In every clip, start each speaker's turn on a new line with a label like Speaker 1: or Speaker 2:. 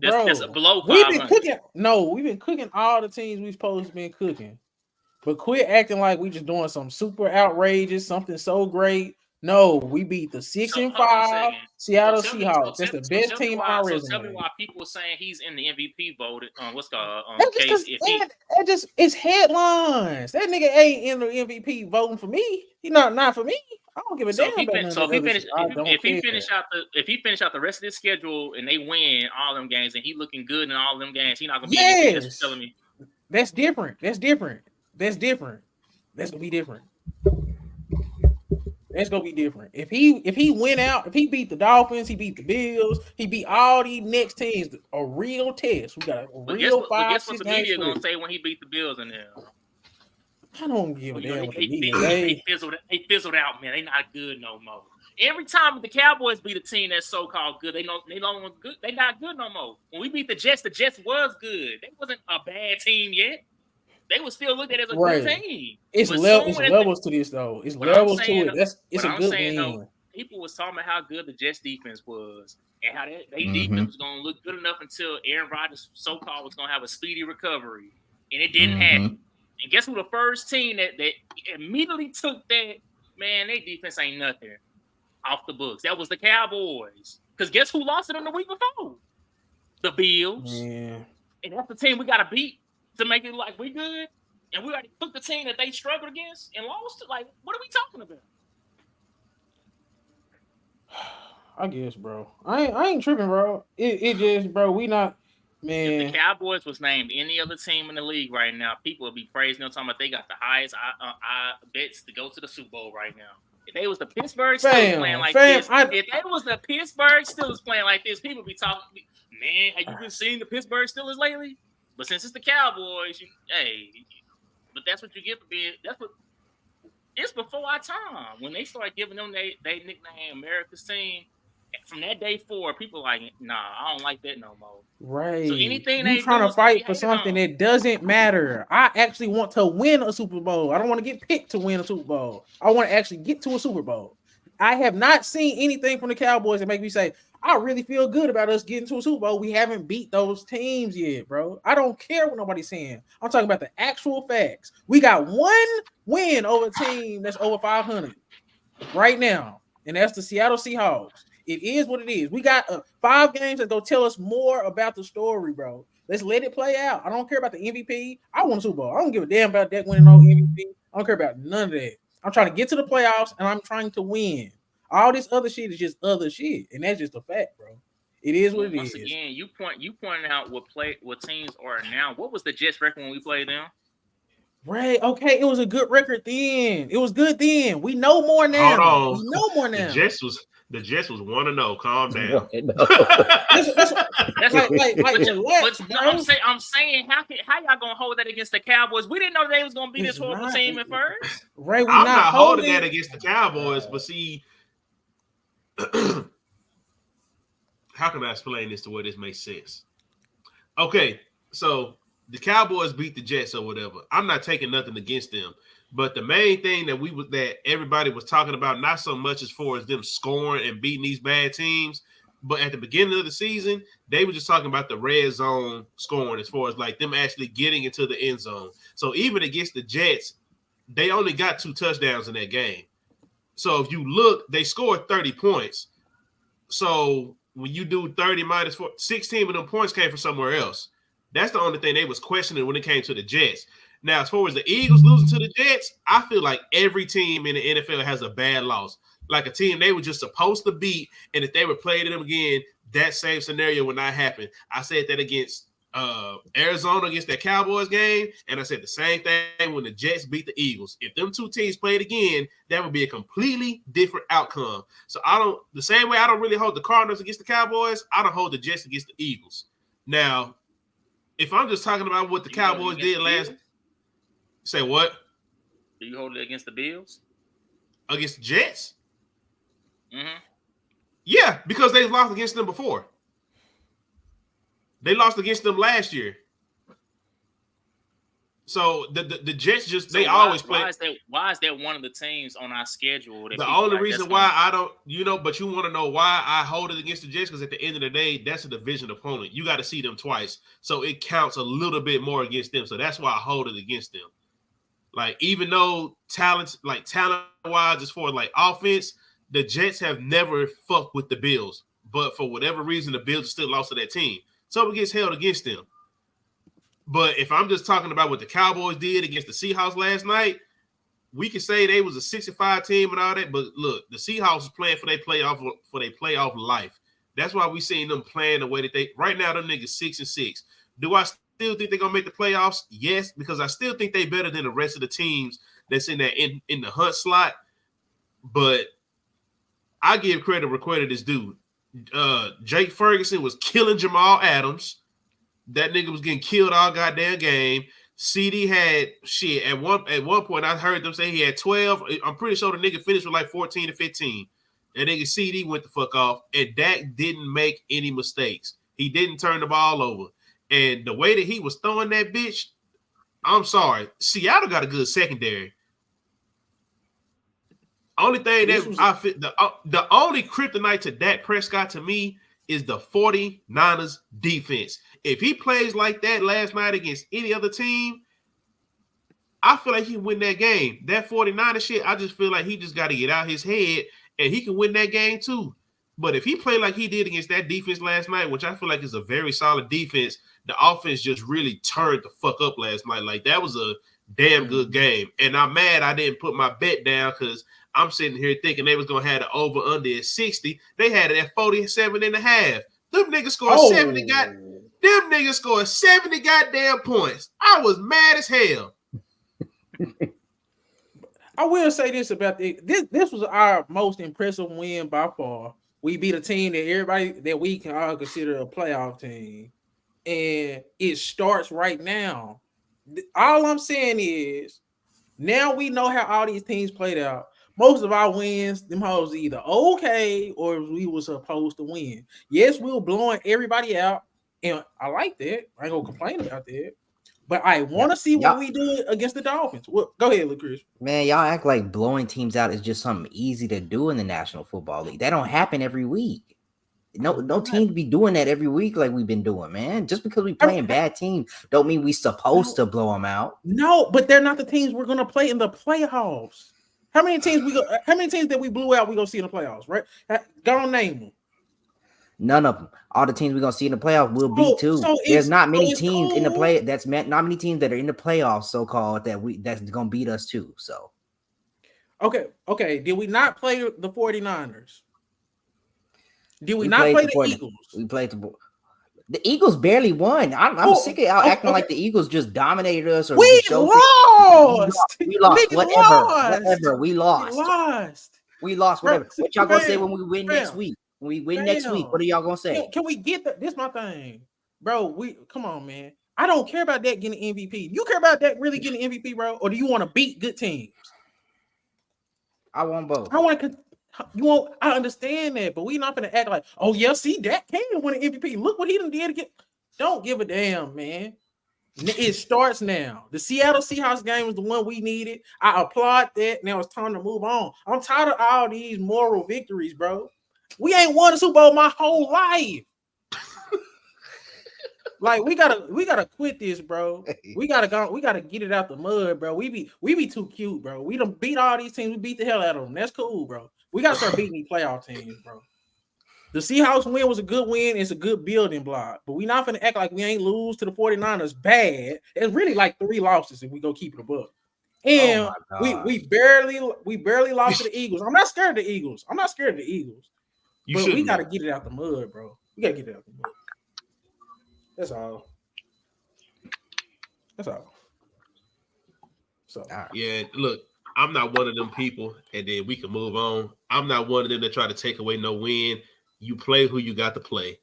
Speaker 1: That's
Speaker 2: bro.
Speaker 1: below
Speaker 2: We've been
Speaker 1: 500.
Speaker 2: cooking. No, we've been cooking all the teams we supposed to been cooking. But quit acting like we just doing something super outrageous, something so great. No, we beat the six
Speaker 1: So
Speaker 2: and
Speaker 1: hold on a
Speaker 2: five
Speaker 1: second. So
Speaker 2: Seattle
Speaker 1: tell me, so
Speaker 2: Seahawks. That's
Speaker 1: tell,
Speaker 2: the
Speaker 1: so
Speaker 2: best
Speaker 1: tell me
Speaker 2: team on
Speaker 1: why.
Speaker 2: our
Speaker 1: So tell me
Speaker 2: resume.
Speaker 1: why people were saying he's in the MVP voted. What's called
Speaker 2: That's just
Speaker 1: case
Speaker 2: because
Speaker 1: if he.
Speaker 2: that just it's headlines. That nigga ain't in the MVP voting for me. He not for me. I don't give a
Speaker 1: So
Speaker 2: damn about none of that
Speaker 1: if he
Speaker 2: other
Speaker 1: finish
Speaker 2: shit. I don't care.
Speaker 1: if he finish out the rest of this schedule and they win all them games and he looking good in all them games, he not gonna be MVP. That's what you're
Speaker 2: Yes,
Speaker 1: telling me.
Speaker 2: that's different. That's different. That's different. That's gonna be different. That's gonna be different. If he went out, if he beat the Dolphins, he beat the Bills, he beat all these next teams. A real test. We got a
Speaker 1: But guess
Speaker 2: real
Speaker 1: what? But
Speaker 2: five,
Speaker 1: guess what
Speaker 2: six
Speaker 1: the
Speaker 2: game
Speaker 1: media
Speaker 2: split.
Speaker 1: gonna say when he beat the Bills in there?
Speaker 2: I don't give
Speaker 1: Oh,
Speaker 2: a
Speaker 1: you know,
Speaker 2: damn what the media say.
Speaker 1: they fizzled out, man. They not good no more. Every time the Cowboys beat a team that's so called good, they no longer good. They not good no more. When we beat the Jets was good. They wasn't a bad team yet. They was still looked at as a good
Speaker 2: Right.
Speaker 1: team.
Speaker 2: It's
Speaker 1: But soon
Speaker 2: it's
Speaker 1: as
Speaker 2: levels to this though. It's
Speaker 1: but I'm
Speaker 2: levels to
Speaker 1: saying
Speaker 2: it. It's
Speaker 1: but
Speaker 2: a
Speaker 1: I'm
Speaker 2: good
Speaker 1: saying though,
Speaker 2: win.
Speaker 1: people was talking about how good the Jets defense was and how they
Speaker 3: Mm-hmm.
Speaker 1: defense was gonna look good enough until Aaron Rodgers so called was gonna have a speedy recovery. And it didn't
Speaker 3: Mm-hmm.
Speaker 1: happen. And guess who the first team that immediately took that, man, they defense ain't nothing off the books. That was the Cowboys. Because guess who lost it in the week before? The Bills.
Speaker 2: Yeah.
Speaker 1: And that's the team we gotta beat to make it like we good. And we already took the team that they struggled against and lost it. Like, what are we talking about?
Speaker 2: I guess, bro. I ain't tripping, bro. It just, bro, we not
Speaker 1: If the
Speaker 2: man.
Speaker 1: Cowboys was named any other team in the league right now, people would be praising them, talking about they got the highest bets to go to the Super Bowl right now. If they was the Pittsburgh Steelers playing like
Speaker 2: Fam,
Speaker 1: this, if they was the Pittsburgh Steelers playing like this, people be talking, man, have you been seeing the Pittsburgh Steelers lately? But since it's the Cowboys, but that's what you get for being. That's what it's before our time when they started giving them they nickname America's team. From that day forward, people like, nah, I don't like that no more. So
Speaker 2: right.
Speaker 1: anything
Speaker 2: You
Speaker 1: they
Speaker 2: trying
Speaker 1: do
Speaker 2: to
Speaker 1: is gonna be
Speaker 2: fight for
Speaker 1: hated
Speaker 2: something
Speaker 1: on.
Speaker 2: that doesn't matter. I actually want to win a Super Bowl. I don't want to get picked to win a Super Bowl. I want to actually get to a Super Bowl. I have not seen anything from the Cowboys that make me say, I really feel good about us getting to a Super Bowl. We haven't beat those teams yet, bro. I don't care what nobody's saying. I'm talking about the actual facts. We got one win over a team that's over 500 right now, and that's the Seattle Seahawks. It is what it is. We got 5 games that go tell us more about the story, bro. Let's let it play out. I don't care about the MVP. I want a Super Bowl. I don't give a damn about that winning no MVP. I don't care about none of that. I'm trying to get to the playoffs and I'm trying to win. All this other shit is just other shit, and that's just a fact, bro. It is what it
Speaker 1: Once
Speaker 2: is.
Speaker 1: again, you pointing out what teams are now. What was the Jets record when we played them?
Speaker 2: Right. Okay. It was a good record then. It was good then. We know more
Speaker 4: Hold
Speaker 2: now.
Speaker 4: on.
Speaker 2: We know more
Speaker 4: The
Speaker 2: now.
Speaker 4: Jets was 1-0. Calm down.
Speaker 2: That's
Speaker 1: That's
Speaker 2: like relax,
Speaker 1: no, I'm
Speaker 2: bro.
Speaker 1: saying how y'all gonna hold that against the Cowboys? We didn't know they was gonna be this
Speaker 2: It's
Speaker 1: horrible
Speaker 2: not
Speaker 1: team at first.
Speaker 2: right. We
Speaker 4: I'm
Speaker 2: not
Speaker 4: not holding that
Speaker 2: holding.
Speaker 4: against the Cowboys, but see, how can I explain this to where this makes sense? Okay, so the Cowboys beat the Jets or whatever. I'm not taking nothing against them, but the main thing that everybody was talking about, not so much as far as them scoring and beating these bad teams, but at the beginning of the season, they were just talking about the red zone scoring as far as like them actually getting into the end zone. So even against the Jets, they only got 2 touchdowns in that game. So if you look, they scored 30 points. So when you do 30 minus 4, 16 of them points came from somewhere else. That's the only thing they was questioning when it came to the Jets. Now, as far as the Eagles losing to the Jets, I feel like every team in the NFL has a bad loss. Like a team they were just supposed to beat, and if they were playing them again, that same scenario would not happen. I said that against Arizona against that Cowboys game, and I said the same thing when the Jets beat the Eagles. If them 2 teams played again, that would be a completely different outcome. So the same way I don't really hold the Cardinals against the Cowboys, I don't hold the Jets against the Eagles. Now, if I'm just talking about what the Cowboys did last, say what?
Speaker 1: Do you hold it against the Bills?
Speaker 4: Against the Jets?
Speaker 1: Mm-hmm.
Speaker 4: Yeah, because they've lost against them before. They lost against them last year. So the Jets just
Speaker 1: So
Speaker 4: they always play.
Speaker 1: Why is that one of the teams on our schedule? That
Speaker 4: The
Speaker 1: people
Speaker 4: only
Speaker 1: like,
Speaker 4: reason why I don't, but you want to know why I hold it against the Jets, because at the end of the day, that's a division opponent. You got to see them twice, so it counts a little bit more against them. So that's why I hold it against them. Like, even though talent wise, as far as like offense, the Jets have never fucked with the Bills, but for whatever reason, the Bills still lost to that team, so it gets held against them. But if I'm just talking about what the Cowboys did against the Seahawks last night, we can say they was a 65 team and all that, but look, the Seahawks is playing for their playoff life. That's why we seeing them playing the way that they right now. Them niggas 6-6. Do I still think they're gonna make the playoffs? Yes, because I still think they better than the rest of the teams that's in that in the hunt slot. But I give credit where credit is due. Jake Ferguson was killing Jamal Adams. That nigga was getting killed all goddamn game. CD had shit at one point. I heard them say he had 12. I'm pretty sure the nigga finished with like 14 to 15. And nigga CD went the fuck off. And Dak didn't make any mistakes. He didn't turn the ball over. And the way that he was throwing that bitch, I'm sorry. Seattle got a good secondary. Only thing the only kryptonite to Dak Prescott to me is the 49ers defense. If he plays like that last night against any other team, I feel like he can win that game. That 49ers shit, I just feel like he just got to get out his head and he can win that game too. But if he played like he did against that defense last night, which I feel like is a very solid defense, the offense just really turned the fuck up last night. Like, that was a damn good game. And I'm mad I didn't put my bet down because I'm sitting here thinking they was going to have the over-under at 60. They had it at 47.5. Them niggas scored 70. Them niggas scored 70 goddamn points. I was mad as hell.
Speaker 2: I will say this about this was our most impressive win by far. We beat a team that everybody that we can all consider a playoff team. And it starts right now. All I'm saying is now we know how all these teams played out. Most of our wins, them hoes either okay or we were supposed to win. Yes, we were blowing everybody out, and I like that. I ain't gonna complain about that. But I want to see what we do against the Dolphins. Well, go ahead, Chris.
Speaker 3: Man, y'all act like blowing teams out is just something easy to do in the National Football League. That don't happen every week. No team be doing that every week like we've been doing, man. Just because we playing bad teams don't mean we supposed to blow them out.
Speaker 2: No, but they're not the teams we're gonna play in the playoffs. How many teams that we blew out we gonna see in the playoffs, right? Go on, name them.
Speaker 3: None of them. All the teams we're gonna see in the playoffs will beat too. There's not many teams in the play. That's not many teams that are in the playoffs, so called, that's gonna beat us too. So,
Speaker 2: okay. Did we not play the 49ers? Did we not play the Eagles?
Speaker 3: We played the Eagles barely won. I'm sick of y'all acting like the Eagles just dominated us. Or
Speaker 2: we lost.
Speaker 3: We lost. Whatever. We lost. Whatever. What y'all gonna say when we win next week? When we win next week, what are y'all gonna say?
Speaker 2: Can we get that? This is my thing, bro. Come on, man. I don't care about that getting MVP. You care about that really getting MVP, bro? Or do you want to beat good teams?
Speaker 3: I want both.
Speaker 2: I understand that, but we not gonna act like, oh yeah, see, that can win an MVP. Look what he done did again. Don't give a damn, man. It starts now. The Seattle Seahawks game was the one we needed. I applaud that. Now it's time to move on. I'm tired of all these moral victories, bro. We ain't won a Super Bowl my whole life. Like, we gotta quit this, bro. We gotta get it out the mud, bro. We be too cute, bro. We done beat all these teams. We beat the hell out of them. That's cool, bro. We gotta start beating these playoff teams, bro. The Seahawks win was a good win. It's a good building block, but we not gonna act like we ain't lose to the 49ers bad. It's really like 3 losses if we go keep it above. And we barely lost to the Eagles. I'm not scared of the Eagles. But we got to get it out the mud, bro. We got to get it out the mud. That's all. So,
Speaker 4: yeah, look, I'm not one of them people, and then we can move on. I'm not one of them that try to take away no win. You play who you got to play.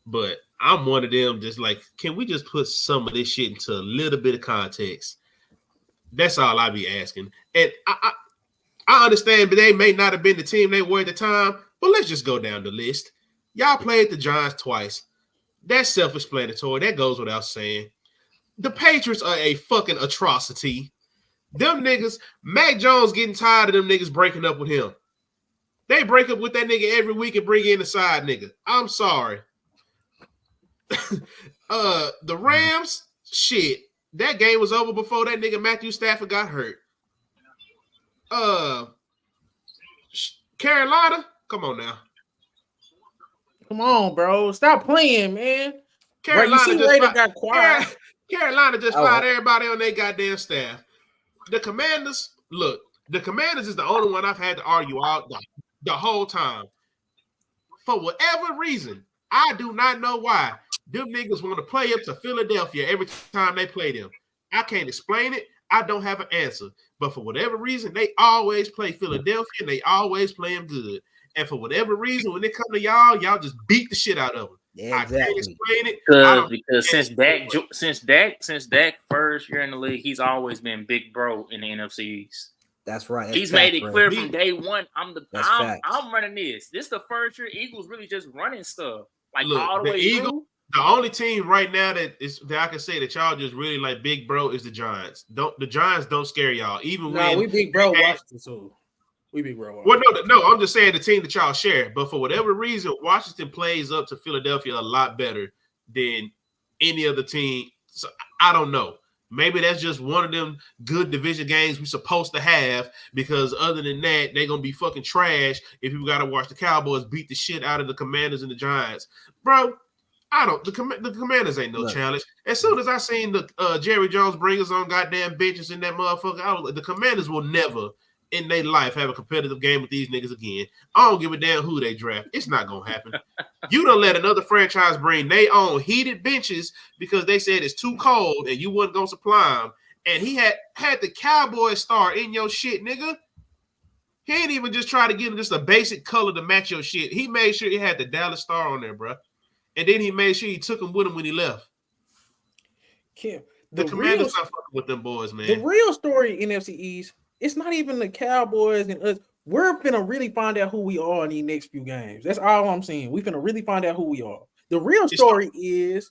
Speaker 4: But I'm one of them just like, can we just put some of this shit into a little bit of context? That's all I be asking. And I understand, but they may not have been the team they were at the time. But let's just go down the list. Y'all played the Giants twice. That's self-explanatory. That goes without saying. The Patriots are a fucking atrocity. Them niggas, Mac Jones getting tired of them niggas breaking up with him. They break up with that nigga every week and bring in a side nigga. I'm sorry. The Rams, shit. That game was over before that nigga Matthew Stafford got hurt. Carolina, come on now.
Speaker 2: Come on, bro. Stop playing, man.
Speaker 4: Carolina
Speaker 2: just got quiet.
Speaker 4: Carolina just fired everybody on their goddamn staff. The Commanders, look, the Commanders is the only one I've had to argue out the whole time. For whatever reason, I do not know why them niggas want to play up to Philadelphia every time they play them. I can't explain it. I don't have an answer. But for whatever reason, they always play Philadelphia and they always play them good. And for whatever reason, when they come to y'all just beat the shit out of them.
Speaker 3: Yeah, exactly.
Speaker 4: I can't explain it.
Speaker 1: Because since Dak first year in the league, he's always been big bro in the NFC East.
Speaker 3: That's right.
Speaker 1: He's made it clear from day one. I'm running this. This is the first year Eagles really just running stuff like all the way through.
Speaker 4: The only team right now that I can say that y'all just really like big bro is the Giants. The Giants don't scare y'all. Even when
Speaker 2: we big bro Washington too. We big bro.
Speaker 4: Well, no, I'm just saying the team that y'all share. But for whatever reason, Washington plays up to Philadelphia a lot better than any other team. So I don't know. Maybe that's just one of them good division games we're supposed to have, because other than that, they're gonna be fucking trash if you gotta watch the Cowboys beat the shit out of the Commanders and the Giants. Bro, the Commanders ain't no challenge. As soon as I seen the Jerry Jones bring us on goddamn benches in that motherfucker, the Commanders will never in their life have a competitive game with these niggas again. I don't give a damn who they draft. It's not gonna happen. You done let another franchise bring their own heated benches because they said it's too cold and you wasn't gonna supply them. And he had the Cowboys star in your shit, nigga. He ain't even just try to get him just a basic color to match your shit. He made sure he had the Dallas star on there, bro. And then he made sure he took him with him when he left.
Speaker 2: Kim,
Speaker 4: the Commanders not fucking with them boys, man.
Speaker 2: The real story in NFC East, it's not even the Cowboys and us. We're finna really find out who we are in these next few games. That's all I'm saying. We finna really find out who we are. The real story is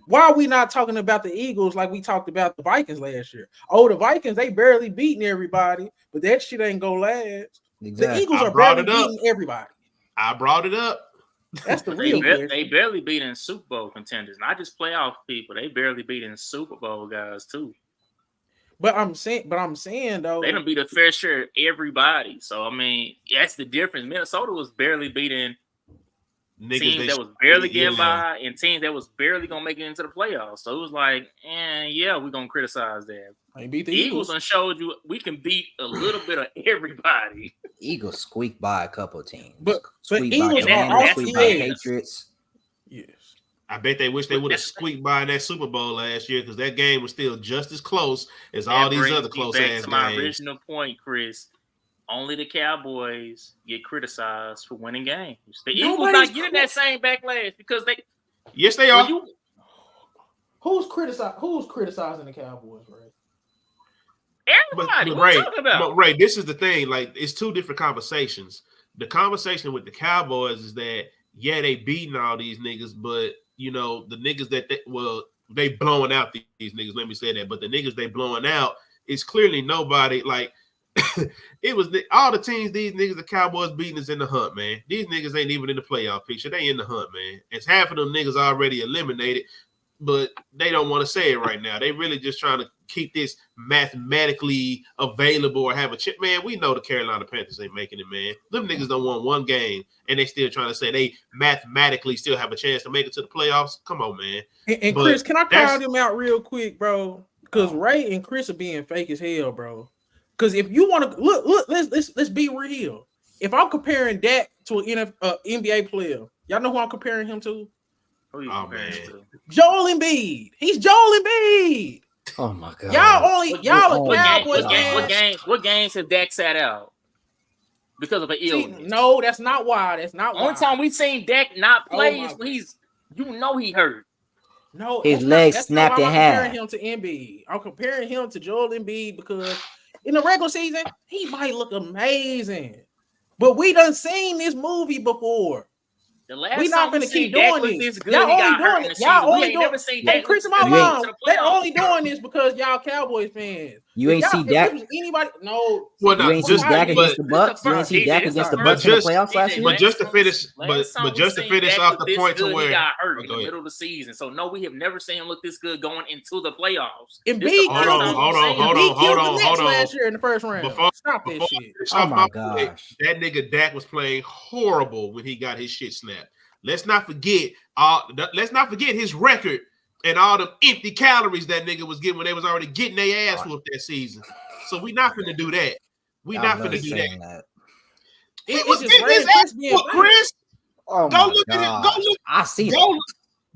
Speaker 2: why are we not talking about the Eagles like we talked about the Vikings last year? Oh, the Vikings, they barely beating everybody, but that shit ain't gonna last. Exactly. The Eagles are barely beating everybody.
Speaker 4: I brought it up.
Speaker 2: That's the real question.
Speaker 1: They barely beating Super Bowl contenders, not just playoff people. They barely beating Super Bowl guys too.
Speaker 2: But I'm saying though,
Speaker 1: they don't beat a fair share of everybody. So I mean, that's the difference. Minnesota was barely beating teams that was barely getting by and teams that was barely gonna make it into the playoffs. So it was like, we're gonna criticize that.
Speaker 2: Beat the
Speaker 1: Eagles and showed you we can beat a little bit of everybody.
Speaker 3: Eagles squeaked by a couple teams,
Speaker 2: but Eagles are
Speaker 3: squeaked by Patriots.
Speaker 2: Yes.
Speaker 4: I bet they wish they would have squeaked by in that Super Bowl last year because that game was still just as close as all these other close ass games.
Speaker 1: My original point, Chris, only the Cowboys get criticized for winning games. The Eagles not getting that same backlash because they.
Speaker 4: Yes, they are.
Speaker 2: Who's criticizing the Cowboys, right?
Speaker 1: Everybody. What are you talking about?
Speaker 4: But Ray, this is the thing. Like, it's two different conversations. The conversation with the Cowboys is that they beating all these niggas, but you know the niggas that they blowing out these niggas. Let me say that. But the niggas they blowing out is clearly nobody. Like it was all the teams these niggas the Cowboys beating is in the hunt, man. These niggas ain't even in the playoff picture. They in the hunt, man. It's half of them niggas already eliminated, but they don't want to say it right now. They really just trying to keep this mathematically available or have a chip. Man, we know the Carolina Panthers ain't making it, man. Them niggas don't won one game, and they still trying to say they mathematically still have a chance to make it to the playoffs. Come on, man.
Speaker 2: And Chris, can I call them out real quick, bro? Because Ray and Chris are being fake as hell, bro. Because if you want to look, let's be real. If I'm comparing Dak to an NBA player, y'all know who I'm comparing him to?
Speaker 1: Who you comparing to?
Speaker 2: Joel Embiid. He's Joel Embiid.
Speaker 3: Oh my god!
Speaker 2: Y'all are Cowboys fans.
Speaker 1: What games have Dak sat out because of an illness?
Speaker 2: No, that's not why. That's not why.
Speaker 1: Only time we seen Dak not play is when he hurt.
Speaker 2: No,
Speaker 3: his legs snapped in half.
Speaker 2: I'm comparing him to Embiid. I'm comparing him to Joel Embiid because in the regular season he might look amazing, but we done seen this movie before.
Speaker 1: The last
Speaker 2: We not
Speaker 1: time we
Speaker 2: gonna
Speaker 1: seen
Speaker 2: keep
Speaker 1: Dak
Speaker 2: doing
Speaker 1: look
Speaker 2: this.
Speaker 1: this good,
Speaker 2: Y'all
Speaker 1: he
Speaker 2: only
Speaker 1: got hurt
Speaker 2: doing
Speaker 1: in
Speaker 2: it.
Speaker 1: the
Speaker 2: Y'all
Speaker 1: season. We
Speaker 2: only
Speaker 1: ain't
Speaker 2: doing.
Speaker 1: never seen
Speaker 2: Hey,
Speaker 1: Dak
Speaker 2: Chris,
Speaker 1: look
Speaker 2: am I
Speaker 1: this
Speaker 3: You ain't-
Speaker 1: good to
Speaker 2: wrong?
Speaker 1: the
Speaker 2: They
Speaker 1: playoffs.
Speaker 2: only doing this because y'all Cowboys fans.
Speaker 3: You ain't see
Speaker 2: If
Speaker 3: Dak.
Speaker 2: this was anybody, no.
Speaker 4: Well,
Speaker 3: You
Speaker 4: no,
Speaker 3: ain't
Speaker 4: just
Speaker 3: see Dak
Speaker 2: but
Speaker 3: against the
Speaker 1: This the
Speaker 3: Bucks. You ain't
Speaker 1: first,
Speaker 3: see
Speaker 1: DJ.
Speaker 3: Dak
Speaker 1: This
Speaker 3: against
Speaker 1: the
Speaker 3: the
Speaker 4: but
Speaker 3: Bucks in the
Speaker 1: first.
Speaker 4: just
Speaker 3: playoffs last
Speaker 1: DJ,
Speaker 3: year.
Speaker 4: but just to finish,
Speaker 1: last time
Speaker 4: but
Speaker 1: we
Speaker 4: just to
Speaker 1: seen
Speaker 4: finish
Speaker 1: Dak
Speaker 4: off
Speaker 1: look
Speaker 4: the
Speaker 1: this
Speaker 4: point to
Speaker 1: good, he
Speaker 4: where
Speaker 1: got hurt in
Speaker 4: go
Speaker 1: the
Speaker 4: ahead.
Speaker 1: middle of the season. So no, we have never seen him look this good going into the playoffs.
Speaker 2: Embiid
Speaker 1: This the
Speaker 2: killed
Speaker 1: first
Speaker 2: them.
Speaker 1: time we seen him.
Speaker 2: Embiid killed the
Speaker 4: hold
Speaker 2: Nets
Speaker 4: on.
Speaker 2: last year in the first round.
Speaker 4: Before
Speaker 2: Stop that
Speaker 4: I
Speaker 2: shit.
Speaker 4: finish
Speaker 3: Oh
Speaker 4: off
Speaker 3: my
Speaker 4: my point,
Speaker 3: gosh.
Speaker 4: that nigga Dak was playing horrible when he got his shit snapped. Let's not forget his record and all the empty calories that nigga was getting when they was already getting their ass whooped that season. So we not finna do that. We
Speaker 3: I
Speaker 4: not
Speaker 3: love
Speaker 4: finna do that.
Speaker 3: saying that.
Speaker 4: He
Speaker 2: It
Speaker 4: was
Speaker 2: just
Speaker 4: getting his
Speaker 2: ran Chris
Speaker 4: ass
Speaker 2: being
Speaker 4: whooped,
Speaker 2: back.
Speaker 4: Chris.
Speaker 3: Oh
Speaker 4: Go
Speaker 3: my
Speaker 4: look at it.
Speaker 3: gosh. I see that.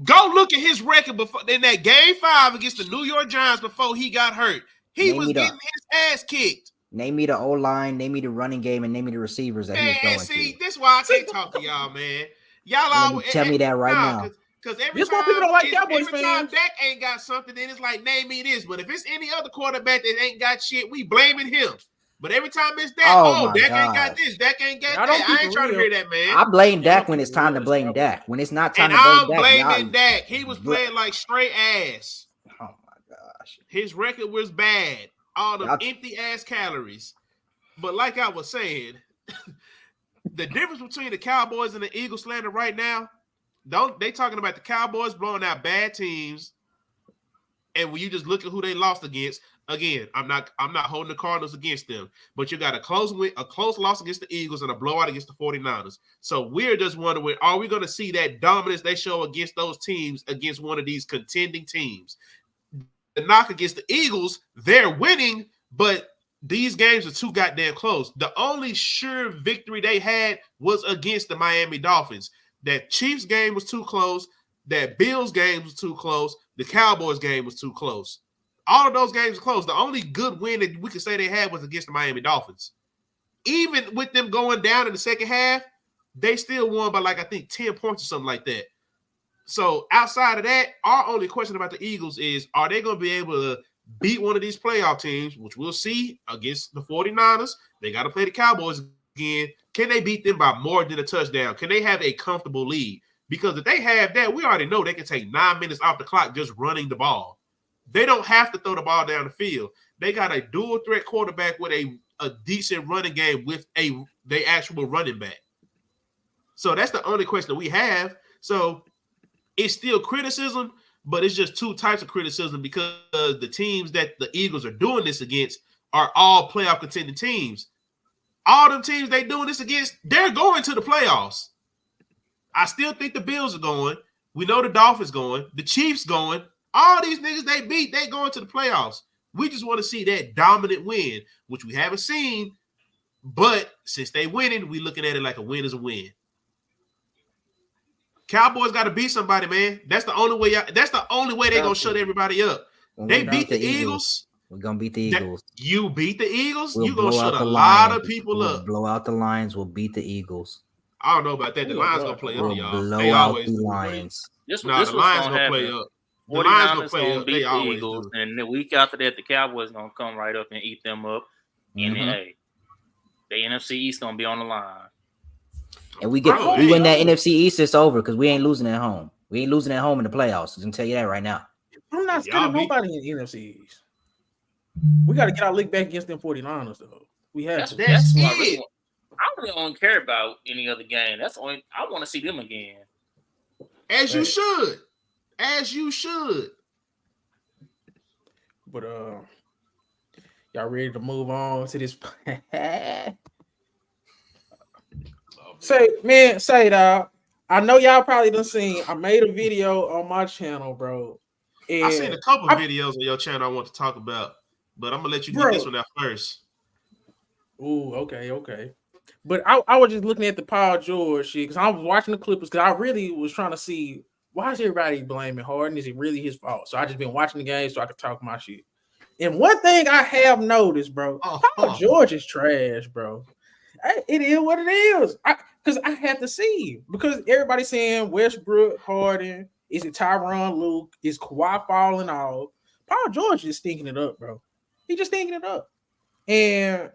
Speaker 4: Go look at his record before in that game 5 against the New York Giants before he got hurt. He
Speaker 3: Name
Speaker 4: was
Speaker 3: me the-
Speaker 4: getting his ass kicked.
Speaker 3: Name me the O line, name me the running game, and name me the receivers that he was
Speaker 4: Man,
Speaker 3: going
Speaker 4: see,
Speaker 3: to.
Speaker 4: this is why I can't talk to y'all, man. Y'all always
Speaker 3: Tell me that right now.
Speaker 4: because every
Speaker 2: This why people don't like
Speaker 4: time
Speaker 2: Cowboys
Speaker 4: every time
Speaker 2: fans.
Speaker 4: Dak ain't got something, then it's like name me this. But if it's any other quarterback that ain't got shit, we blaming him. But every time it's Dak,
Speaker 3: Oh my
Speaker 4: Dak ain't got
Speaker 3: gosh.
Speaker 4: this, Dak ain't got
Speaker 2: Y'all
Speaker 4: that.
Speaker 2: don't keep
Speaker 4: I ain't
Speaker 2: it
Speaker 4: trying to
Speaker 2: real.
Speaker 4: hear that, man.
Speaker 3: I blame
Speaker 2: Y'all
Speaker 3: Dak when
Speaker 2: keep
Speaker 3: it's
Speaker 2: it
Speaker 3: time to
Speaker 2: real,
Speaker 3: blame
Speaker 2: Cowboys.
Speaker 3: Dak. When it's not time
Speaker 4: And
Speaker 3: to blame
Speaker 4: I'm
Speaker 3: Dak,
Speaker 4: blaming
Speaker 3: y'all.
Speaker 4: Dak. He was playing like straight ass.
Speaker 3: Oh my gosh.
Speaker 4: His record was bad. All the
Speaker 3: Y'all-
Speaker 4: empty ass calories. But like I was saying, the difference between the Cowboys and the Eagles slander right now, they talking about the Cowboys blowing out bad teams, and when you just look at who they lost against, again, I'm not holding the Cardinals against them, but you got a close loss against the Eagles and a blowout against the 49ers. So we're just wondering, are we going to see that dominance they show against those teams against one of these contending teams? The knock against the Eagles, they're winning, but these games are too goddamn close. The only sure victory they had was against the Miami Dolphins. That Chiefs game was too close. That Bills game was too close. The Cowboys game was too close. All of those games were close. The only good win that we could say they had was against the Miami Dolphins. Even with them going down in the second half, they still won by I think 10 points or something like that. So outside of that, our only question about the Eagles is, are they going to be able to beat one of these playoff teams, which we'll see against the 49ers? They got to play the Cowboys again. Can they beat them by more than a touchdown? Can they have a comfortable lead? Because if they have that, we already know they can take 9 minutes off the clock just running the ball. They don't have to throw the ball down the field. They got a dual threat quarterback with a decent running game with the actual running back. So that's the only question we have. So it's still criticism, but it's just two types of criticism because the teams that the Eagles are doing this against are all playoff contending teams. All them teams they doing this against, they're going to the playoffs. I still think the Bills are going. We know the Dolphins going. The Chiefs going. All these niggas they beat, they going to the playoffs. We just want to see that dominant win, which we haven't seen. But since they winning, we looking at it like a win is a win. Cowboys got to beat somebody, man. That's the only way. That's the only way they're gonna shut everybody up.
Speaker 3: When
Speaker 4: They
Speaker 3: we
Speaker 4: beat the Eagles.
Speaker 3: We're gonna beat the Eagles.
Speaker 4: You beat the Eagles.
Speaker 3: We'll
Speaker 4: You gonna
Speaker 3: blow
Speaker 4: shut
Speaker 3: out
Speaker 4: a
Speaker 3: the
Speaker 4: lot
Speaker 3: Lions.
Speaker 4: of people
Speaker 3: We'll
Speaker 4: up.
Speaker 3: blow out the Lions. We'll beat the Eagles.
Speaker 4: I don't know about that. The Lions gonna play up,
Speaker 3: We'll
Speaker 4: y'all.
Speaker 3: blow
Speaker 4: They
Speaker 3: out
Speaker 4: always
Speaker 3: the
Speaker 4: do.
Speaker 3: Lions.
Speaker 1: This
Speaker 4: The
Speaker 1: what's
Speaker 4: Lions
Speaker 1: gonna
Speaker 4: gonna play
Speaker 1: happen.
Speaker 4: up. The Lions gonna
Speaker 1: 49ers
Speaker 4: play
Speaker 1: gonna
Speaker 4: up.
Speaker 1: beat
Speaker 4: They
Speaker 1: the
Speaker 4: always
Speaker 1: Eagles,
Speaker 4: do.
Speaker 1: and the week after that, the Cowboys gonna come right up and eat them up. And then, hey, the NFC East gonna be on the line.
Speaker 3: And we
Speaker 4: Bro,
Speaker 3: win that NFC East, it's over because we ain't losing at home. We ain't losing at home in the playoffs. I can tell you that right now.
Speaker 2: I'm not scared of nobody in the NFC East. We got to get our league back against them 49ers, though. We have to.
Speaker 1: That's what I really don't care about any other game. That's only I want to see them again.
Speaker 4: As you should. As you should.
Speaker 2: But y'all ready to move on to this? Say dog. I know y'all probably done seen. I made a video on my channel, bro.
Speaker 4: I seen a couple videos on your channel I want to talk about, but I'm gonna let you get this one out first.
Speaker 2: Ooh, okay. But I was just looking at the Paul George shit because I was watching the Clippers because I really was trying to see why is everybody blaming Harden? Is it really his fault? So I just been watching the game so I could talk my shit. And one thing I have noticed, bro, Paul George is trash, bro. It is what it is. Because I have to see because everybody's saying Westbrook, Harden, is it Tyronn Luke, is Kawhi falling off? Paul George is stinking it up, bro. He just stinking it up. And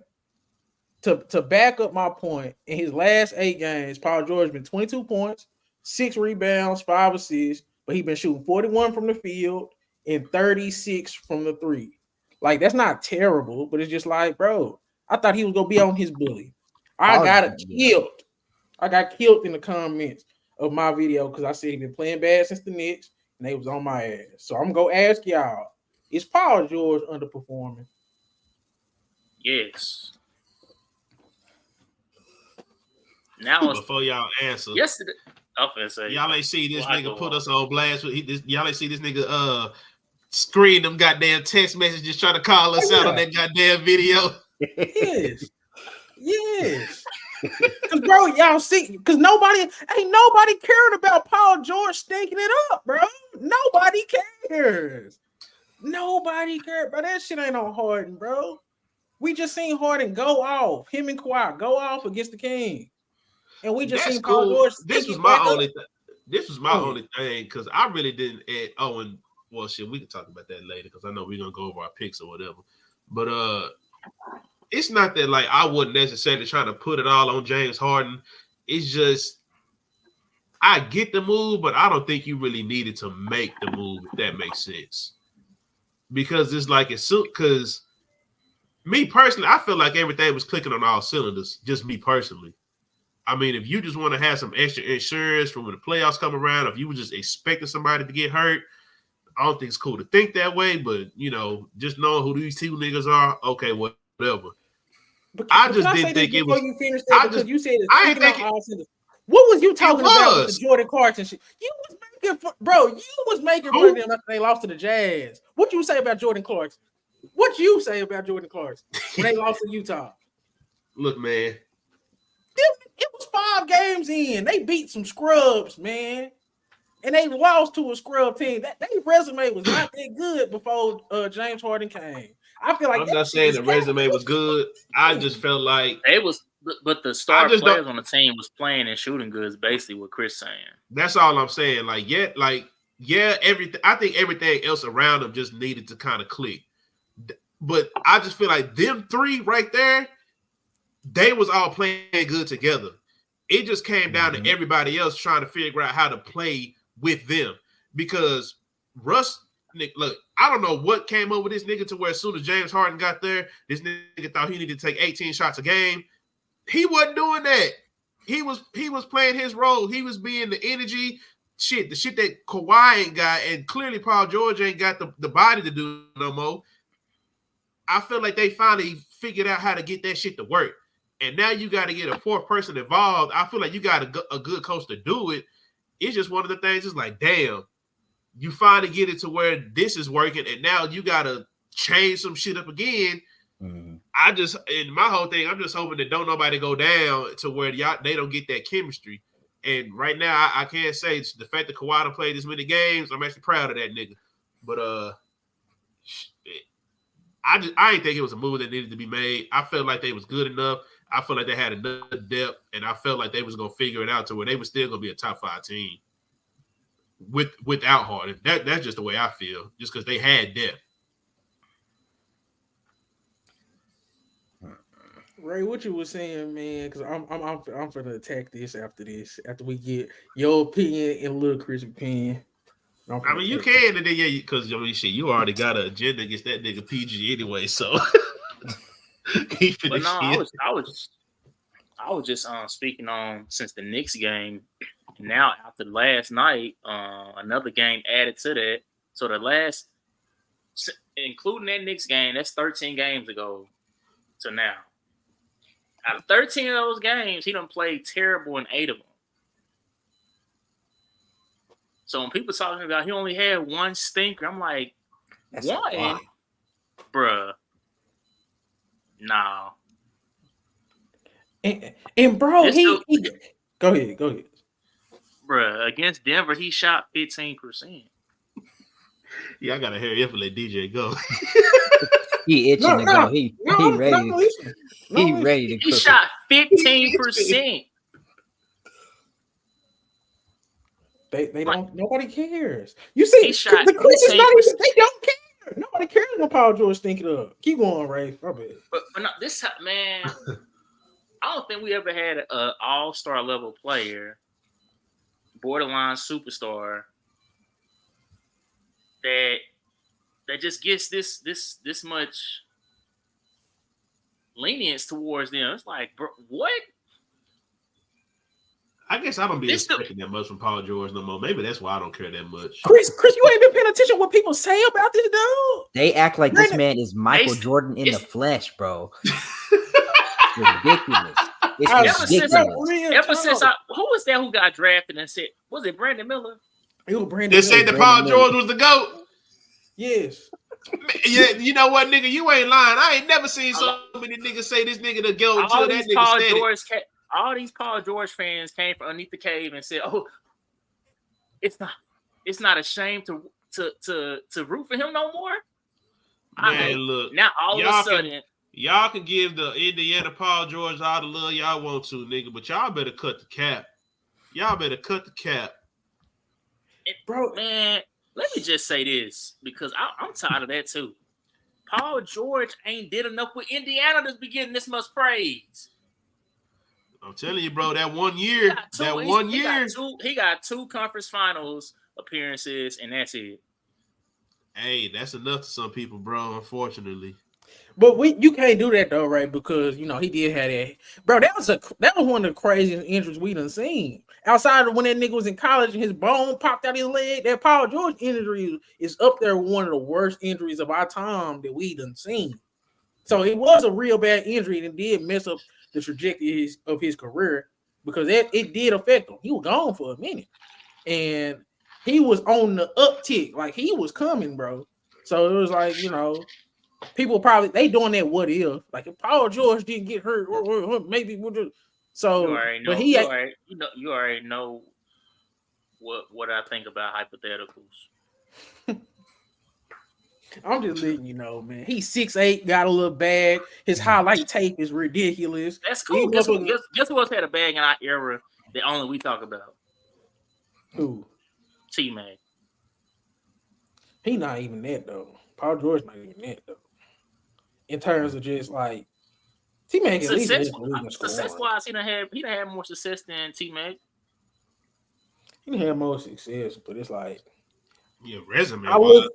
Speaker 2: to back up my point, in his last 8 games, Paul George been 22 points, 6 rebounds, 5 assists, but he been shooting 41 from the field and 36 from the 3. Like, that's not terrible, but it's just like, bro, I thought he was gonna be on his bully. I got killed. I got killed in the comments of my video because I said he been playing bad since the Knicks and they was on my ass. So I'm gonna ask y'all, is Paul George underperforming?
Speaker 1: Yes. Now
Speaker 4: before y'all answer,
Speaker 1: yesterday, say,
Speaker 4: y'all ain't see this nigga put us on blast. Y'all ain't see this nigga screen them goddamn text messages trying to call us out on that goddamn video.
Speaker 2: Yes. Cause bro, y'all see, cause ain't nobody caring about Paul George stinking it up, bro. Nobody cares. Nobody cares, bro. That shit ain't on Harden, bro. We just seen Harden go off. Him and Kawhi go off against the King. And we just seen Paul George.
Speaker 4: This was my only thing because I really didn't add. Oh, and well, shit, we can talk about that later because I know we're gonna go over our picks or whatever. But it's not that like I wasn't necessarily trying to put it all on James Harden. It's just I get the move, but I don't think you really needed to make the move if that makes sense. Because it's like because me personally, I feel like everything was clicking on all cylinders. Just me personally. I mean, if you just want to have some extra insurance for when the playoffs come around, if you were just expecting somebody to get hurt, I don't think it's cool to think that way. But, you know, just knowing who these two niggas are, okay, whatever. I just didn't think it was.
Speaker 2: You finished that because you said it's
Speaker 4: I ain't thinking.
Speaker 2: What was you talking about with the Jordan Clarkson shit? You was making fun of them after they lost to the Jazz. What you say about Jordan Clarkson? What you say about Jordan Clarkson when they lost to Utah?
Speaker 4: Look, man.
Speaker 2: It was 5 games in. They beat some scrubs, man. And they lost to a scrub team. That resume was not that good before James Harden came. I feel like
Speaker 4: I'm not saying the resume was good. I just felt like
Speaker 1: it was, but the star players on the team was playing and shooting good. Is basically what Chris saying.
Speaker 4: That's all I'm saying. Everything. I think everything else around them just needed to kind of click. But I just feel like them 3 right there, they was all playing good together. It just came down to everybody else trying to figure out how to play with them. Because Russ, look, I don't know what came over this nigga to where as soon as James Harden got there, this nigga thought he needed to take 18 shots a game. He wasn't doing that. He was playing his role. He was being the energy, the shit that Kawhi ain't got, and clearly Paul George ain't got the body to do no more. I feel like they finally figured out how to get that shit to work. And now you got to get a 4th person involved. I feel like you got a good coach to do it. It's just one of the things. It's like, damn, you finally get it to where this is working, and now you got to change some shit up again. Mm-hmm. In my whole thing, I'm just hoping that don't nobody go down to where they don't get that chemistry. And right now, I can't say the fact that Kawhi played this many games. I'm actually proud of that nigga. But I didn't think it was a move that needed to be made. I felt like they was good enough. I felt like they had enough depth, and I felt like they was gonna figure it out to where they were still gonna be a top 5 team without Harden. That's just the way I feel, just because they had depth.
Speaker 2: Ray, what you was saying, man? Because I'm gonna attack this after we get your opinion and little Chris' opinion.
Speaker 4: I mean, you can, and then because shit, you already got an agenda against that nigga PG anyway, so.
Speaker 1: But no, I was just speaking on since the Knicks game. Now after last night, another game added to that. So the last, including that Knicks game, that's 13 games ago to now. Out of 13 of those games, he done played terrible in 8 of them. So when people talking about he only had 1 stinker, I'm like, that's one, bruh. No.
Speaker 2: And bro, he go ahead.
Speaker 1: Bruh, against Denver, he shot 15%.
Speaker 4: Yeah, I gotta hurry up and let DJ go.
Speaker 3: He itching to go. He ready. He ready to cook.
Speaker 1: He shot 15%.
Speaker 2: They don't. Nobody cares. You see,
Speaker 1: he shot
Speaker 2: the Chris is not even. They don't care. Nobody cares when Paul George think it up. Keep going, Ray. My bad.
Speaker 1: But no, this man, I don't think we ever had an all-star level player borderline superstar that just gets this much lenience towards them. It's like, bro, what?
Speaker 4: I guess I don't be expecting that much from Paul George no more. Maybe that's why I don't care that much.
Speaker 2: Chris, you ain't been paying attention to what people say about this dude.
Speaker 3: They act like this man is Michael Jordan in the flesh, bro. Ridiculous. It's ridiculous.
Speaker 1: Ever since who was that who got drafted and said, was it Brandon Miller?
Speaker 2: It was Brandon.
Speaker 4: They said that Paul George was the GOAT.
Speaker 2: Yes.
Speaker 4: Yeah, you know what, nigga? You ain't lying. I ain't never seen so many niggas say this nigga the GOAT until that nigga said it.
Speaker 1: All these Paul George fans came from underneath the cave and said, "Oh, it's not a shame to root for him no more."
Speaker 4: Man, look.
Speaker 1: Now all of a sudden,
Speaker 4: y'all can give the Indiana Paul George all the love y'all want to, nigga, but y'all better cut the cap. Y'all better cut the cap,
Speaker 1: bro. Man, let me just say this because I'm tired of that too. Paul George ain't did enough with Indiana to be getting this much praise.
Speaker 4: I'm telling you, bro, that 1 year,
Speaker 1: he got 2 conference finals appearances, and that's it.
Speaker 4: Hey, that's enough to some people, bro, unfortunately.
Speaker 2: But you can't do that though, right? Because he did have that. Bro, that was one of the craziest injuries we done seen. Outside of when that nigga was in college and his bone popped out his leg, that Paul George injury is up there with one of the worst injuries of our time that we done seen. So it was a real bad injury and did mess up the trajectory of his career because it did affect him. He was gone for a minute. And he was on the uptick. Like, he was coming, bro. So it was like, people probably, they doing that what if. Like, if Paul George didn't get hurt, or maybe we'll just. So,
Speaker 1: you already know what I think about hypotheticals.
Speaker 2: I'm just letting you know, man. He's 6'8", got a little bag. His highlight tape is ridiculous.
Speaker 1: That's cool. Guess who else had a bag in our era that only we talk about?
Speaker 2: Who?
Speaker 1: T-Mac.
Speaker 2: He not even that, though. Paul George not even that, though. In terms of just, like, T-Mac at least
Speaker 1: success-wise, he done had more success than T-Mac.
Speaker 2: He done had more success, but it's like...
Speaker 4: Yeah, resume-wise,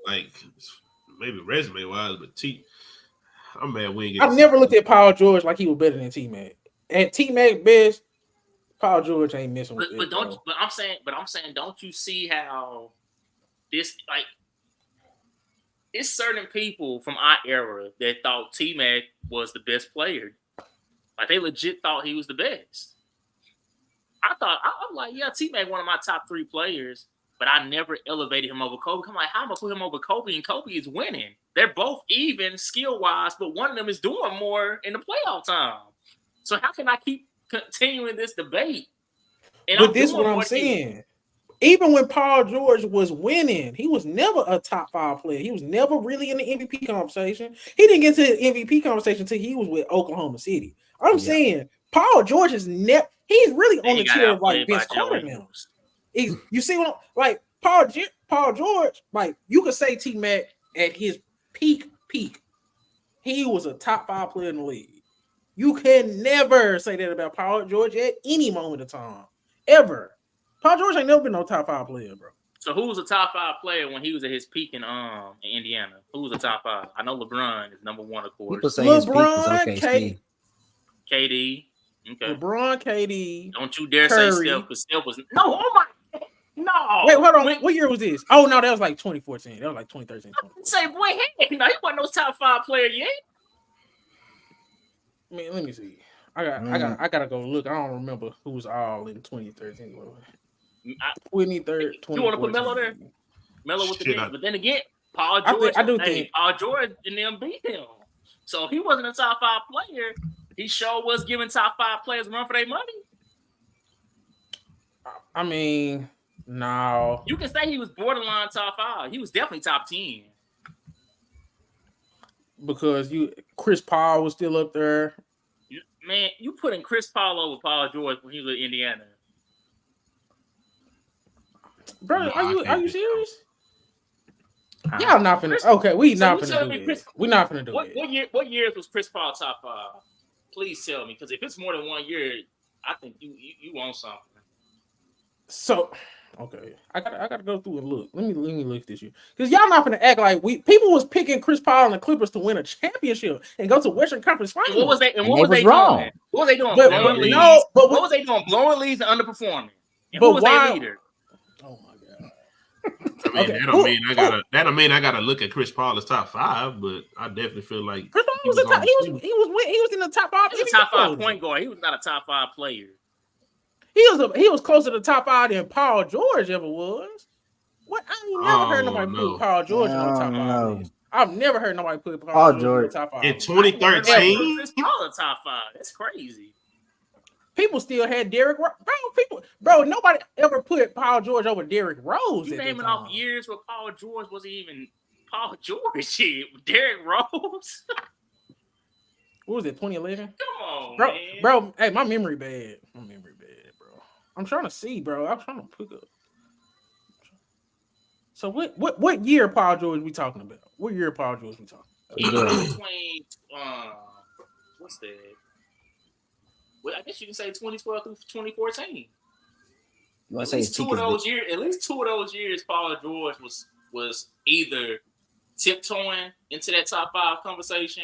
Speaker 4: maybe resume-wise, but I'm mad we ain't get.
Speaker 2: I've never looked at Paul George like he was better than T-Mac. At T-Mac best, Paul George ain't missing with it.
Speaker 1: But I'm saying, don't you see how this it's certain people from our era that thought T-Mac was the best player. Like, they legit thought he was the best. I'm like, yeah, T-Mac one of my top 3 players. But I never elevated him over Kobe. I'm like, how am I put him over Kobe? And Kobe is winning. They're both even skill-wise, but one of them is doing more in the playoff time. So how can I keep continuing this debate?
Speaker 2: But this is what I'm saying. Even when Paul George was winning, he was never a top 5 player. He was never really in the MVP conversation. He didn't get to the MVP conversation until he was with Oklahoma City. I'm saying Paul George is he's really on the chair of like Vince Carter now. You see what like Paul George, like you could say T-Mac at his peak, he was a top 5 player in the league. You can never say that about Paul George at any moment of time, ever. Paul George ain't never been no top 5 player, bro.
Speaker 1: So who was a top 5 player when he was at his peak in Indiana? Who was a top 5? I know LeBron is number 1, of course.
Speaker 3: People say LeBron, his peak is
Speaker 1: KD. Okay.
Speaker 2: LeBron, KD.
Speaker 1: Don't you dare say Steph, because Steph was no. Oh my. No.
Speaker 2: Wait, hold on. What year was this? Oh no, that was like 2014. That was like 2013.
Speaker 1: Say, boy, hey, he wasn't no top 5 player yet.
Speaker 2: Man, let me see. I gotta go look. I don't remember who was all in 2013. 23rd.
Speaker 1: You want to put Melo there? Melo with the game. But then again, Paul George. Paul George and them beat him. So if he wasn't a top 5 player, he sure was giving top 5 players a run for their money.
Speaker 2: I mean. No.
Speaker 1: You can say he was borderline top 5. He was definitely top 10.
Speaker 2: Because Chris Paul was still up there.
Speaker 1: Man, you putting Chris Paul over Paul George when he was in Indiana.
Speaker 2: Bro, are you serious? Y'all not finna. Okay, we not finna do this. We not finna do it.
Speaker 1: What years was Chris Paul top 5? Please tell me, because if it's more than 1 year, I think you want something.
Speaker 2: So, okay, I gotta go through and look. Let me look at this year because y'all not gonna act like people was picking Chris Paul and the Clippers to win a championship and go to Western Conference Finals.
Speaker 1: What was they?
Speaker 3: And
Speaker 1: what
Speaker 3: they
Speaker 1: was
Speaker 3: was
Speaker 1: they
Speaker 3: wrong.
Speaker 1: doing? What was they doing?
Speaker 2: But
Speaker 1: Blowing leads.
Speaker 2: no, but
Speaker 1: what was they doing? Blowing leads and underperforming. And
Speaker 2: But
Speaker 1: who was
Speaker 2: why-
Speaker 1: their leader?
Speaker 2: Oh my god.
Speaker 4: I mean,
Speaker 2: Okay.
Speaker 4: that don't mean I gotta look at Chris Paul as top 5, but I definitely feel like
Speaker 2: Chris Paul was a top. He was in the top 5.
Speaker 1: He was a top 5 point guard. He was not a top 5 player.
Speaker 2: He was closer to top 5 than Paul George ever was. What? I ain't never heard nobody put Paul George on the top 5 list. I've never heard nobody put Paul George on the top 5
Speaker 4: in
Speaker 2: list.
Speaker 4: 2013.
Speaker 1: Chris Paul a top 5. That's crazy.
Speaker 2: People still had Derrick Rose. Bro, nobody ever put Paul George over Derrick Rose.
Speaker 1: You naming off years where Paul George wasn't even Paul George shit. Derrick Rose.
Speaker 2: What was it, 2011?
Speaker 1: Come on,
Speaker 2: Bro,
Speaker 1: man.
Speaker 2: bro, hey, my memory bad. Bro. I'm trying to see, bro. I'm trying to pick up. So what year Paul George we talking about? What year Paul George we talking about?
Speaker 1: He was between what's that? Well, I guess you can say 2012 through 2014.
Speaker 3: You want
Speaker 1: At
Speaker 3: to say
Speaker 1: least two of those years. At least 2 of those years, Paul George was either tiptoeing into that top 5 conversation,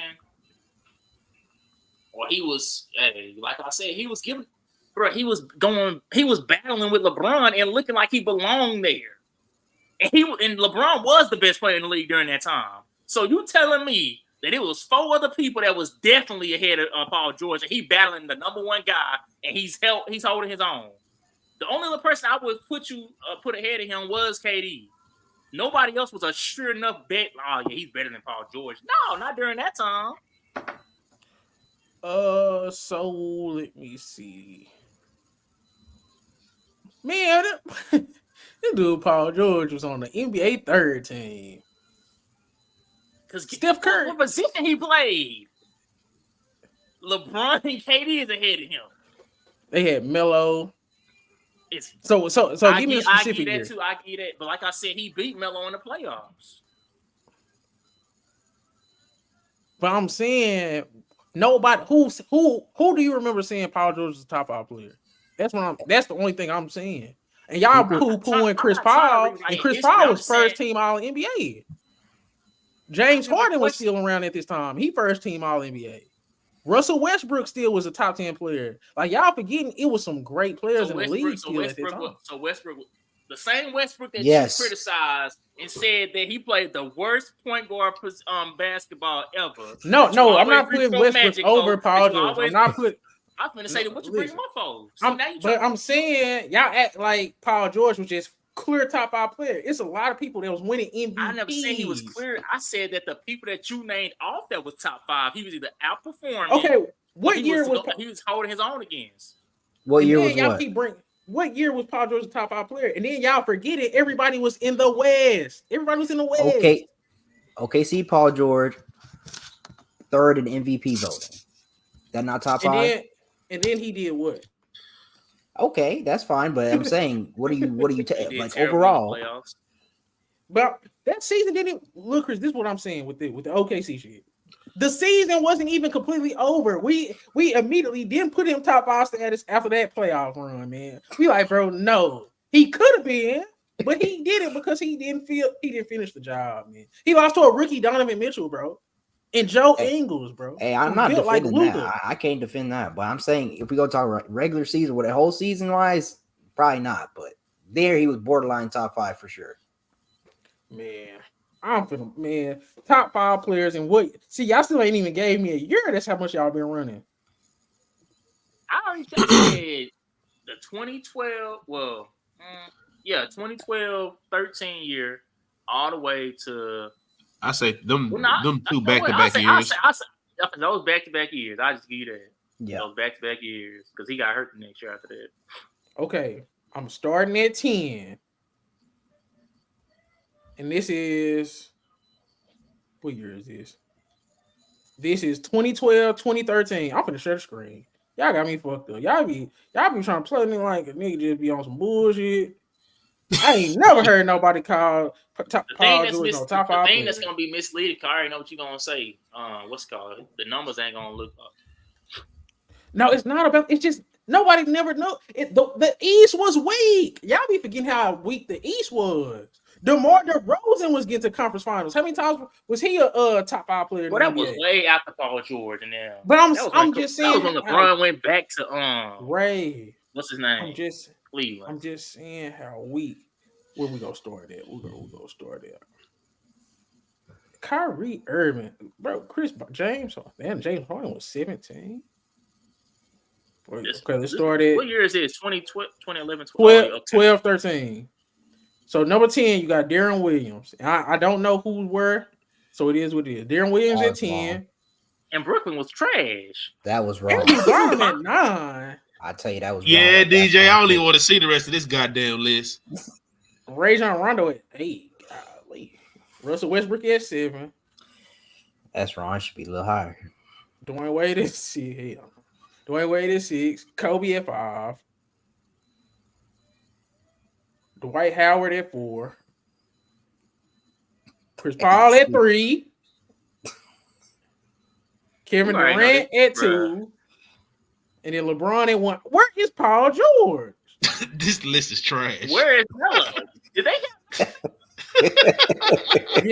Speaker 1: or he was, like I said, he was giving. Bro, he was battling with LeBron and looking like he belonged there. And LeBron was the best player in the league during that time. So you telling me that it was 4 other people that was definitely ahead of Paul George, and he battling the number 1 guy, and he's holding his own. The only other person I would put ahead of him was KD. Nobody else was a sure enough bet. Oh yeah, he's better than Paul George. No, not during that time.
Speaker 2: So let me see. Man, this dude Paul George was on the NBA 3rd team.
Speaker 1: Because
Speaker 2: Steph Curry,
Speaker 1: what position he played? LeBron and KD is ahead of him.
Speaker 2: They had Melo. So
Speaker 1: I
Speaker 2: give me a specific
Speaker 1: I
Speaker 2: year.
Speaker 1: get that. But like I said, he beat Melo in the playoffs.
Speaker 2: But I'm saying nobody who do you remember saying Paul George is a top 5 player? That's the only thing I'm saying. And y'all poo-pooing Chris Paul, and Chris Paul was first team All NBA. James Harden was still around at this time. He first team All NBA. Russell Westbrook still was a top 10 player. Like y'all forgetting, it was some great players in the league still at that time.
Speaker 1: So Westbrook, the same Westbrook that you criticized and said that he played the worst point guard basketball ever.
Speaker 2: No, I'm not putting Westbrook over Paul George. I'm not putting.
Speaker 1: I'm gonna say that what you bring my folks.
Speaker 2: But I'm saying y'all act like Paul George was just clear top 5 player. It's a lot of people that was winning MVPs.
Speaker 1: I never said he was clear. I said that the people that you named off that was top 5, he was either outperforming.
Speaker 2: Okay, what year was
Speaker 1: he was holding his own against?
Speaker 3: What year was
Speaker 2: y'all
Speaker 3: what?
Speaker 2: Keep what year was Paul George a top 5 player? And then y'all forget it. Everybody was in the West. Everybody was in the West.
Speaker 3: Okay. See Paul George 3rd in MVP voting. That not top 5.
Speaker 2: And then he did what?
Speaker 3: Okay, that's fine, but I'm saying, what do you like overall?
Speaker 2: But that season didn't look, Chris. This is what I'm saying with the OKC shit. The season wasn't even completely over. We immediately didn't put him top 5 status after that playoff run, man. We like, bro, no, he could have been, but he didn't because he didn't finish the job, man. He lost to a rookie Donovan Mitchell, bro. And Joe Ingles, bro.
Speaker 3: Hey, I'm not defending that. I can't defend that. But I'm saying if we go talk regular season, with a whole season wise, probably not. But there he was borderline top 5 for sure.
Speaker 2: Man, top 5 players and what? See, y'all still ain't even gave me a year. That's how much y'all been running.
Speaker 1: I already said the 2012. 2012-13 year, all the way to.
Speaker 4: I say them 2 back-to-back years.
Speaker 1: Those back-to-back years. I just give you that.
Speaker 3: Yeah.
Speaker 1: Those back-to-back years because he got hurt the next year after that.
Speaker 2: Okay, I'm starting at 10. And this is what year is this? This is 2012, 2013. I'm finna share the screen. Y'all got me fucked up. Y'all be trying to play me like a nigga just be on some bullshit. I ain't never heard nobody call Paul George no top 5.
Speaker 1: The thing that's gonna be misleading, I already know what you're gonna say. What's it called? The numbers ain't gonna look up.
Speaker 2: No, it's not about. It's just Nobody never know it. The East was weak. Y'all be forgetting how weak the East was. DeMar DeRozan was getting to conference finals. How many times was he a top 5 player in
Speaker 1: Well,
Speaker 2: the
Speaker 1: that was
Speaker 2: NBA?
Speaker 1: way after Paul George and them.
Speaker 2: But I'm
Speaker 1: That
Speaker 2: just
Speaker 1: was
Speaker 2: saying
Speaker 1: when
Speaker 2: how
Speaker 1: LeBron went back to
Speaker 2: Ray.
Speaker 1: what's his name?
Speaker 2: I'm
Speaker 1: Cleveland.
Speaker 2: just saying how weak. Where we gonna start at? We're gonna start at Kyrie Irving, bro. James Harden was 17. Okay, let's start at
Speaker 1: What year is this? 2011,
Speaker 2: 12, 13. So number 10, you got Darren Williams. I don't know who were, so it is what it is. Darren Williams at 10.
Speaker 1: And Brooklyn was trash.
Speaker 3: That was wrong.
Speaker 2: Anthony Brown at 9.
Speaker 3: I tell you, that was
Speaker 4: Yeah,
Speaker 3: wrong.
Speaker 4: DJ, I don't even want to see the rest of this goddamn list.
Speaker 2: Rajon Rondo at 8. Golly. Russell Westbrook at 7.
Speaker 3: That's wrong. It should be a little higher.
Speaker 2: Dwayne Wade at 6. Dwayne Wade at 6. Kobe at 5. Dwight Howard at 4. Chris Paul at 3. Kevin Durant at 2. And then LeBron at 1. Where is Paul George?
Speaker 4: This list is trash.
Speaker 1: Where is Melo? Did they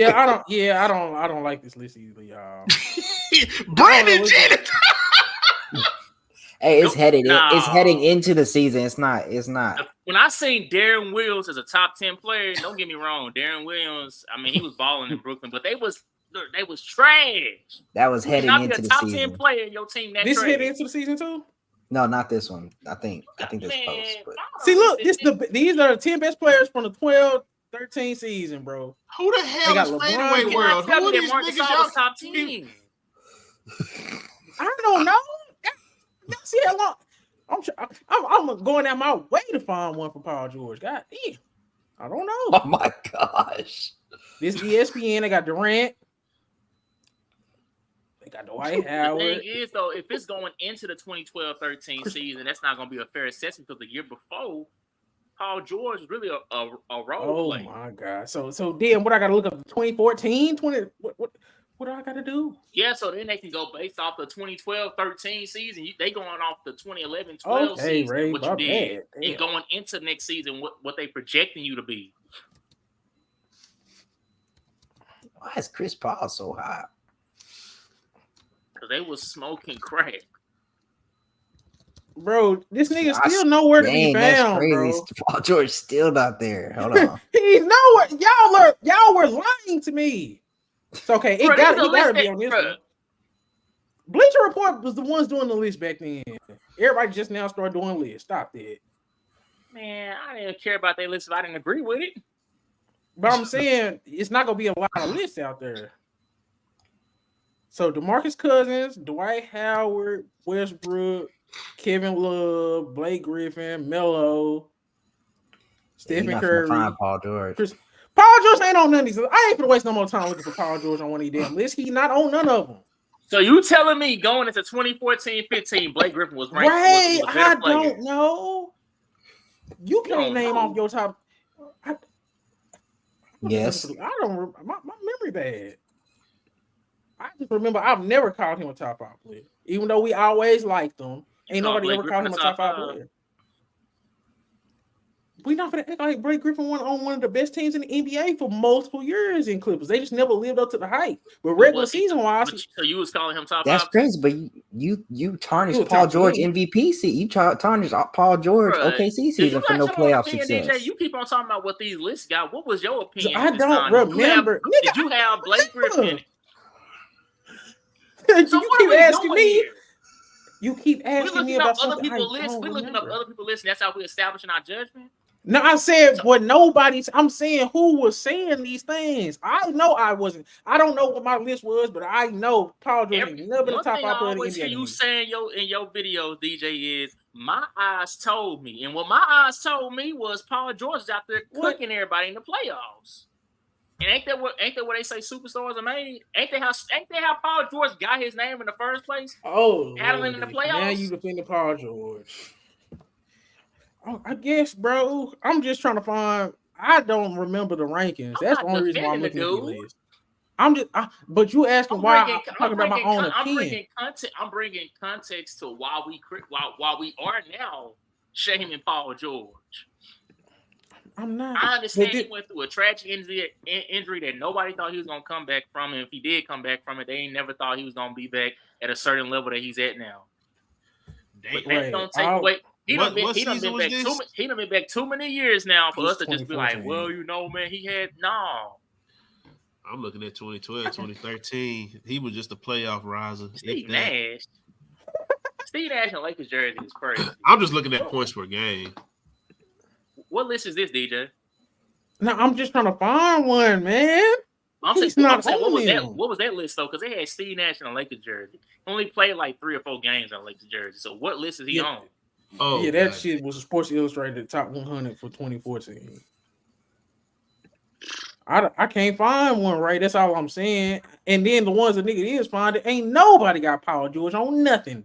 Speaker 1: have
Speaker 2: I don't like this list either, y'all.
Speaker 4: Brandon Jennings.
Speaker 3: Hey, it's heading into the season. It's not.
Speaker 1: When I seen Darren Williams as a top 10 player, don't get me wrong, Darren Williams, I mean, he was balling in Brooklyn, but they was trash.
Speaker 3: That was heading into the
Speaker 1: top
Speaker 3: season.
Speaker 1: 10 player in your team.
Speaker 2: This is heading into the season too?
Speaker 3: No, not this one. I think this post. But.
Speaker 2: See, look, these are the 10 best players from the 12-13 season, bro.
Speaker 4: Who the hell is fadeaway world? Who are these niggas y'all
Speaker 1: top 10?
Speaker 2: I don't know. See how long I'm going out my way to find one for Paul George. God damn. I don't know.
Speaker 3: Oh my gosh.
Speaker 2: This ESPN, they got Durant. They got Dwight Howard.
Speaker 1: The thing is, though, if it's going into the 2012-13 season, that's not going to be a fair assessment because the year before, Paul George was really a role player.
Speaker 2: Oh my God. So then what I got to look up? 2014? What do I got to do?
Speaker 1: Yeah, so then they can go based off the 2012-13 season. They going off the 2011-12 season,
Speaker 2: Ray,
Speaker 1: what you did,
Speaker 2: bad.
Speaker 1: and going into next season, what they projecting you to be.
Speaker 3: Why is Chris Paul so high?
Speaker 1: Because they was smoking crack.
Speaker 2: Bro, this nigga still nowhere to be found, bro.
Speaker 3: Paul George still not there. Hold on.
Speaker 2: He's nowhere. Y'all were lying to me. It's okay. He gotta be on this one. Bleacher Report was the ones doing the list back then. Everybody just now started doing lists. Stop that.
Speaker 1: Man, I didn't care about their list if I didn't agree with it.
Speaker 2: But I'm saying it's not gonna be a lot of lists out there. So DeMarcus Cousins, Dwight Howard, Westbrook, Kevin Love, Blake Griffin, Melo, Stephen Curry,
Speaker 3: Paul George.
Speaker 2: Paul George ain't on none of these. I ain't gonna waste no more time looking for Paul George on one of these damn lists. He's not on none of them.
Speaker 1: So you telling me going into 2014-15, Blake Griffin was ranked?
Speaker 2: Right,
Speaker 1: was a better player.
Speaker 2: don't know. You can't name off your top.
Speaker 3: Yes.
Speaker 2: I don't. My memory bad. I just remember I've never called him a top 5 player, even though we always liked him. Ain't nobody ever called him a top 5 player. We not gonna act like Blake Griffin won on one of the best teams in the NBA for multiple years in Clippers. They just never lived up to the hype. But regular season wise,
Speaker 1: so you was calling him top 5?
Speaker 3: That's crazy, but you tarnished Paul George MVP season. You tarnished Paul George OKC season for no playoff success.
Speaker 1: DJ, you keep on talking about what these lists got. What was your opinion?
Speaker 2: I don't remember.
Speaker 1: Did you have Blake Griffin?
Speaker 2: You keep asking me. You keep asking me about
Speaker 1: other people's lists. We're looking up other people's lists. That's how we're establishing our judgment.
Speaker 2: No, I said what nobody's. I'm saying who was saying these things. I know I wasn't. I don't know what my list was, but I know Paul George ain't never been a top 5 player in the NBA.
Speaker 1: Hear you saying in your videos, DJ, is my eyes told me, and what my eyes told me was Paul George is out there cooking everybody in the playoffs. And ain't that what they say superstars are made? Ain't that how Paul George got his name in the first place?
Speaker 2: Oh,
Speaker 1: battling in the playoffs.
Speaker 2: Now you defending Paul George. I guess, bro. I'm just trying to find. I don't remember the rankings. That's the only reason why I'm looking at the list. But you asking why I'm
Speaker 1: I'm
Speaker 2: talking about my own opinion.
Speaker 1: I'm bringing context to why we are now shaming Paul George.
Speaker 2: I'm not.
Speaker 1: I understand he went through a tragic injury that nobody thought he was gonna come back from, and if he did come back from it, they ain't never thought he was gonna be back at a certain level that he's at now. But that don't take away. He done been back too many years now for us to just be like, well, you know, man, he had no.
Speaker 4: I'm looking at 2012, 2013. He was just a playoff riser.
Speaker 1: Steve Nash and Lakers jersey is crazy.
Speaker 4: I'm just looking at points per game.
Speaker 1: What list is this, DJ?
Speaker 2: No, I'm just trying to find one, man.
Speaker 1: I'm saying, what was that list though? Because they had Steve Nash in a Lakers jersey. He only played like 3 or 4 games on a Lakers jersey. So what list is he on?
Speaker 2: Oh yeah, that shit was a Sports Illustrated top 100 for 2014. I can't find one, right? That's all I'm saying. And then the ones the nigga is finding, ain't nobody got Paul George on nothing.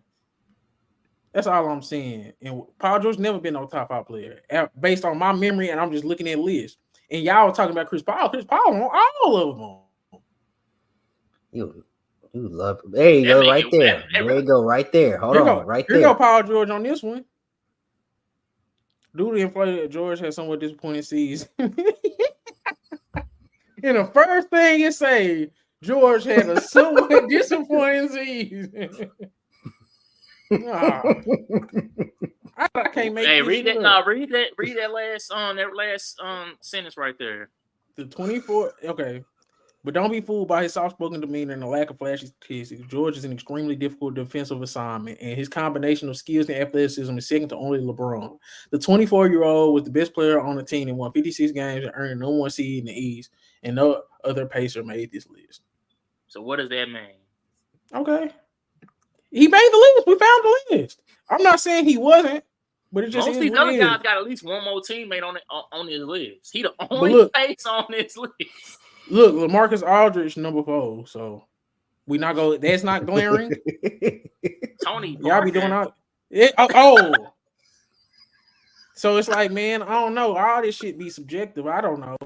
Speaker 2: That's all I'm saying. And Paul George never been no top 5 player based on my memory, and I'm just looking at lists. And y'all were talking about Chris Paul. Chris Paul on all of them.
Speaker 3: You love it. There you go, right there. There you go, right there. Hold on, right there.
Speaker 2: Here go Paul George on this one. Dude inflated George had somewhat disappointing season. And the first thing it say, George had a somewhat disappointing season. I can't make.
Speaker 1: Hey, read that. No, read that last sentence right there.
Speaker 2: The 24. Okay, but don't be fooled by his soft-spoken demeanor and the lack of flashy statistics. George is an extremely difficult defensive assignment, and his combination of skills and athleticism is second to only LeBron. The 24-year-old was the best player on the team and won 56 games and earned no one seed in the East, and no other pacer made this list.
Speaker 1: So what does that mean?
Speaker 2: Okay. He made the list. We found the list. I'm not saying he wasn't, but it just
Speaker 1: most of these other guys got at least one more teammate on his list. He the only face on this list.
Speaker 2: Look, LaMarcus Aldridge number 4. So we not go. That's not glaring.
Speaker 1: Tony,
Speaker 2: y'all be doing all. So it's like, man, I don't know. All this shit be subjective. I don't know,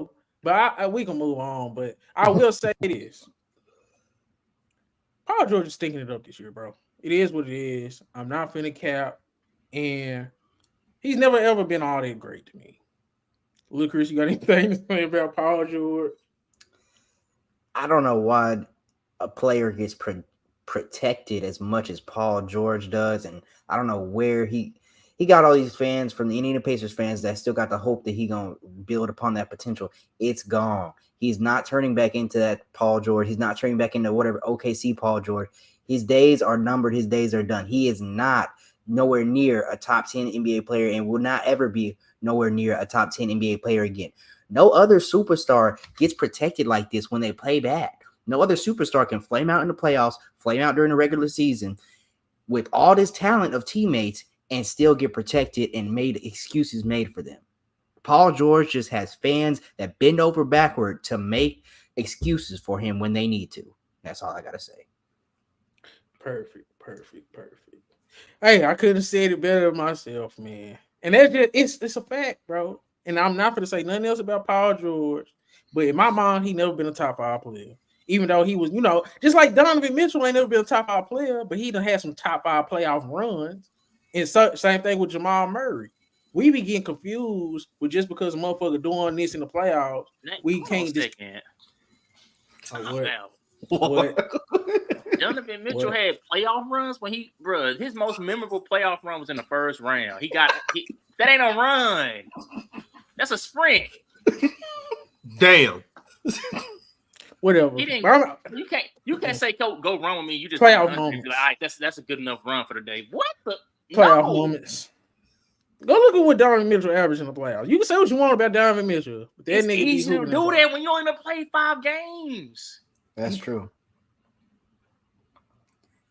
Speaker 2: but we can move on. But I will say this: Paul George is stinking it up this year, bro. It is what it is. I'm not finna cap, and he's never ever been all that great to me. Look, Chris, you got anything to say about Paul George?
Speaker 3: I don't know why a player gets protected as much as Paul George does, and I don't know where he got all these fans from the Indiana Pacers fans that still got the hope that he gonna build upon that potential. It's gone. He's not turning back into that Paul George. He's not turning back into whatever OKC Paul George. His days are numbered. His days are done. He is not nowhere near a top 10 NBA player and will not ever be nowhere near a top 10 NBA player again. No other superstar gets protected like this when they play bad. No other superstar can flame out in the playoffs, flame out during the regular season with all this talent of teammates and still get protected and made excuses made for them. Paul George just has fans that bend over backward to make excuses for him when they need to. That's all I got to say.
Speaker 2: Perfect. Hey, I couldn't have said it better myself, man. And that's just it's a fact, bro. And I'm not going to say nothing else about Paul George, but in my mind, he never been a top 5 player. Even though he was, just like Donovan Mitchell ain't never been a top 5 player, but he done had some top 5 playoff runs. And same thing with Jamal Murray. We be getting confused with just because a motherfucker doing this in the playoffs. We can't just. What?
Speaker 1: Donovan Mitchell had playoff runs when his most memorable playoff run was in the first round. That ain't a run. That's a sprint.
Speaker 4: Damn.
Speaker 2: Whatever.
Speaker 1: You can't say go run with me. You just
Speaker 2: playoff moments.
Speaker 1: Like, all right, that's a good enough run for the day. What the
Speaker 2: playoff moments? Go look at what Donovan Mitchell averaged in the playoffs. You can say what you want about Donovan Mitchell, but that nigga
Speaker 1: easy to do that when you only play 5 games.
Speaker 3: That's true.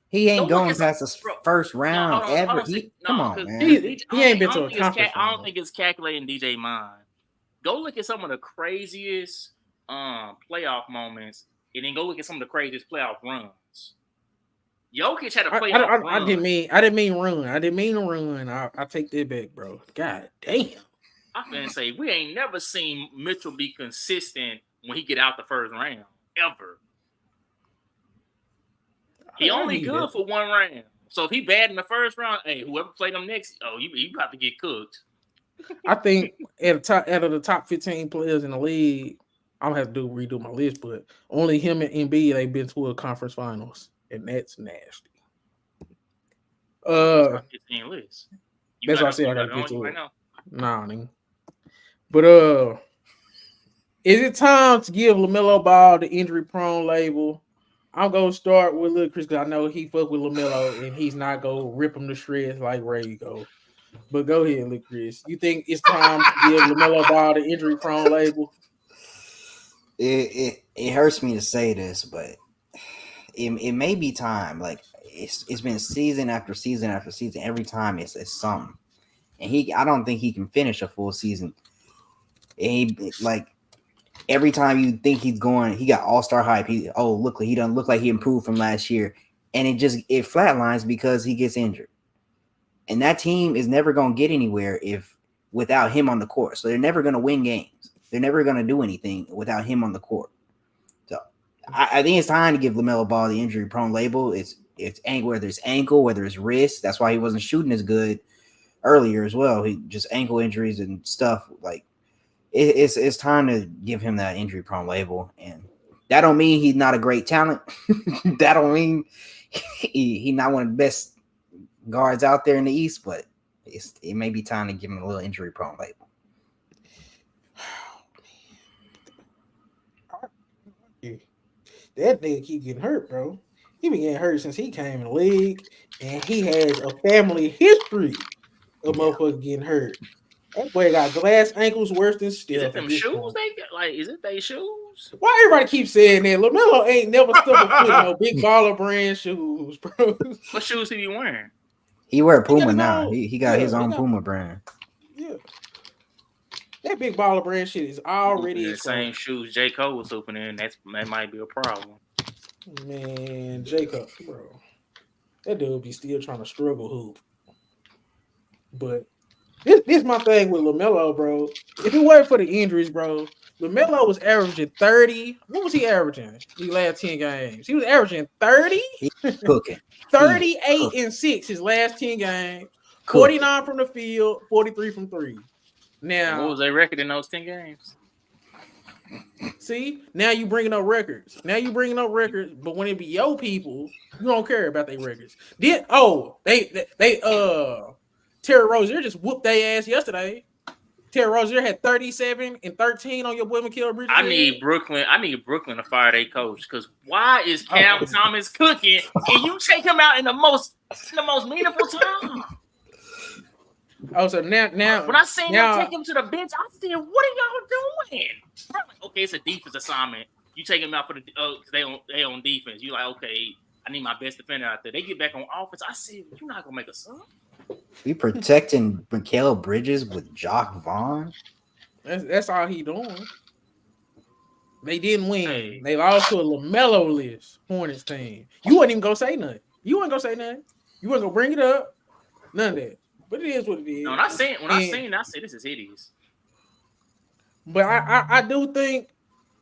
Speaker 3: He ain't going past the first round ever. Come on, man.
Speaker 2: He ain't been to a conference.
Speaker 1: I don't think it's calculating DJ mind. Go look at some of the craziest playoff moments, and then go look at some of the craziest playoff runs. Jokic had a playoff run.
Speaker 2: I didn't mean run. I didn't mean to run. I take that back, bro. God damn.
Speaker 1: I'm gonna say we ain't never seen Mitchell be consistent when he get out the first round ever. He
Speaker 2: I
Speaker 1: only
Speaker 2: need
Speaker 1: good
Speaker 2: that.
Speaker 1: for one round. So if he bad in the first round, hey, whoever played him next, you about to get cooked.
Speaker 2: I think out of the top 15 players in the league, I'm gonna have to redo my list, but only him and Embiid they've been to a conference finals, and that's nasty.
Speaker 1: Top 15 list.
Speaker 2: That's what I said. I
Speaker 1: got
Speaker 2: gotta
Speaker 1: it
Speaker 2: get
Speaker 1: on you
Speaker 2: to
Speaker 1: right
Speaker 2: it.
Speaker 1: now.
Speaker 2: Nah, nigga. But is it time to give LaMelo Ball the injury prone label? I'm gonna start with Lil Chris because I know he fuck with LaMelo and he's not gonna rip him to shreds like Ray go. But go ahead, Lil Chris. You think it's time to give LaMelo Ball the injury prone label?
Speaker 3: It hurts me to say this, but it may be time. Like it's been season after season after season. Every time it's something, and I don't think he can finish a full season. And like every time you think he's going, he got all-star hype. He doesn't look like he improved from last year, and it flatlines because he gets injured. And that team is never going to get anywhere without him on the court. So they're never going to win games. They're never going to do anything without him on the court. So I think it's time to give LaMelo Ball the injury prone label. It's whether it's ankle, whether it's wrist. That's why he wasn't shooting as good earlier as well. He just ankle injuries and stuff. Like it's time to give him that injury prone label. And that don't mean he's not a great talent. That don't mean he's not one of the best guards out there in the East, but it may be time to give him a little injury prone label.
Speaker 2: That nigga keep getting hurt, bro. He been getting hurt since he came in the league, and he has a family history of motherfuckers getting hurt. That boy got glass ankles worse than Steph.
Speaker 1: Is it them shoes they got? Like, is it they shoes?
Speaker 2: Why everybody keep saying that? LaMelo ain't never stuck a foot in no big baller brand shoes, bro.
Speaker 1: What shoes he be wearing?
Speaker 3: He wear Puma now. He got his own Puma brand.
Speaker 2: Yeah. That big baller brand shit is already
Speaker 1: the same shoes J. Cole was opening in. That might be a problem.
Speaker 2: Man, Jacob, bro. That dude be still trying to struggle hoop. But this my thing with LaMelo, bro. If it weren't for the injuries, bro, LaMelo was averaging 30. What was he averaging these last 10 games? He was averaging 30?
Speaker 3: Cooking.
Speaker 2: 38 and 6 his last 10 games. 49 from the field, 43 from 3. Now,
Speaker 1: and what was their record in those 10 games?
Speaker 2: See, now you bringing up records. But when it be your people, you don't care about their records. Terry Rozier just whooped their ass yesterday. Terry Rozier had 37 and 13 on your boy Mikal Bridges.
Speaker 1: I need Brooklyn to fire their coach, because why is Cam Thomas cooking and you take him out in the most meaningful time?
Speaker 2: Oh, so now
Speaker 1: when I seen him take him to the bench, I said, "What are y'all doing?" I'm like, okay, it's a defense assignment. You take him out for they on defense. You like, okay, I need my best defender out there. They get back on offense. I said, "You're not gonna make a sub."
Speaker 3: We protecting Mikal Bridges with Jock Vaughn.
Speaker 2: That's all he doing. They didn't win.
Speaker 1: Hey.
Speaker 2: They lost to a LaMelo list Hornets team. You wasn't even gonna say nothing. You wasn't gonna bring it up. None of that. But it is what it is.
Speaker 1: No, when I seen it, I said this is hideous.
Speaker 2: But I do think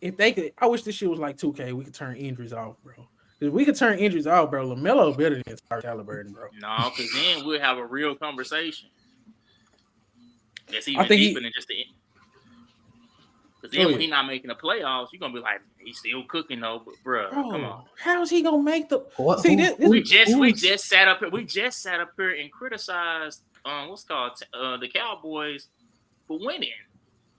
Speaker 2: if they could, I wish this shit was like 2K. We could turn injuries off, bro. If we could turn injuries off, bro, LaMelo better than Tyrese Halliburton, bro.
Speaker 1: No, because then we'll have a real conversation. That's even deeper than just the end. Because then when he's not making the playoffs, you're gonna be like, he's still cooking though, but bro, come on.
Speaker 2: How's he gonna make the
Speaker 1: we just sat up here and criticized the Cowboys for winning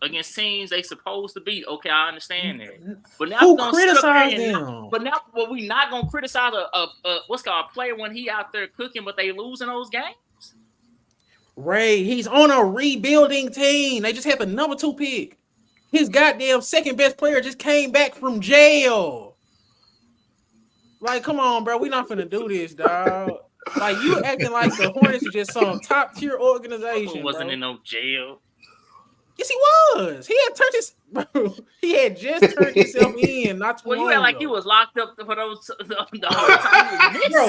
Speaker 1: against teams they supposed to beat. Okay, I understand that. But now
Speaker 2: who criticized them?
Speaker 1: We not gonna criticize a player when he out there cooking, but they losing those games.
Speaker 2: Ray, he's on a rebuilding team. They just had the number 2 pick. His goddamn second best player just came back from jail. Like, come on, bro. We not finna do this, dog. Like, you acting like the Hornets are just some top tier organization.
Speaker 1: He wasn't in no jail.
Speaker 2: Yes, he was. He had just turned himself in. Not too long
Speaker 1: you act like
Speaker 2: ago.
Speaker 1: he was locked up for those the whole time he was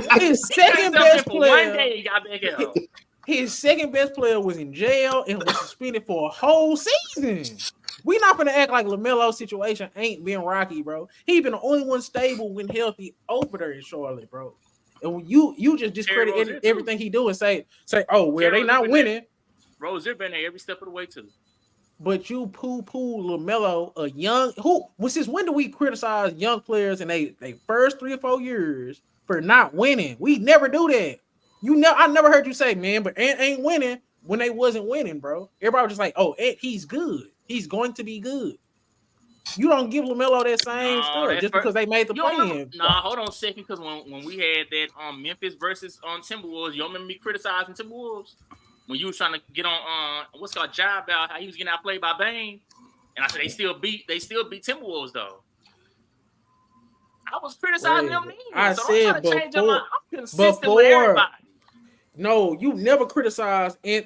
Speaker 1: missing.
Speaker 2: His second best player.
Speaker 1: One day he got back out.
Speaker 2: His second best player was in jail and was suspended for a whole season. We not gonna act like LaMelo's situation ain't been rocky, bro. He been the only one stable when healthy over there in Charlotte, bro. And you just discredit everything he do and say, oh well, they not winning.
Speaker 1: Rozier been there every step of the way too.
Speaker 2: But you poo-poo LaMelo, a young since when do we criticize young players in they first 3 or 4 years for not winning? We never do that. I never heard you say, man, but Ant ain't winning when they wasn't winning, bro. Everybody was just like, oh, Ant, he's good. He's going to be good. You don't give LaMelo that same stuff just because they made the play-in.
Speaker 1: Hold on a second, because when we had that Memphis versus Timberwolves, you remember me criticizing Timberwolves? When you was trying to get on what's called job about how he was getting outplayed by Bane, and I said they still beat Timberwolves though. I was criticizing them.
Speaker 2: I said I'm consistent with everybody. No, you never criticized, and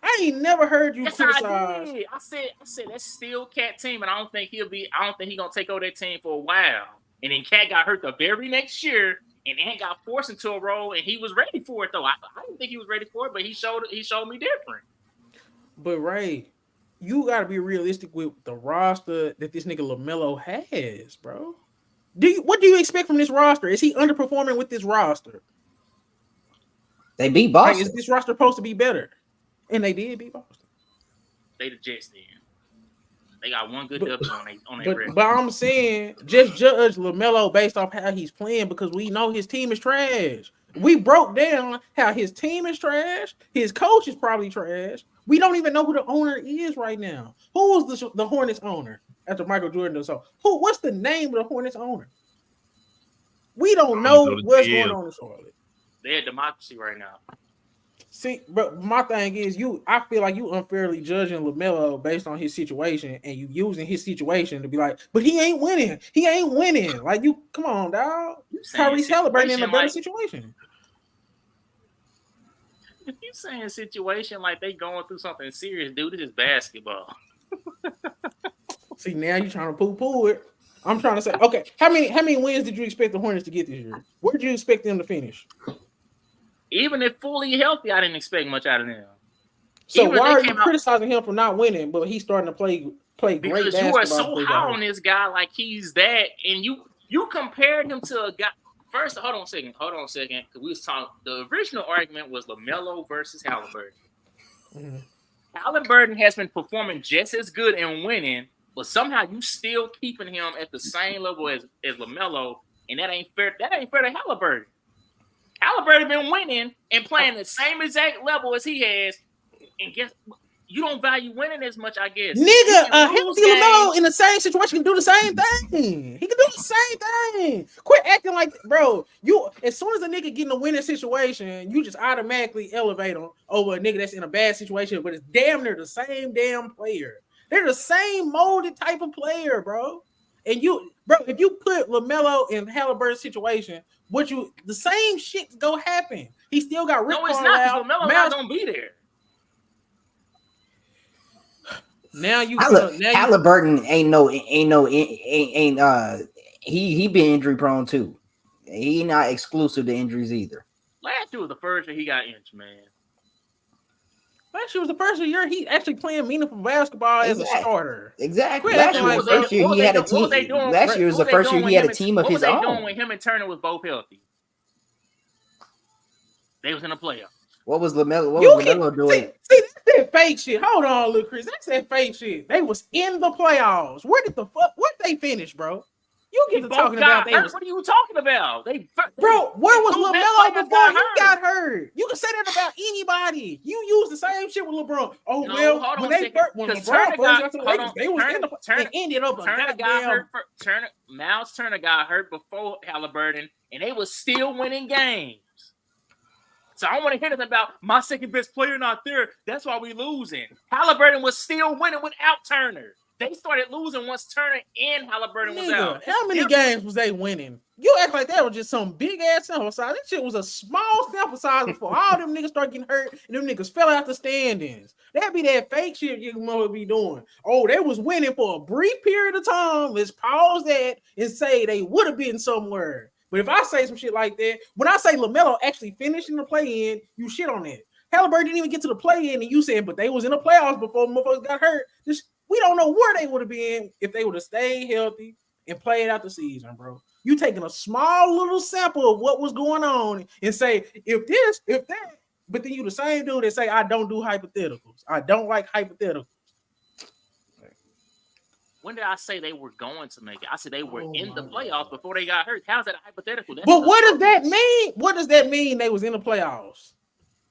Speaker 2: I ain't never heard you criticize.
Speaker 1: I said that's still Cat team, and I don't think he gonna take over that team for a while. And then Cat got hurt the very next year. And Ant got forced into a role, and he was ready for it, though. I didn't think he was ready for it, but he showed me different.
Speaker 2: But, Ray, you got to be realistic with the roster that this nigga LaMelo has, bro. What do you expect from this roster? Is he underperforming with this roster?
Speaker 3: They beat Boston.
Speaker 2: Is this roster supposed to be better? And they did beat Boston.
Speaker 1: They the Jets then. They got one good W on their record.
Speaker 2: But I'm saying, just judge LaMelo based off how he's playing because we know his team is trash. We broke down how his team is trash. His coach is probably trash. We don't even know who the owner is right now. Who was the Hornets owner after Michael Jordan? So, what's the name of the Hornets owner? We don't know what's going on in Charlotte.
Speaker 1: They're a democracy right now.
Speaker 2: See, but my thing is, I feel like you unfairly judging LaMelo based on his situation, and you using his situation to be like, but he ain't winning. He ain't winning. Like come on, dog. Tyrese Halliburton in a better situation.
Speaker 1: You saying situation like they going through something serious, dude? This is basketball.
Speaker 2: See, now you trying to poo-poo it. I'm trying to say, okay, how many wins did you expect the Hornets to get this year? Where did you expect them to finish?
Speaker 1: Even if fully healthy, I didn't expect much out of them.
Speaker 2: So why are you criticizing him for not winning, but he's starting to play great basketball?
Speaker 1: Because you are so high on this guy, like he's that, and you compared him to a guy. First, hold on a second. Because we was talking. The original argument was LaMelo versus Halliburton. Mm-hmm. Halliburton has been performing just as good and winning, but somehow you still keeping him at the same level as LaMelo, and that ain't fair. That ain't fair to Halliburton. Halliburton been winning and playing the same exact level as he has, and guess you don't value winning as much, I guess.
Speaker 2: Nigga, healthy LaMelo in the same situation can do the same thing. He can do the same thing. Quit acting like, bro. As soon as a nigga get in a winning situation, you just automatically elevate him over a nigga that's in a bad situation, but it's damn near the same damn player. They're the same molded type of player, bro. And if you put LaMelo in Halliburton's situation, the same shit's gonna happen. He still got Rick.
Speaker 1: No, it's not. LaMelo not gonna be there.
Speaker 3: Now Halliburton he been injury prone too. He not exclusive to injuries either.
Speaker 1: Last year was the first year he got injured, man.
Speaker 2: Last year was the first year he actually playing meaningful basketball as a starter.
Speaker 3: Exactly. Last year was the first year he had a team. Last year was the first year he had a team of his own.
Speaker 1: What was they doing when him and Turner was both healthy? They was in the playoffs.
Speaker 3: What was LaMelo doing?
Speaker 2: See, that's that fake shit. Hold on, Luke Chris. That's that fake shit. They was in the playoffs. Where did they finish, bro? You get to talking about
Speaker 1: what are you talking about?
Speaker 2: Bro, where was LaMelo before he got hurt? You can say that about anybody. You use the same shit with LeBron. Oh, no, well, when LeBron first got to the Lakers, they was in the Turner ended up
Speaker 1: Miles Turner got hurt before Halliburton, and they was still winning games. So I don't want to hear nothing about my second best player not there. That's why we losing. Halliburton was still winning without Turner. They started losing once Turner and Halliburton was out.
Speaker 2: How many games was they winning? You act like that was just some big ass sample size. That shit was a small sample size before all them niggas start getting hurt and them niggas fell out the standings. That'd be that fake shit you mother be doing. Oh, they was winning for a brief period of time. Let's pause that and say they would have been somewhere. But if I say some shit like that, when I say LaMelo actually finished in the play-in, you shit on that. Halliburton didn't even get to the play-in, and you saying, but they was in the playoffs before motherfuckers got hurt. We don't know where they would have been if they would have stayed healthy and played out the season, bro. You taking a small little sample of what was going on and say, if this, if that, but then you the same dude that say, I don't do hypotheticals. I don't like hypotheticals.
Speaker 1: When did I say they were going to make it? I said they were in the
Speaker 2: my
Speaker 1: playoffs
Speaker 2: God.
Speaker 1: before they got hurt. How's that a hypothetical? That's
Speaker 2: But what does that mean? What does that mean they was in the playoffs?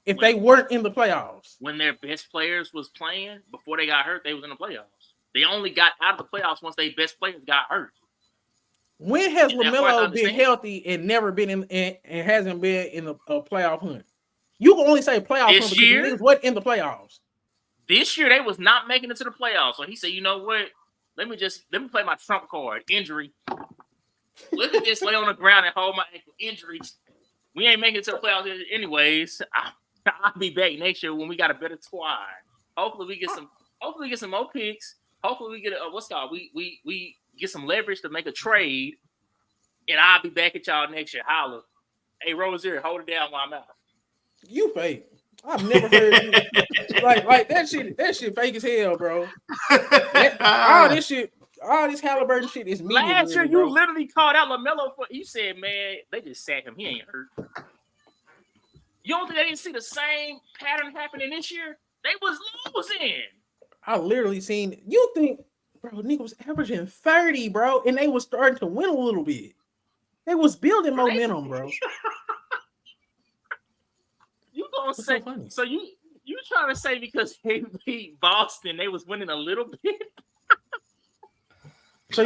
Speaker 2: If they weren't in the playoffs?
Speaker 1: When their best players was playing before they got hurt, they was in the playoffs. They only got out of the playoffs once their best players got hurt.
Speaker 2: When has
Speaker 1: And that's what I
Speaker 2: Lamelo been
Speaker 1: understand.
Speaker 2: healthy and never been in and hasn't been in a playoff hunt? You can only say playoff
Speaker 1: This
Speaker 2: hunt because
Speaker 1: year?
Speaker 2: the niggas wasn't in the playoffs.
Speaker 1: This year they was not making it to the playoffs. So he said, you know what? Let me play my trump card. Injury. Let me just lay on the ground and hold my ankle. Injuries. We ain't making it to the playoffs anyways. I'll be back next year when we got a better squad. Hopefully we get some more picks. Hopefully we get we get some leverage to make a trade. And I'll be back at y'all next year. Holla. Hey, Rozier, hold it down while I'm out.
Speaker 2: You fake. I've never heard you. like that shit fake as hell, bro. All this Halliburton shit is media.
Speaker 1: Last year,
Speaker 2: bro.
Speaker 1: you literally called out Lamelo for. You said, "Man, they just sat him. He ain't hurt." You don't think they didn't see the same pattern happening this year? They was losing.
Speaker 2: I literally seen. You think, bro? Nigga was averaging 30, bro, and they was starting to win a little bit. They was building momentum, bro.
Speaker 1: You gonna
Speaker 2: What's
Speaker 1: say?
Speaker 2: so funny?
Speaker 1: So you trying to say because they beat Boston, they was winning a little bit?
Speaker 2: So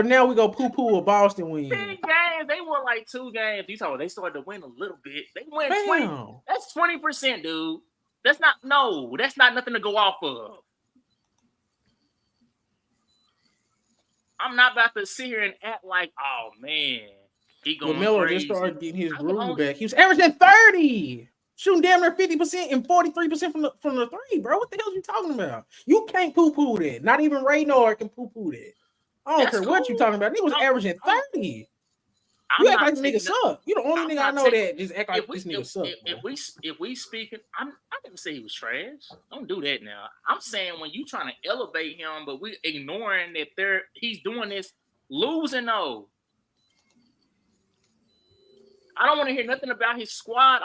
Speaker 2: now we go poo a Boston win.
Speaker 1: 10 games, they won like 2 games. You talking? They started to win a little bit. They win 20.
Speaker 2: Damn.
Speaker 1: That's 20%, dude. That's not nothing to go off of. I'm not about to sit here and act like, oh man, he going
Speaker 2: Lamelo
Speaker 1: crazy.
Speaker 2: just started getting his groove back. He was averaging 30, shooting damn near 50% and 43% from the three, bro. What the hell are you talking about? You can't poo that. Not even Ray Nord can poo that. I don't care what you talking about. He was averaging 30. You act like this nigga suck. You the only nigga I know that just act like this nigga suck.
Speaker 1: If we speaking, I never say he was trash. Don't do that now. I'm saying when you trying to elevate him, but we ignoring that he's doing this losing though. I don't want to hear nothing about his squad.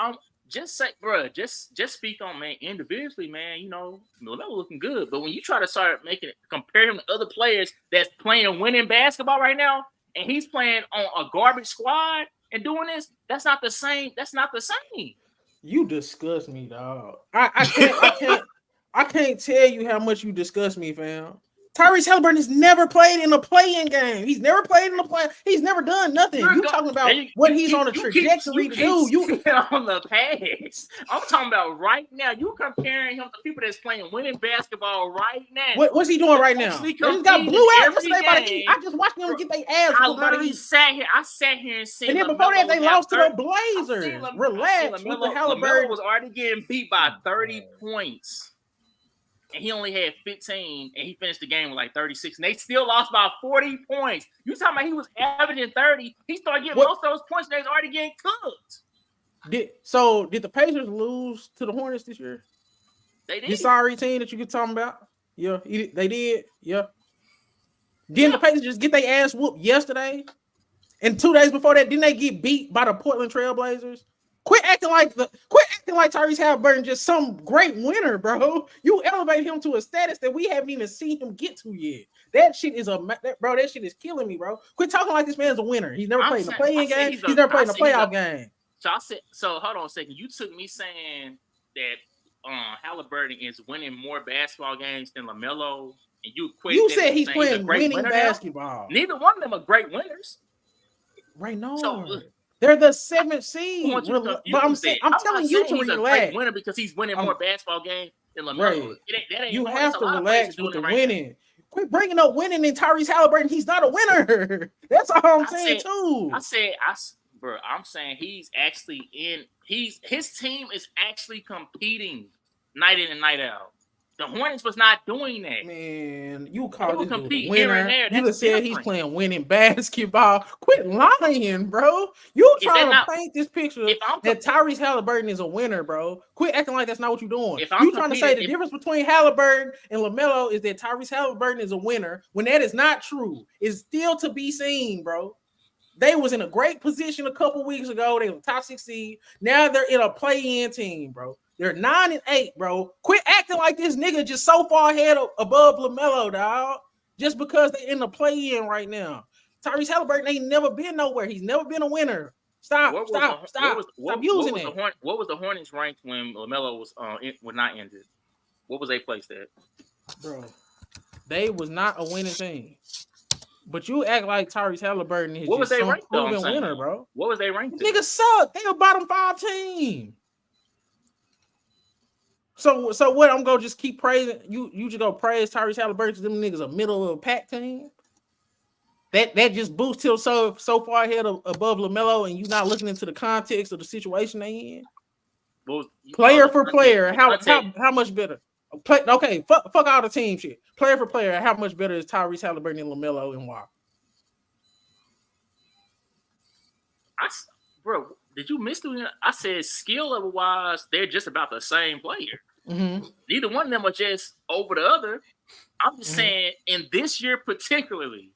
Speaker 1: Just say, bro, just speak on, man, individually, man. You know, Lamelo looking good, but when you try to start compare him to other players that's playing winning basketball right now, and he's playing on a garbage squad and doing this, that's not the same. That's not the same.
Speaker 2: You disgust me, dog. I can't tell you how much you disgust me, fam. Tyrese Halliburton has never played in a play-in game. He's never played in a play. He's never done nothing. You talking about what he's on a trajectory to do? You
Speaker 1: on the past. I'm talking about right now. You comparing him to people that's playing winning basketball right now.
Speaker 2: What's he doing right now? He just got blew out yesterday by the Heat. I just watched them get their ass.
Speaker 1: I literally sat here and said.
Speaker 2: And then before that, they lost to the Blazers. Relax.
Speaker 1: Lamelo was already getting beat by 30 points. And he only had 15, and he finished the game with like 36. And they still lost by 40 points. You talking about he was averaging 30. He started getting most of those points, and they was already getting cooked.
Speaker 2: Did the Pacers lose to the Hornets this year?
Speaker 1: They did.
Speaker 2: This sorry team that you could talking about? Yeah, they did. Yeah. Didn't the Pacers just get their ass whooped yesterday? And 2 days before that, didn't they get beat by the Portland Trailblazers? Quit acting like Tyrese Halliburton just some great winner, bro. You elevate him to a status that we haven't even seen him get to yet. That shit is that shit is killing me, bro. Quit talking like this man's a winner. He's never played in a play-in game. He's never played in a playoff game.
Speaker 1: So hold on a second. You took me saying that Halliburton is winning more basketball games than Lamelo, and
Speaker 2: you said he's playing winning basketball.
Speaker 1: Neither one of them are great winners.
Speaker 2: Right now. So, they're the 7th seed. But I'm telling you to relax.
Speaker 1: Winner because he's winning more basketball games than Lamelo.
Speaker 2: Right. You have to relax with the winning. Quit bringing up winning in Tyrese Halliburton. He's not a winner. That's all I'm saying too.
Speaker 1: I'm saying he's actually his team is actually competing night in and night out. The Hornets was not doing that.
Speaker 2: Man, you
Speaker 1: They
Speaker 2: call
Speaker 1: would
Speaker 2: this dude a
Speaker 1: compete here and
Speaker 2: winner.
Speaker 1: there.
Speaker 2: You
Speaker 1: That's
Speaker 2: just said he's
Speaker 1: different.
Speaker 2: playing winning basketball. Quit lying, bro. You
Speaker 1: Is
Speaker 2: trying
Speaker 1: that
Speaker 2: to
Speaker 1: not-
Speaker 2: paint this picture
Speaker 1: If I'm
Speaker 2: that Tyrese Halliburton is a winner, bro. Quit acting like that's not what you're doing.
Speaker 1: If I'm
Speaker 2: You trying to say the
Speaker 1: competing-
Speaker 2: difference between Halliburton and Lamelo is that Tyrese Halliburton is a winner when that is not true. It's still to be seen, bro. They was in a great position a couple weeks ago. They were top 6 seed. Now they're in a play-in team, bro. They're 9-8, bro. Quit acting like this nigga just so far ahead above LaMelo, dog. Just because they're in the play-in right now. Tyrese Halliburton ain't never been nowhere. He's never been a winner. Stop using it.
Speaker 1: What was the Hornets ranked when LaMelo was not injured? What was they placed at?
Speaker 2: Bro, they was not a winning team. But you act like Tyrese Halliburton is
Speaker 1: What was
Speaker 2: just
Speaker 1: they
Speaker 2: some
Speaker 1: ranked, though,
Speaker 2: proven
Speaker 1: I'm saying?
Speaker 2: winner, bro.
Speaker 1: What was they ranked?
Speaker 2: Niggas suck. They a bottom 5 team. So what? I'm gonna just keep praising you. You just go praise Tyrese Halliburton. Them niggas a middle of a pack team. That just boosts him so far ahead above LaMelo, and you not listening to the context of the situation they in. Player for player, how much better? Okay, fuck all the team shit. Player for player, how much better is Tyrese Halliburton and LaMelo and why?
Speaker 1: Bro, did you miss doing? I said skill level wise, they're just about the same player.
Speaker 2: Mm-hmm.
Speaker 1: Neither one of them are just over the other. I'm just saying, in this year particularly,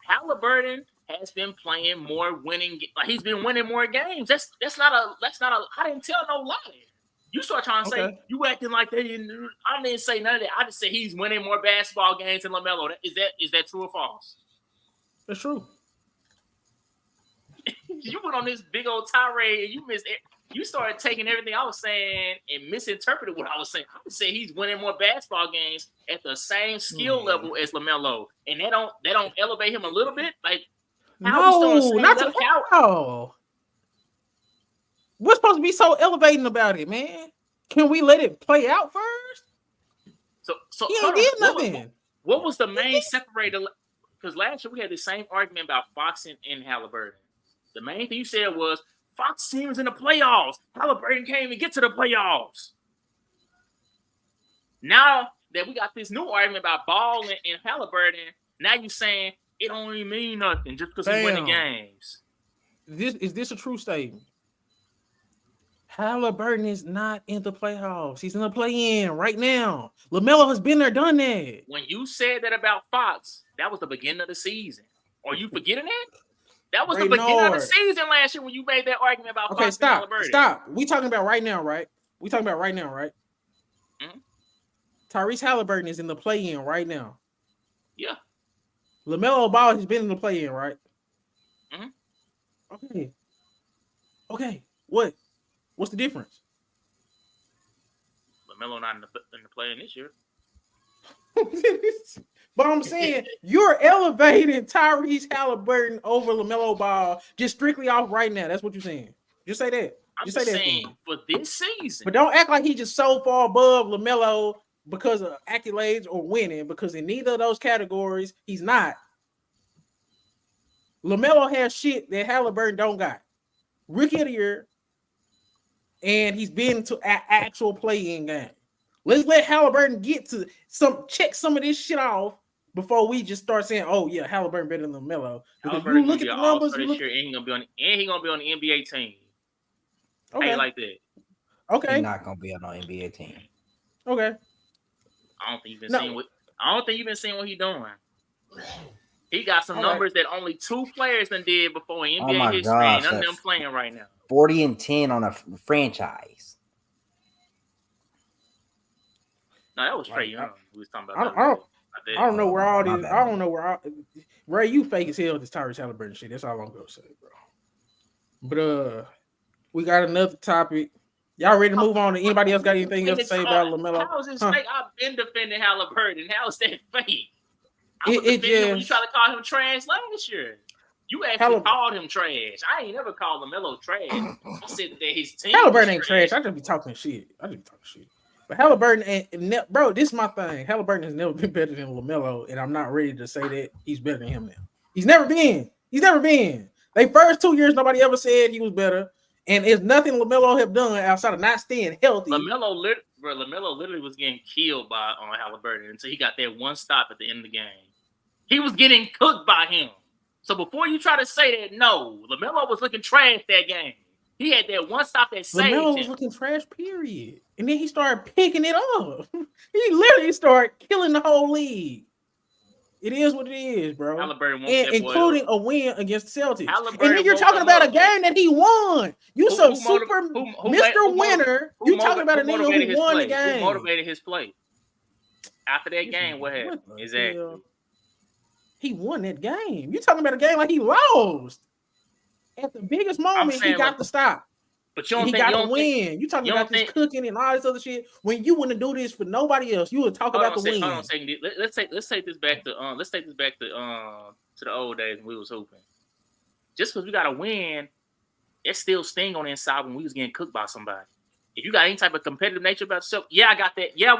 Speaker 1: Halliburton has been playing more winning. Like he's been winning more games. That's not a. I didn't tell no lie. You start trying to say you acting like they didn't. I didn't say none of that. I just said he's winning more basketball games than LaMelo. Is that true or false?
Speaker 2: That's true.
Speaker 1: You went on this big old tirade and you missed it. You started taking everything I was saying and misinterpreted what I was saying. I would say he's winning more basketball games at the same skill level as LaMelo, and they don't elevate him a little bit. Like
Speaker 2: no, not to how. What's supposed to be so elevating about it, man? Can we let it play out first?
Speaker 1: So
Speaker 2: he ain't did nothing.
Speaker 1: What was the main separator? Because last year we had the same argument about Fox and Halliburton. The main thing you said was Fox team was in the playoffs. Halliburton can't even get to the playoffs. Now that we got this new argument about Ball and Halliburton, now you saying it don't even mean nothing just because he win the games.
Speaker 2: Is this a true statement? Halliburton is not in the playoffs. He's in the play-in right now. LaMelo has been there, done that.
Speaker 1: When you said that about Fox, that was the beginning of the season. Are you forgetting that? That was the beginning of the season last year when you made that argument about Fox and Halliburton.
Speaker 2: Stop. We talking about right now, right? Mm-hmm. Tyrese Halliburton is in the play-in right now.
Speaker 1: Yeah.
Speaker 2: LaMelo Ball has been in the play-in, right?
Speaker 1: Mm-hmm.
Speaker 2: Okay. What's the difference?
Speaker 1: LaMelo not in the play-in this year.
Speaker 2: But I'm saying you're elevating Tyrese Halliburton over LaMelo Ball just strictly off right now. That's what you're saying. Just say that.
Speaker 1: I'm just saying for this season.
Speaker 2: But don't act like he's just so far above LaMelo because of accolades or winning, because in neither of those categories, he's not. LaMelo has shit that Halliburton don't got. Rookie of the year, and he's been to an actual play-in game. Let's let Halliburton get to check some of this shit off before we just start saying, "Oh yeah, Halliburton better than LaMelo." Because you look at the numbers,
Speaker 1: and he's gonna be on the NBA team.
Speaker 2: Okay,
Speaker 1: I like that.
Speaker 2: Okay,
Speaker 3: he's not gonna be on an NBA team.
Speaker 2: Okay,
Speaker 1: I don't think you've been seeing what he's doing. He got some numbers that only 2 players done did before in NBA history. None of them playing right now.
Speaker 3: 40 and 10 on a franchise.
Speaker 1: No, that was Trae Young. We was talking about.
Speaker 2: I don't know where all this. I don't know where all. Ray, you fake as hell with this Tyrese Halliburton shit. That's all I'm gonna say, bro. But we got another topic. Y'all ready to move on? To anybody else got anything else to say about LaMelo?
Speaker 1: How is this fake? I've been defending Halliburton. How is that fake? I was
Speaker 2: defending
Speaker 1: him when you tried to call him trash last year. You actually called him trash. I ain't never called LaMelo trash. I said that his team.
Speaker 2: Halliburton ain't trash. I just be talking shit. But Halliburton ain't, bro, this is my thing. Halliburton has never been better than LaMelo, and I'm not ready to say that he's better than him now. He's never been. They first 2 years, nobody ever said he was better, and it's nothing LaMelo have done outside of not staying healthy.
Speaker 1: LaMelo, bro, Lamelo literally was getting killed by Halliburton until he got that one stop at the end of the game. He was getting cooked by him. So before you try to say that, no, Lamelo was looking trash that game. He had that one stop that saved
Speaker 2: Lamelo was
Speaker 1: him.
Speaker 2: looking trash, period. And then he started picking it up. He literally started killing the whole league. It is what it is, bro.
Speaker 1: Halliburton woke
Speaker 2: And
Speaker 1: that boy
Speaker 2: including
Speaker 1: up.
Speaker 2: a win against the Celtics.
Speaker 1: Halliburton
Speaker 2: And then you're
Speaker 1: woke
Speaker 2: talking
Speaker 1: him
Speaker 2: about a
Speaker 1: up.
Speaker 2: game that he won. You
Speaker 1: Who-
Speaker 2: some
Speaker 1: who
Speaker 2: super
Speaker 1: motiv- who
Speaker 2: Mr. Winner. You talking about a
Speaker 1: who
Speaker 2: nigga
Speaker 1: motivated
Speaker 2: who
Speaker 1: his
Speaker 2: won
Speaker 1: play?
Speaker 2: the game.
Speaker 1: Who motivated his play? After that game, what happened?
Speaker 2: the
Speaker 1: Exactly.
Speaker 2: hell? He won that game. You talking about a game like he lost. At the biggest moment, he
Speaker 1: saying,
Speaker 2: got
Speaker 1: like,
Speaker 2: the stop.
Speaker 1: But you don't
Speaker 2: He
Speaker 1: think
Speaker 2: got
Speaker 1: you
Speaker 2: the
Speaker 1: don't think,
Speaker 2: win. You talking
Speaker 1: you
Speaker 2: about
Speaker 1: don't
Speaker 2: this
Speaker 1: think-
Speaker 2: cooking and all this other shit. When you wouldn't do this for nobody else, you would talk
Speaker 1: hold
Speaker 2: about
Speaker 1: on
Speaker 2: the
Speaker 1: a second,
Speaker 2: win.
Speaker 1: hold on a second. Let's take this back to the old days when we was hooping. Just because we got a win, it still sting on the inside when we was getting cooked by somebody. If you got any type of competitive nature about yourself, yeah, I got that. Yeah,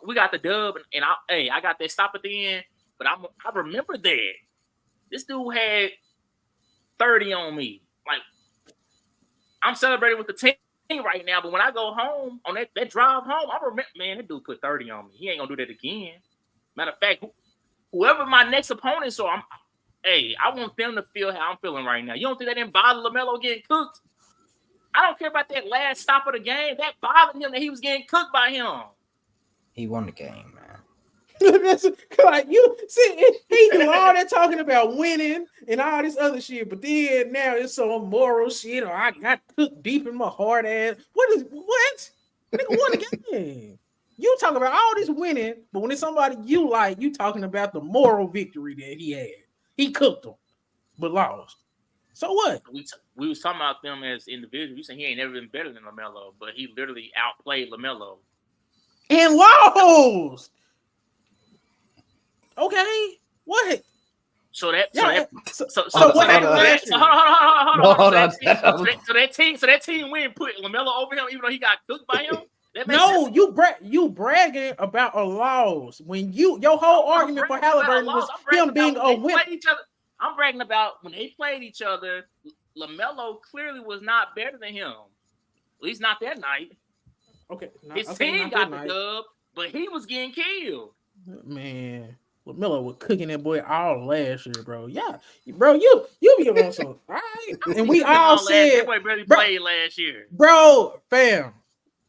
Speaker 1: we got the dub, and I got that stop at the end. But I remember that this dude had 30 on me. Like, I'm celebrating with the team right now, but when I go home on that drive home, I remember, man, that dude put 30 on me. He ain't gonna do that again. Matter of fact, whoever my next opponent, so I want them to feel how I'm feeling right now. You don't think that didn't bother Lamelo getting cooked? I don't care about that last stop of the game. That bothered him that he was getting cooked by him.
Speaker 3: He won the game, man.
Speaker 2: That's like you see, he do all that talking about winning and all this other shit, but then now it's some moral shit or I got cooked deep in my heart ass. What? Nigga won the game. You talking about all this winning, but when it's somebody you like, you talking about the moral victory that he had. He cooked them, but lost. So what?
Speaker 1: We was talking about them as individuals. You saying he ain't never been better than Lamelo, but he literally outplayed Lamelo.
Speaker 2: And lost. Okay. What?
Speaker 1: So that team win put Lamelo over him, even though he got cooked by him.
Speaker 2: No, you bragging about a loss when your whole argument for Halliburton was him being a winner.
Speaker 1: I'm bragging about when they played each other. Lamelo clearly was not better than him. At least not that night.
Speaker 2: Okay,
Speaker 1: his team got the dub, but he was getting killed.
Speaker 2: Man, Lamelo was cooking that boy all last year, bro. Yeah, bro, you be on some. All right, and we all said
Speaker 1: that boy barely played last year,
Speaker 2: bro. Fam,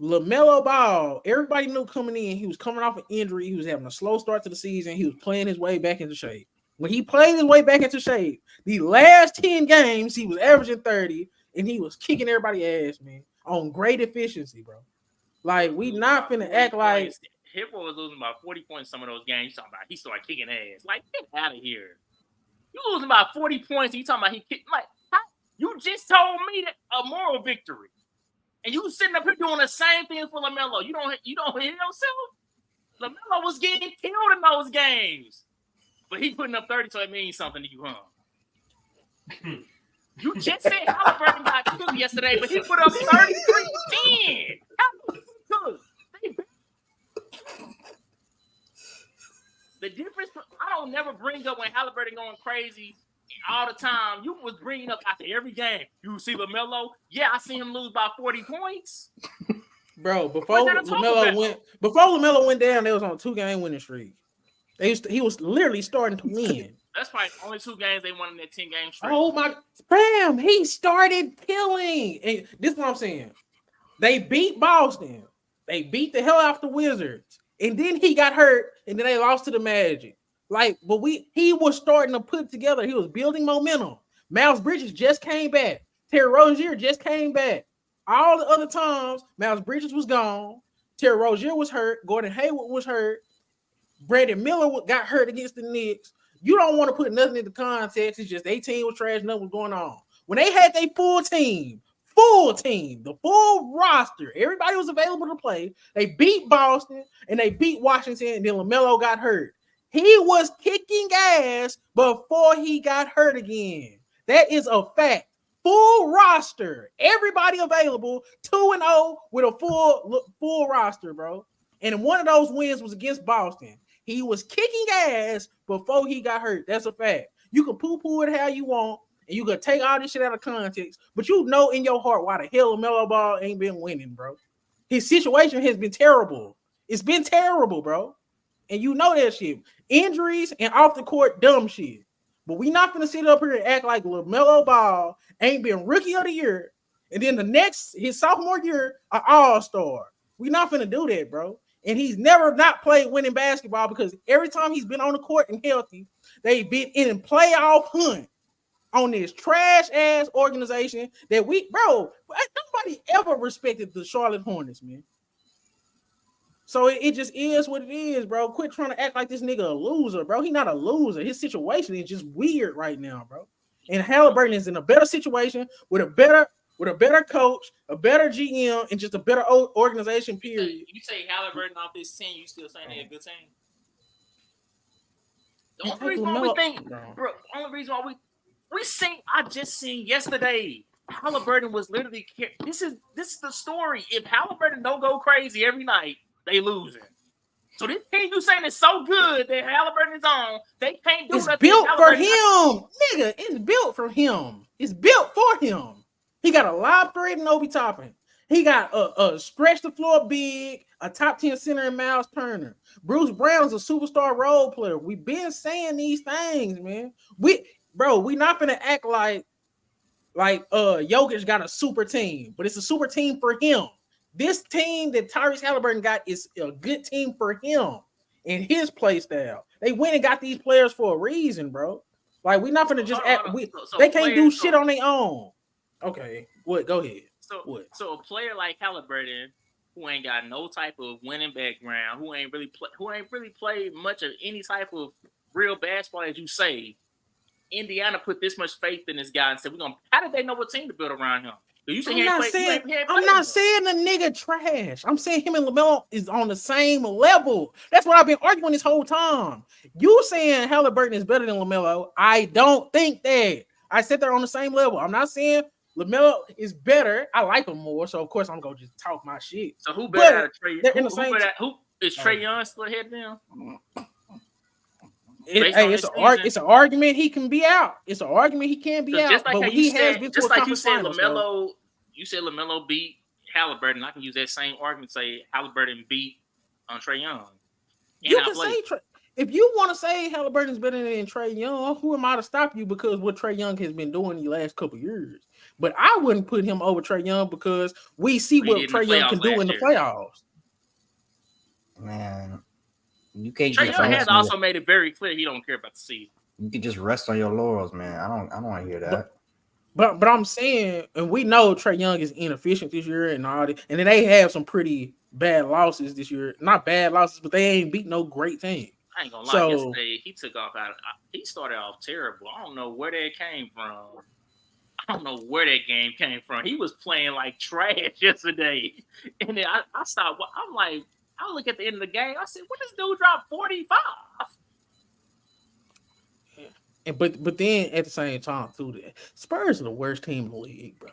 Speaker 2: Lamelo Ball. Everybody knew coming in. He was coming off an injury. He was having a slow start to the season. He was playing his way back into shape. When he played his way back into shape, the last 10 games, he was averaging 30, and he was kicking everybody's ass, man, on great efficiency, bro. Like, we not finna act like...
Speaker 1: Hippo was losing about 40 points some of those games. You talking about he started kicking ass. Like, get out of here. You losing about 40 points, and you talking about he kicked... Like, you just told me that a moral victory. And you sitting up here doing the same thing for Lamelo. You don't hear yourself? Lamelo was getting killed in those games. But he putting up 30, so it means something to you, huh? You just said Halliburton got cooked yesterday, but he put up 33-10. The difference, I don't never bring up when Halliburton going crazy all the time. You was bringing up after every game. You see Lamelo? Yeah, I seen him lose by 40 points.
Speaker 2: Bro, before Lamelo went down, they was on a 2-game winning streak. He was literally starting to win.
Speaker 1: That's probably only 2 games they won in that 10-game streak.
Speaker 2: Oh my, fam, he started killing. And this is what I'm saying. They beat Boston. They beat the hell out the Wizards. And then he got hurt, and then they lost to the Magic. Like, but he was starting to put together. He was building momentum. Miles Bridges just came back. Terry Rozier just came back. All the other times, Miles Bridges was gone. Terry Rozier was hurt. Gordon Hayward was hurt. Brandon Miller got hurt against the Knicks. You don't want to put nothing into context. It's just their team was trash. Nothing was going on. When they had their full team, the full roster, everybody was available to play. They beat Boston and they beat Washington, and then LaMelo got hurt. He was kicking ass before he got hurt again. That is a fact. Full roster, everybody available, 2-0 with a full roster, bro. And one of those wins was against Boston. He was kicking ass before he got hurt. That's a fact. You can poo-poo it how you want, and you can take all this shit out of context, but you know in your heart why the hell LaMelo Ball ain't been winning, bro. His situation has been terrible. It's been terrible, bro. And you know that shit. Injuries and off the court dumb shit. But we not gonna sit up here and act like Lamelo Ball ain't been rookie of the year, and then his sophomore year, an all-star. We not gonna do that, bro. And he's never not played winning basketball because every time he's been on the court and healthy, they've been in a playoff hunt on this trash ass organization that nobody ever respected the Charlotte Hornets, man. So it just is what it is, bro. Quit trying to act like this nigga a loser, bro. He not a loser. His situation is just weird right now, bro. And Halliburton is in a better situation with a better coach, a better GM, and just a better organization. Period.
Speaker 1: You say Halliburton off this team, you still saying they a good team? The only reason why we think, bro. Only reason why we seen. I just seen yesterday. Halliburton was literally. This is the story. If Halliburton don't go crazy every night, they losing. So this team you saying is so good that Halliburton is on, they can't do
Speaker 2: it's
Speaker 1: nothing.
Speaker 2: Built for him, nigga. It's built for him. It's built for him. He got a lob threat and Obi Toppin. He got a stretch the floor big, a top 10 center in Miles Turner. Bruce Brown is a superstar role player. We've been saying these things, man. We not gonna act like Jokic got a super team, but it's a super team for him. This team that Tyrese Halliburton got is a good team for him and his play style. They went and got these players for a reason, bro. Like, we're not gonna just act. They can't do shit on their own. Okay, what? Go ahead.
Speaker 1: So a player like Halliburton, who ain't got no type of winning background, who ain't really played much of any type of real basketball, as you say, Indiana put this much faith in this guy and said, how did they know what team to build around him? I'm not saying
Speaker 2: the nigga trash. I'm saying him and Lamelo is on the same level. That's what I've been arguing this whole time. You saying Halliburton is better than Lamelo? I don't think that. I said they're on the same level. I'm not saying Lamelo is better. I like him more, so of course I'm gonna just talk my shit.
Speaker 1: So who better? Who is Trae
Speaker 2: Oh.
Speaker 1: Young still ahead of them?
Speaker 2: It's an argument he can be out. It's an argument he can be out.
Speaker 1: Like
Speaker 2: but he has been to a conference
Speaker 1: finals.
Speaker 2: Lamelo.
Speaker 1: You said Lamelo beat Halliburton. I can use that same argument. Say Halliburton beat Trae Young.
Speaker 2: You can say if you want to say Halliburton's better than Trae Young, who am I to stop you? Because what Trae Young has been doing the last couple years. But I wouldn't put him over Trae Young because we see what Trae Young can do in the playoffs.
Speaker 3: Man, you can't.
Speaker 1: Trae Young has also made it very clear he don't care about the season.
Speaker 3: You can just rest on your laurels, man. I don't want to hear that.
Speaker 2: But I'm saying, and we know Trae Young is inefficient this year and all that, and then they have some pretty bad losses this year. Not bad losses, but they ain't beat no great team.
Speaker 1: I ain't gonna lie. Yesterday he took off he started off terrible. I don't know where that came from. I don't know where that game came from. He was playing like trash yesterday, and then I stopped. I'm like, I look at the end of the game. I said, "What this dude dropped 45?"
Speaker 2: But then at the same time, too, the Spurs are the worst team in the league, bro.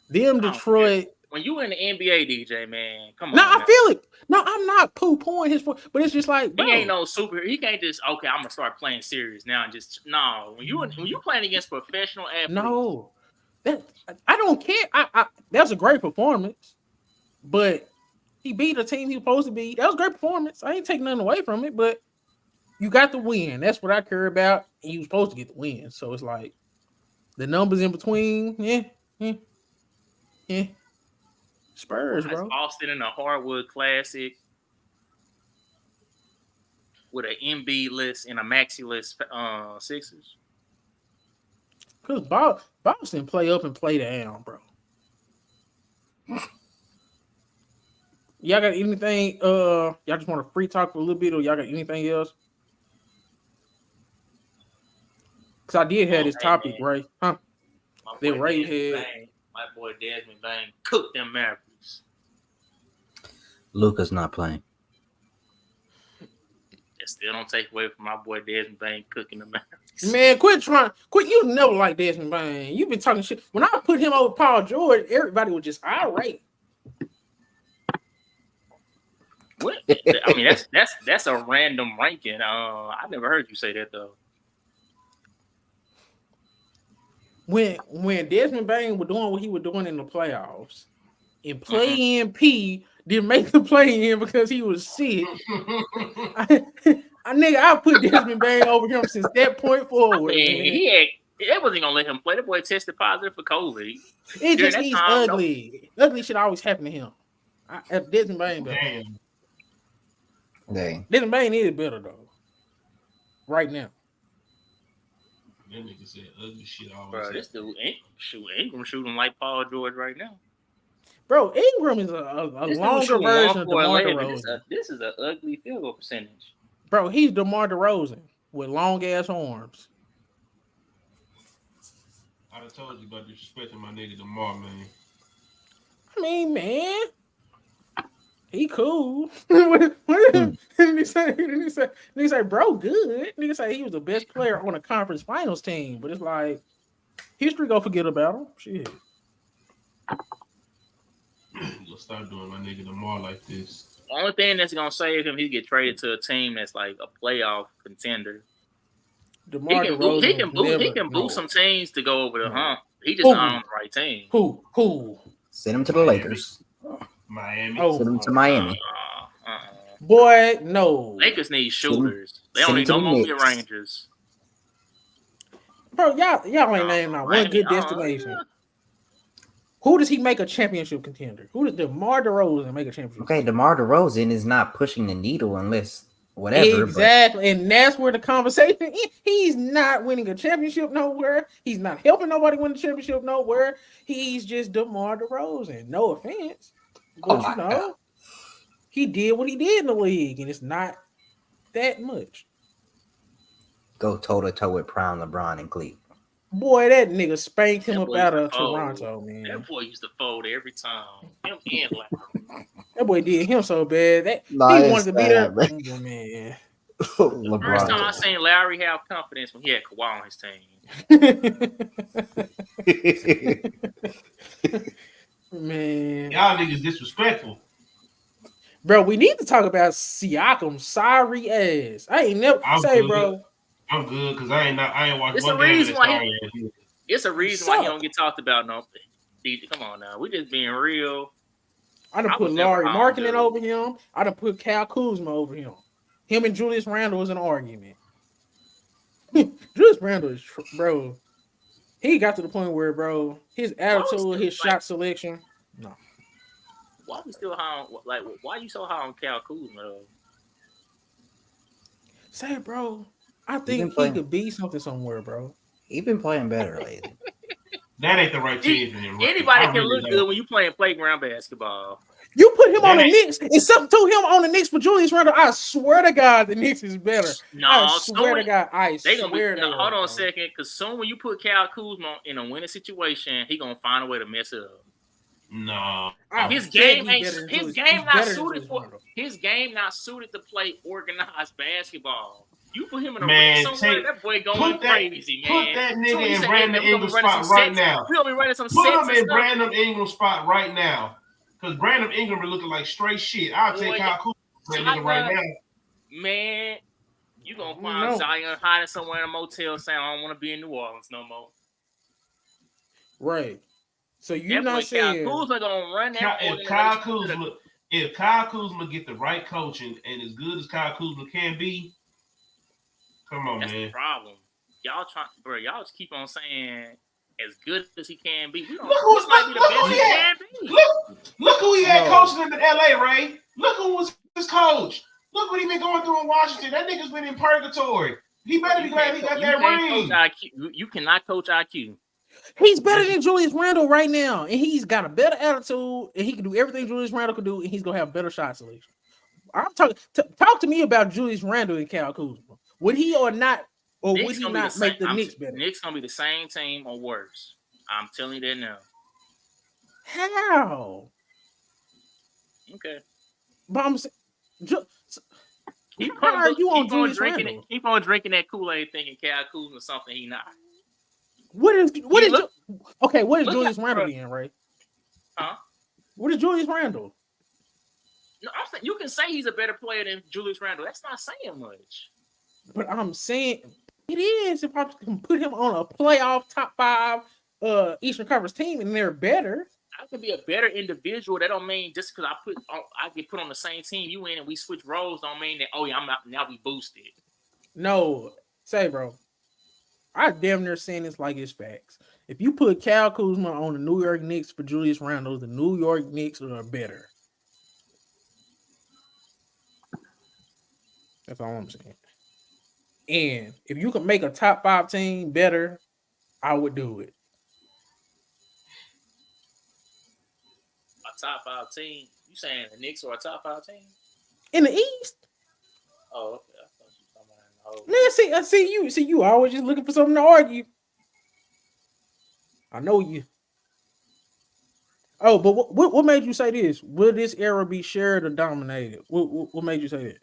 Speaker 2: Them Detroit.
Speaker 1: When you in the NBA, DJ, man, come on.
Speaker 2: No, I feel it. No, I'm not poo-pooing his, but it's just like, bro.
Speaker 1: He ain't no super. He can't just I'm gonna start playing serious now and just no. When you playing against professional athletes,
Speaker 2: no, I don't care. That's a great performance, but he beat a team he was supposed to beat. That was a great performance. I ain't taking nothing away from it, but you got the win. That's what I care about. And you were supposed to get the win. So it's like the numbers in between. Yeah. Spurs, bro.
Speaker 1: Austin in a hardwood classic with an MB list and a Maxi list Sixers.
Speaker 2: Because Boston play up and play down, bro. Y'all got anything? Y'all just want to free talk for a little bit, or y'all got anything else? Because I did have this topic,
Speaker 1: man.
Speaker 2: right? Huh? They right here.
Speaker 1: My boy Desmond Bain cooked them Mavericks.
Speaker 3: Luka's not playing.
Speaker 1: It still don't take away from my boy Desmond Bain cooking the Mavericks.
Speaker 2: Man, quit. You never like Desmond Bain. You've been talking shit. When I put him over Paul George, everybody was just all right.
Speaker 1: What? I mean, that's a random ranking. I never heard you say that though.
Speaker 2: When Desmond Bain was doing what he was doing in the playoffs, and play in P didn't make the play in because he was sick. I put Desmond Bain over him since that point forward.
Speaker 1: They wasn't gonna let him play. The boy tested positive for COVID.
Speaker 2: It just he's ugly. Ugly shit always happen to him. Desmond Bain better.
Speaker 3: Dang.
Speaker 2: Desmond Bain is better though. Right now.
Speaker 4: That nigga said ugly shit always.
Speaker 1: Bro, this dude Ingram shooting like Paul George right now.
Speaker 2: Bro, Ingram is a longer version of DeMar DeRozan.
Speaker 1: This is an ugly field goal percentage.
Speaker 2: Bro, he's DeMar DeRozan with long ass arms.
Speaker 4: I done told you about disrespecting my nigga DeMar, man.
Speaker 2: I mean, man, he cool. Didn't he say, bro, good. Nigga say he was the best player on a conference finals team, but it's like history gonna forget about him. Shit.
Speaker 4: You'll start doing my nigga DeMar like this.
Speaker 1: The only thing that's gonna save him, he get traded to a team that's like a playoff contender.
Speaker 2: DeMar
Speaker 1: he can boost some teams to go over the hump. He just not on the right team.
Speaker 2: Who?
Speaker 3: Send him to the Lakers.
Speaker 4: Miami.
Speaker 3: Send him to Miami.
Speaker 2: Boy, no.
Speaker 1: Lakers need shooters. They don't need no more mid-rangers.
Speaker 2: Bro, y'all ain't named not one good destination. Who does he make a championship contender? Who does DeMar DeRozan make a championship?
Speaker 3: Okay, DeMar DeRozan is not pushing the needle unless whatever.
Speaker 2: Exactly, and that's where the conversation is. He's not winning a championship nowhere. He's not helping nobody win the championship nowhere. He's just DeMar DeRozan. No offense, but God. He did what he did in the league, and it's not that much.
Speaker 3: Go toe to toe with Prime LeBron and Cleveland.
Speaker 2: Boy, that nigga spanked him up out of Toronto, man.
Speaker 1: That boy used to fold every time. Him and Larry.
Speaker 2: That boy did him so bad that he wanted to be there. Man.
Speaker 1: The first time I seen Larry have confidence when he had Kawhi on his
Speaker 2: team. Man.
Speaker 4: Y'all niggas disrespectful.
Speaker 2: Bro, we need to talk about Siakam. Sorry ass. I ain't never bro.
Speaker 4: I'm good because I ain't watching.
Speaker 1: It's a reason why it's a reason why he don't get talked about. No, come on now, we just being real.
Speaker 2: I done put Larry Markkinen over him. I done put Kyle Kuzma over him. Him and Julius Randle was an argument. Julius Randle is bro. He got to the point where, bro, his attitude, his shot selection. No.
Speaker 1: Why we still high on, like? Why you so high on Kyle Kuzma though?
Speaker 2: Say, bro. I think he could be something somewhere, bro.
Speaker 3: He's been playing better lately.
Speaker 4: That ain't the right team for him.
Speaker 1: Anybody can look good when you playing playground basketball.
Speaker 2: You put him on the Knicks and something to him on the Knicks for Julius Randle. I swear to God, the Knicks is better.
Speaker 1: No,
Speaker 2: I swear to God,
Speaker 1: hold on a second, because soon when you put Kyle Kuzma in a winning situation, he gonna find a way to mess it up.
Speaker 4: No,
Speaker 1: his game not suited to play organized basketball. You put him in a ring somewhere, that boy going crazy, man.
Speaker 4: Put that nigga in Brandon Ingram's spot right now.
Speaker 1: We gonna be running some
Speaker 4: sets. Put him in
Speaker 1: stuff.
Speaker 4: Brandon Ingram's spot right now. Because Brandon Ingram is looking like straight shit. I'll take Kyle Kuzma right now.
Speaker 1: Man, you gonna find Zion hiding somewhere in a motel saying, I don't want to be in New Orleans no more.
Speaker 2: Right. So you're not saying
Speaker 1: Kyle Kuzma gonna run that.
Speaker 4: If Kyle Kuzma get the right coaching and as good as Kyle Kuzma can be, come on,
Speaker 1: that's
Speaker 4: man.
Speaker 1: The problem. Y'all just keep on saying as good as he can be. Look
Speaker 4: who he had coaching in the LA, Ray. Look who was his coach. Look what he been going through in Washington. That nigga's been in purgatory. He better be glad he got that ring.
Speaker 1: You cannot coach IQ.
Speaker 2: He's better than Julius Randle right now, and he's got a better attitude, and he can do everything Julius Randle can do, and he's gonna have better shot selection. I'm talking. Talk to me about Julius Randle and Kyle Kuzma. Would he or not, or would he not make the Knicks better?
Speaker 1: Knicks gonna be the same team or worse. I'm telling you that now.
Speaker 2: How?
Speaker 1: Okay.
Speaker 2: But I'm saying,
Speaker 1: keep on drinking that Kool-Aid thinking Kyle Kuzma something he not.
Speaker 2: What is Julius Randle in, right?
Speaker 1: Huh?
Speaker 2: What is Julius Randle?
Speaker 1: No, I'm saying you can say he's a better player than Julius Randle. That's not saying much.
Speaker 2: But I'm saying it is if I can put him on a playoff top 5 Eastern Conference team and they're better.
Speaker 1: I can be a better individual. That don't mean just because I get put on the same team you in and we switch roles don't mean that I'm out now we boosted.
Speaker 2: No, say bro. I damn near saying this like it's facts. If you put Kyle Kuzma on the New York Knicks for Julius Randle, the New York Knicks are better. That's all I'm saying. And if you could make a top 5 team better, I would do it.
Speaker 1: A top 5 team? You saying the Knicks are a top 5 team?
Speaker 2: In the East?
Speaker 1: Oh, okay. I thought you were talking about in the whole.
Speaker 2: Man, see you always just looking for something to argue. I know you. Oh, but what made you say this? Will this era be shared or dominated? What made you say that?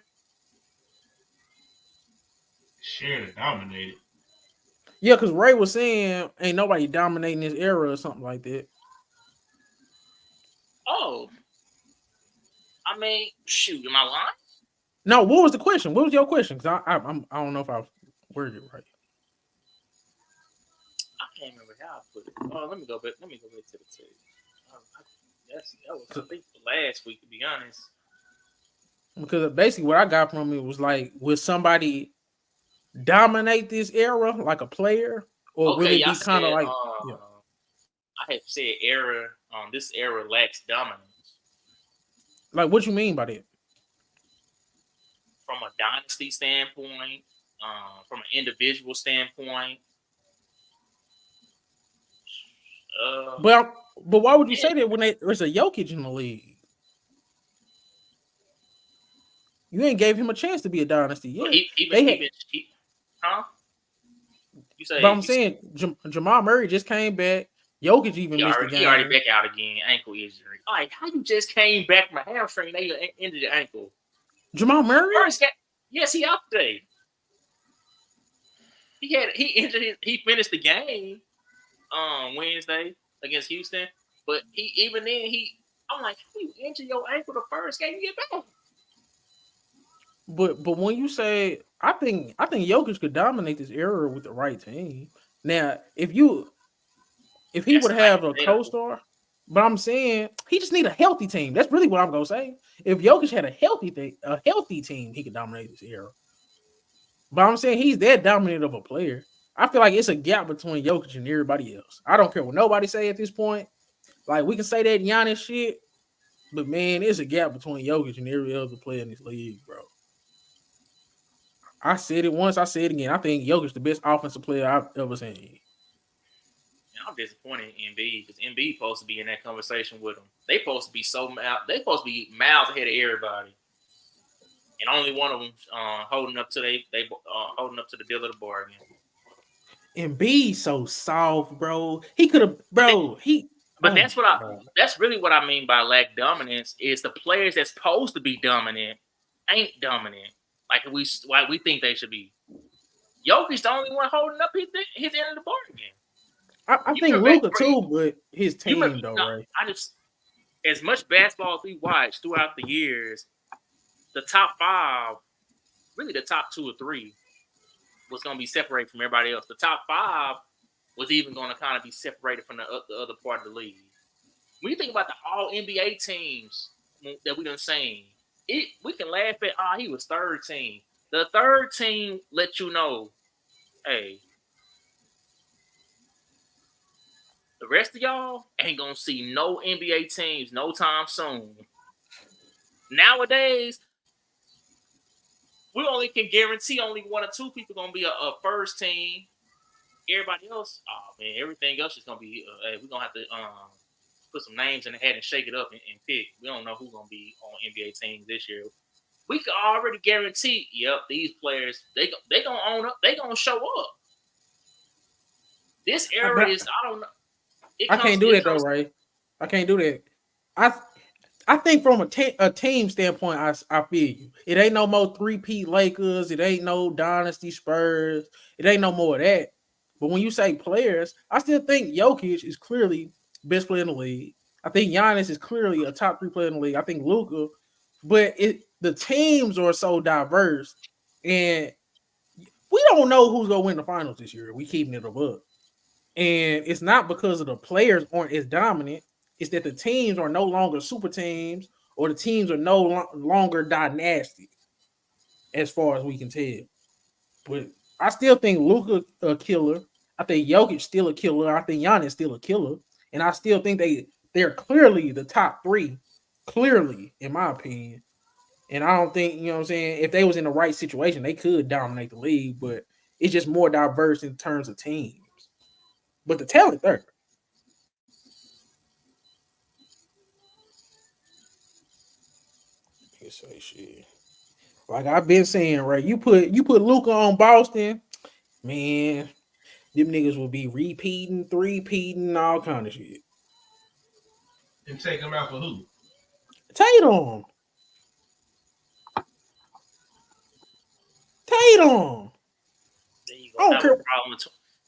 Speaker 4: Shared or dominated.
Speaker 2: Yeah, because Ray was saying ain't nobody dominating this era or something like that.
Speaker 1: Oh. I mean, shoot, am I lying?
Speaker 2: No, what was the question? What was your question? Because I don't know if I worded it right.
Speaker 1: I can't remember how I put it. Oh, let me go back to the tape. That was I think last week, to be honest.
Speaker 2: Because basically what I got from it was like, will somebody dominate this era like a player, or will it be kind of like? Yeah.
Speaker 1: I had said era. This era lacks dominance.
Speaker 2: Like, what you mean by that?
Speaker 1: From a dynasty standpoint, from an individual standpoint.
Speaker 2: But why would you say that when there's a Jokic in the league? You ain't gave him a chance to be a dynasty yet.
Speaker 1: Huh? You say?
Speaker 2: But I'm saying Jamal Murray just came back. Jokic even missed the game.
Speaker 1: He already back out again. Ankle injury. Like, how you just came back from a hamstring? They injured the ankle.
Speaker 2: Jamal Murray?
Speaker 1: Yes, he out today. He finished the game Wednesday against Houston, but I'm like, how you injure your ankle the first game you get back?
Speaker 2: But when you say, I think Jokic could dominate this era with the right team. Now, if he would have a co-star, but I'm saying he just need a healthy team. That's really what I'm gonna say. If Jokic had a healthy team, he could dominate this era. But I'm saying he's that dominant of a player. I feel like it's a gap between Jokic and everybody else. I don't care what nobody say at this point. Like, we can say that Giannis shit, but man, there's a gap between Jokic and every other player in this league, bro. I said it once, I said it again. I think Jokic the best offensive player I've ever seen.
Speaker 1: I'm disappointed in Embiid because Embiid supposed to be in that conversation with them. They supposed to be miles ahead of everybody, and only one of them holding up to the deal of the bargain.
Speaker 2: Embiid so soft, bro. He could have, bro.
Speaker 1: That's really what I mean by lack dominance. Is the players that's supposed to be dominant ain't dominant like we think they should be. Jokic's the only one holding up his end of the bargain.
Speaker 2: I think Luka too, but his team right?
Speaker 1: As much basketball as we watched throughout the years, the top 5, really the top 2 or 3, was going to be separated from everybody else. The top 5 was even going to kind of be separated from the other part of the league. When you think about the all NBA teams that we done seen, we can laugh at, he was third team. The third team let you know, hey, the rest of y'all ain't going to see no NBA teams no time soon. Nowadays, we only can guarantee only 1 or 2 people going to be a first team. Everybody else, everything else is going to be, we're going to have to put some names in the hat and shake it up and pick. We don't know who's going to be on NBA teams this year. We can already guarantee, these players, they going to own up. They going to show up. This era is, I don't know.
Speaker 2: I can't do that though, right? I can't do that. I think from a team standpoint, I feel you. It ain't no more 3-peat Lakers. It ain't no dynasty Spurs. It ain't no more of that. But when you say players, I still think Jokic is clearly best player in the league. I think Giannis is clearly a top 3 player in the league. I think Luka, but the teams are so diverse, and we don't know who's gonna win the finals this year. We keeping it above. And it's not because of the players aren't as dominant. is that the teams are no longer super teams or the teams are no longer dynastic, as far as we can tell. But I still think Luka a killer. I think Jokic still a killer. I think Giannis still a killer, and I still think they're clearly the top three, clearly in my opinion. And I don't think, you know what I'm saying, if they was in the right situation, they could dominate the league, but it's just more diverse in terms of teams. But the talent there. You say shit. Like I've been saying, right? You put Luca on Boston, man, them niggas will be repeating, three-peating, all kind of shit.
Speaker 4: And take him out for who?
Speaker 2: Tatum. Tatum.
Speaker 1: Then you
Speaker 2: I don't
Speaker 1: gonna have
Speaker 2: care.
Speaker 1: a problem.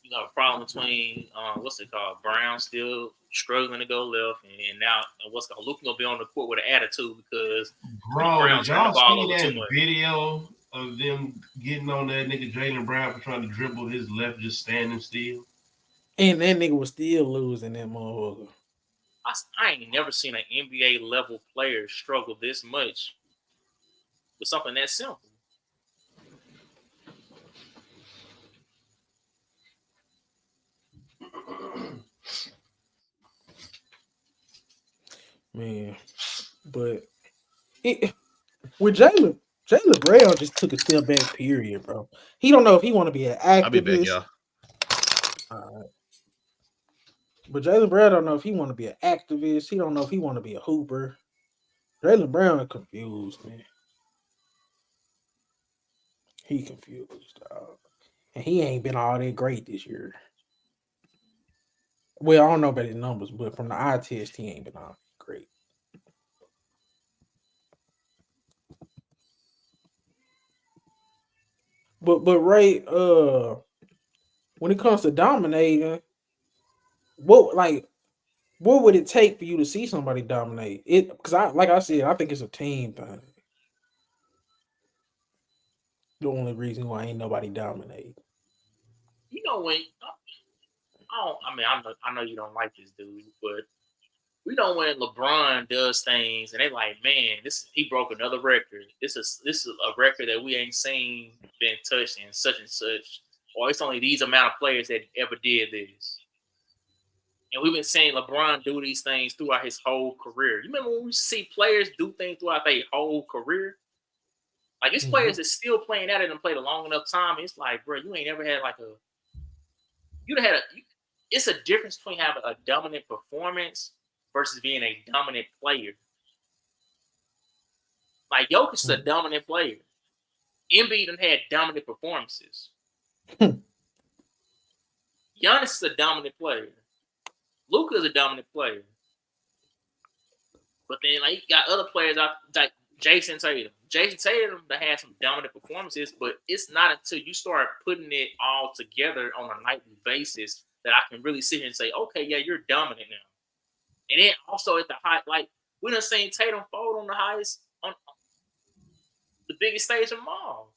Speaker 1: You got a problem between what's it called? Brown still struggling to go left, and now what's called Luke gonna be on the court with an attitude because
Speaker 4: Bro,
Speaker 1: Brown's
Speaker 4: did
Speaker 1: turning
Speaker 4: y'all
Speaker 1: the ball
Speaker 4: see
Speaker 1: over too
Speaker 4: that
Speaker 1: much.
Speaker 4: video of them getting on that nigga Jaylen Brown for trying to dribble his left just standing still?
Speaker 2: And that nigga was still losing that motherfucker.
Speaker 1: I ain't never seen an NBA level player struggle this much with something that simple.
Speaker 2: Man. But with Jalen Brown just took a step back, period, bro. He don't know if he want to be an activist.
Speaker 5: I'll be back, y'all.
Speaker 2: But Jalen Brown don't know if he want to be an activist. He don't know if he want to be a hooper. Jalen Brown is confused, man. He confused, dog. And he ain't been all that great this year. Well, I don't know about his numbers, but from the eye test, he ain't been all that great. But Ray, when it comes to dominating, what would it take for you to see somebody dominate? It because like I said, I think it's a team thing. The only reason why ain't nobody dominate.
Speaker 1: You know when I know you don't like this dude, but we know when LeBron does things and they like, man, he broke another record. This is a record that we ain't seen been touched in such and such, or it's only these amount of players that ever did this. And we've been seeing LeBron do these things throughout his whole career. You remember when we see players do things throughout their whole career? Like these players that's still playing at it and played a long enough time. It's like, bro, you ain't ever had it's a difference between having a dominant performance versus being a dominant player. Like Jokic is a dominant player. Embiid done had dominant performances. Giannis is a dominant player. Luka is a dominant player. But then like you got other players out like Jason Tatum. Jason Tatum that had some dominant performances, but it's not until you start putting it all together on a nightly basis that I can really sit here and say, okay, yeah, you're dominant now. And then also at the high, like we done seen Tatum fold on the biggest stage of them all.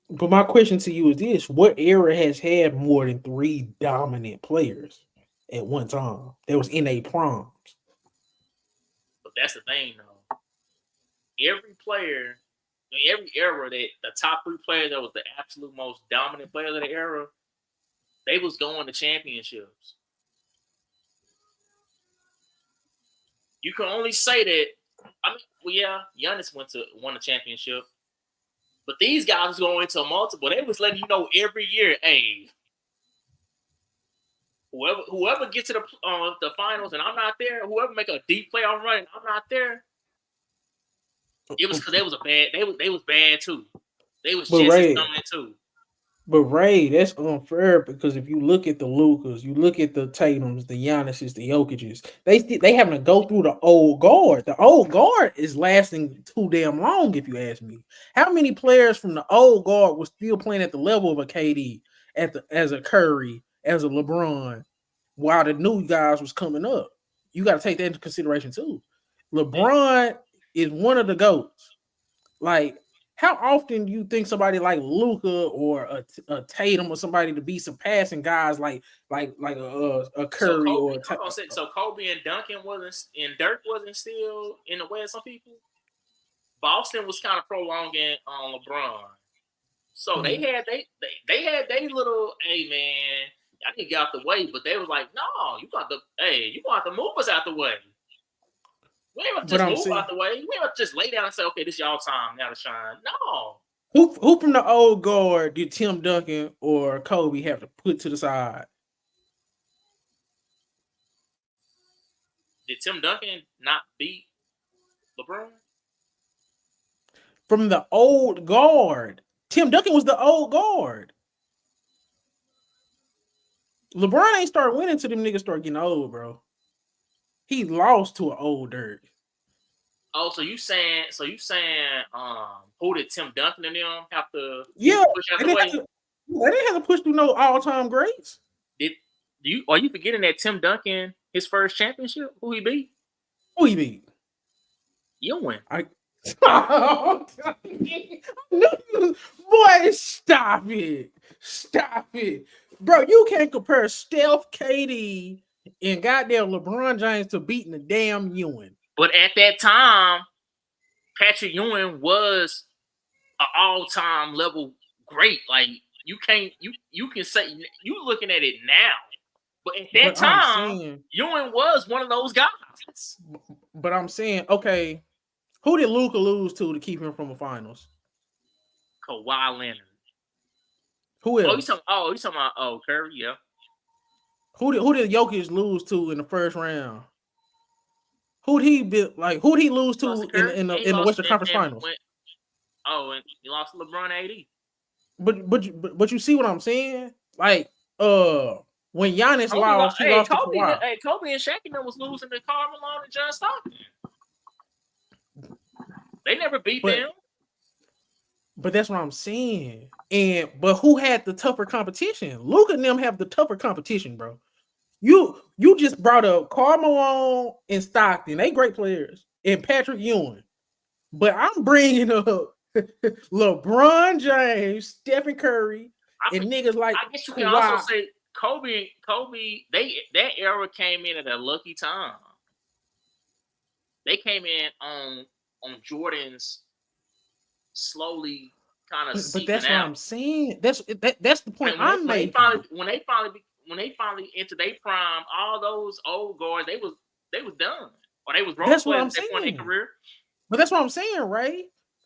Speaker 2: But my question to you is this: what era has had more than 3 dominant players at one time that was in a proms?
Speaker 1: But that's the thing, though. Every player, every era that the top 3 players that was the absolute most dominant players of the era, they was going to championships. You can only say that. I mean, well, yeah, Giannis won a championship, but these guys was going into a multiple. They was letting you know every year, hey, whoever gets to the finals and I'm not there, whoever make a deep playoff run and I'm not there, it was because they was bad too. They was just as dominant too.
Speaker 2: But Ray, that's unfair because if you look at the Lukas, you look at the Tatums, the Giannis's, the Jokic's, they having to go through the old guard. The old guard is lasting too damn long, if you ask me. How many players from the old guard was still playing at the level of a KD, as a Curry, as a LeBron, while the new guys was coming up? You got to take that into consideration too. LeBron is one of the GOATs. Like, how often do you think somebody like Luka or a Tatum or somebody to be surpassing guys like a
Speaker 1: So
Speaker 2: Curry
Speaker 1: Kobe,
Speaker 2: or
Speaker 1: hold on a second. So Kobe and Duncan wasn't, and Dirk wasn't still in the way of some people. Boston was kind of prolonging on LeBron. So they had they little, hey man, I need to get out the way, but they was like, no, you got to move us out the way. We ain't gonna
Speaker 2: But
Speaker 1: just
Speaker 2: I'm
Speaker 1: move
Speaker 2: saying
Speaker 1: out the way. We ain't gonna just lay down and say, okay, this y'all time now to shine. No.
Speaker 2: who from the old guard did Tim Duncan or Kobe have to put to the side?
Speaker 1: Did Tim Duncan not beat LeBron?
Speaker 2: From the old guard. Tim Duncan was the old guard. LeBron ain't start winning till them niggas start getting old, bro. He lost to an old Dirk.
Speaker 1: Oh, so you saying who did Tim Duncan and them have to
Speaker 2: Yeah,
Speaker 1: push out
Speaker 2: they
Speaker 1: the
Speaker 2: didn't,
Speaker 1: way?
Speaker 2: they didn't have to push through no all-time greats.
Speaker 1: Are you forgetting that Tim Duncan, his first championship, who he beat?
Speaker 2: Who he beat?
Speaker 1: Ewing.
Speaker 2: Boy, stop it. Stop it. Bro, you can't compare Steph, KD, and goddamn LeBron James to beating the damn Ewing.
Speaker 1: But at that time, Patrick Ewing was an all-time level great. Like you can say you looking at it now, but at that time, Ewing was one of those guys.
Speaker 2: But I'm saying, okay, who did Luka lose to keep him from the finals?
Speaker 1: Kawhi Leonard.
Speaker 2: Who else?
Speaker 1: You talking about Curry? Yeah.
Speaker 2: Who did Jokic lose to in the first round? Who'd he lose to in the Western Conference Finals?
Speaker 1: And he lost to LeBron AD.
Speaker 2: But you see what I'm saying? Like when Giannis lost, he lost to Kawhi.
Speaker 1: Kobe and Shaq and them was losing to Karl Malone and John Stockton. They never beat them.
Speaker 2: But that's what I'm saying. But who had the tougher competition? Luka and them have the tougher competition, bro. You just brought up Karl Malone and Stockton. They great players. And Patrick Ewing. But I'm bringing up LeBron James, Stephen Curry, and niggas like
Speaker 1: I guess you can also say Kobe, that era came in at a lucky time. They came in on Jordan's slowly kind of
Speaker 2: but that's out. What I'm saying. That's the point I'm making.
Speaker 1: When they finally entered their prime, all those old guards, they was done. Or they was role players at that point in their career.
Speaker 2: But that's what I'm saying, right?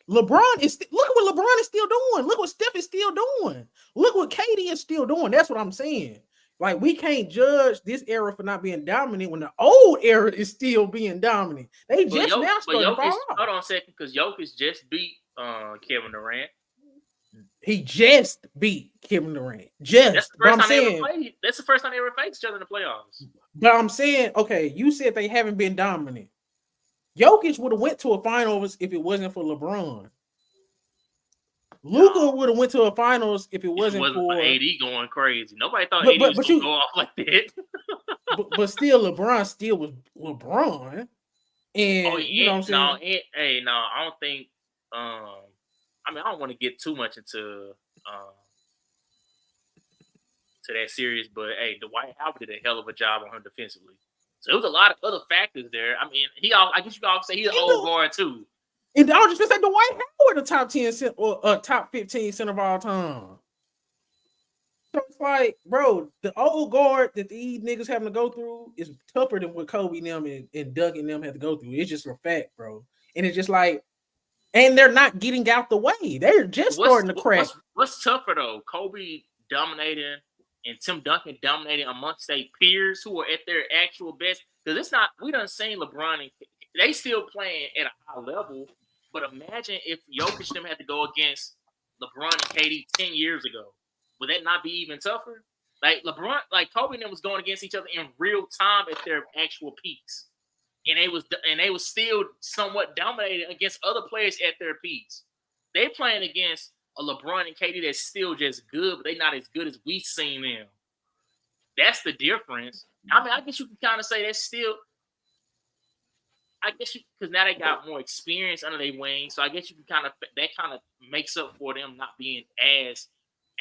Speaker 2: LeBron is look at what LeBron is still doing. Look what Steph is still doing. Look what KD is still doing. That's what I'm saying. Like, we can't judge this era for not being dominant when the old era is still being dominant. They just now started to fall off.
Speaker 1: Hold on a second, because Jokic just beat Kevin Durant.
Speaker 2: He just beat Kevin Durant. That's
Speaker 1: the first time they ever faced each other in the playoffs.
Speaker 2: But I'm saying, okay, you said they haven't been dominant. Jokic would have went to a finals if it wasn't for LeBron. Luka would have went to a finals if it wasn't for
Speaker 1: AD going crazy. Nobody thought AD was going to go off like that.
Speaker 2: but still, LeBron still was LeBron. And you know what I'm saying?
Speaker 1: I don't think. I don't want to get too much into to that series, but hey, Dwight Howard did a hell of a job on him defensively. So there was a lot of other factors there. I mean, I guess you could also say he's an old guard too.
Speaker 2: And I was just say Dwight Howard, the top 10 or top 15 center of all time. So it's like, bro, the old guard that these niggas having to go through is tougher than what Kobe and them and Doug and them had to go through. It's just a fact, bro. And it's just like, and they're not getting out the way. They're just starting to crack.
Speaker 1: What's tougher though? Kobe dominating and Tim Duncan dominating amongst their peers who are at their actual best. Because it's not, we done seen LeBron and they still playing at a high level. But imagine if Jokic them had to go against LeBron and KD 10 years ago. Would that not be even tougher? Like LeBron, like Kobe and them was going against each other in real time at their actual peaks. And they was still somewhat dominated against other players at their peaks. They playing against a LeBron and KD that's still just good, but they not as good as we seen them. That's the difference. I mean, I guess you can kind of say that's still. I guess because now they got more experience under their wing, so I guess you can kind of makes up for them not being as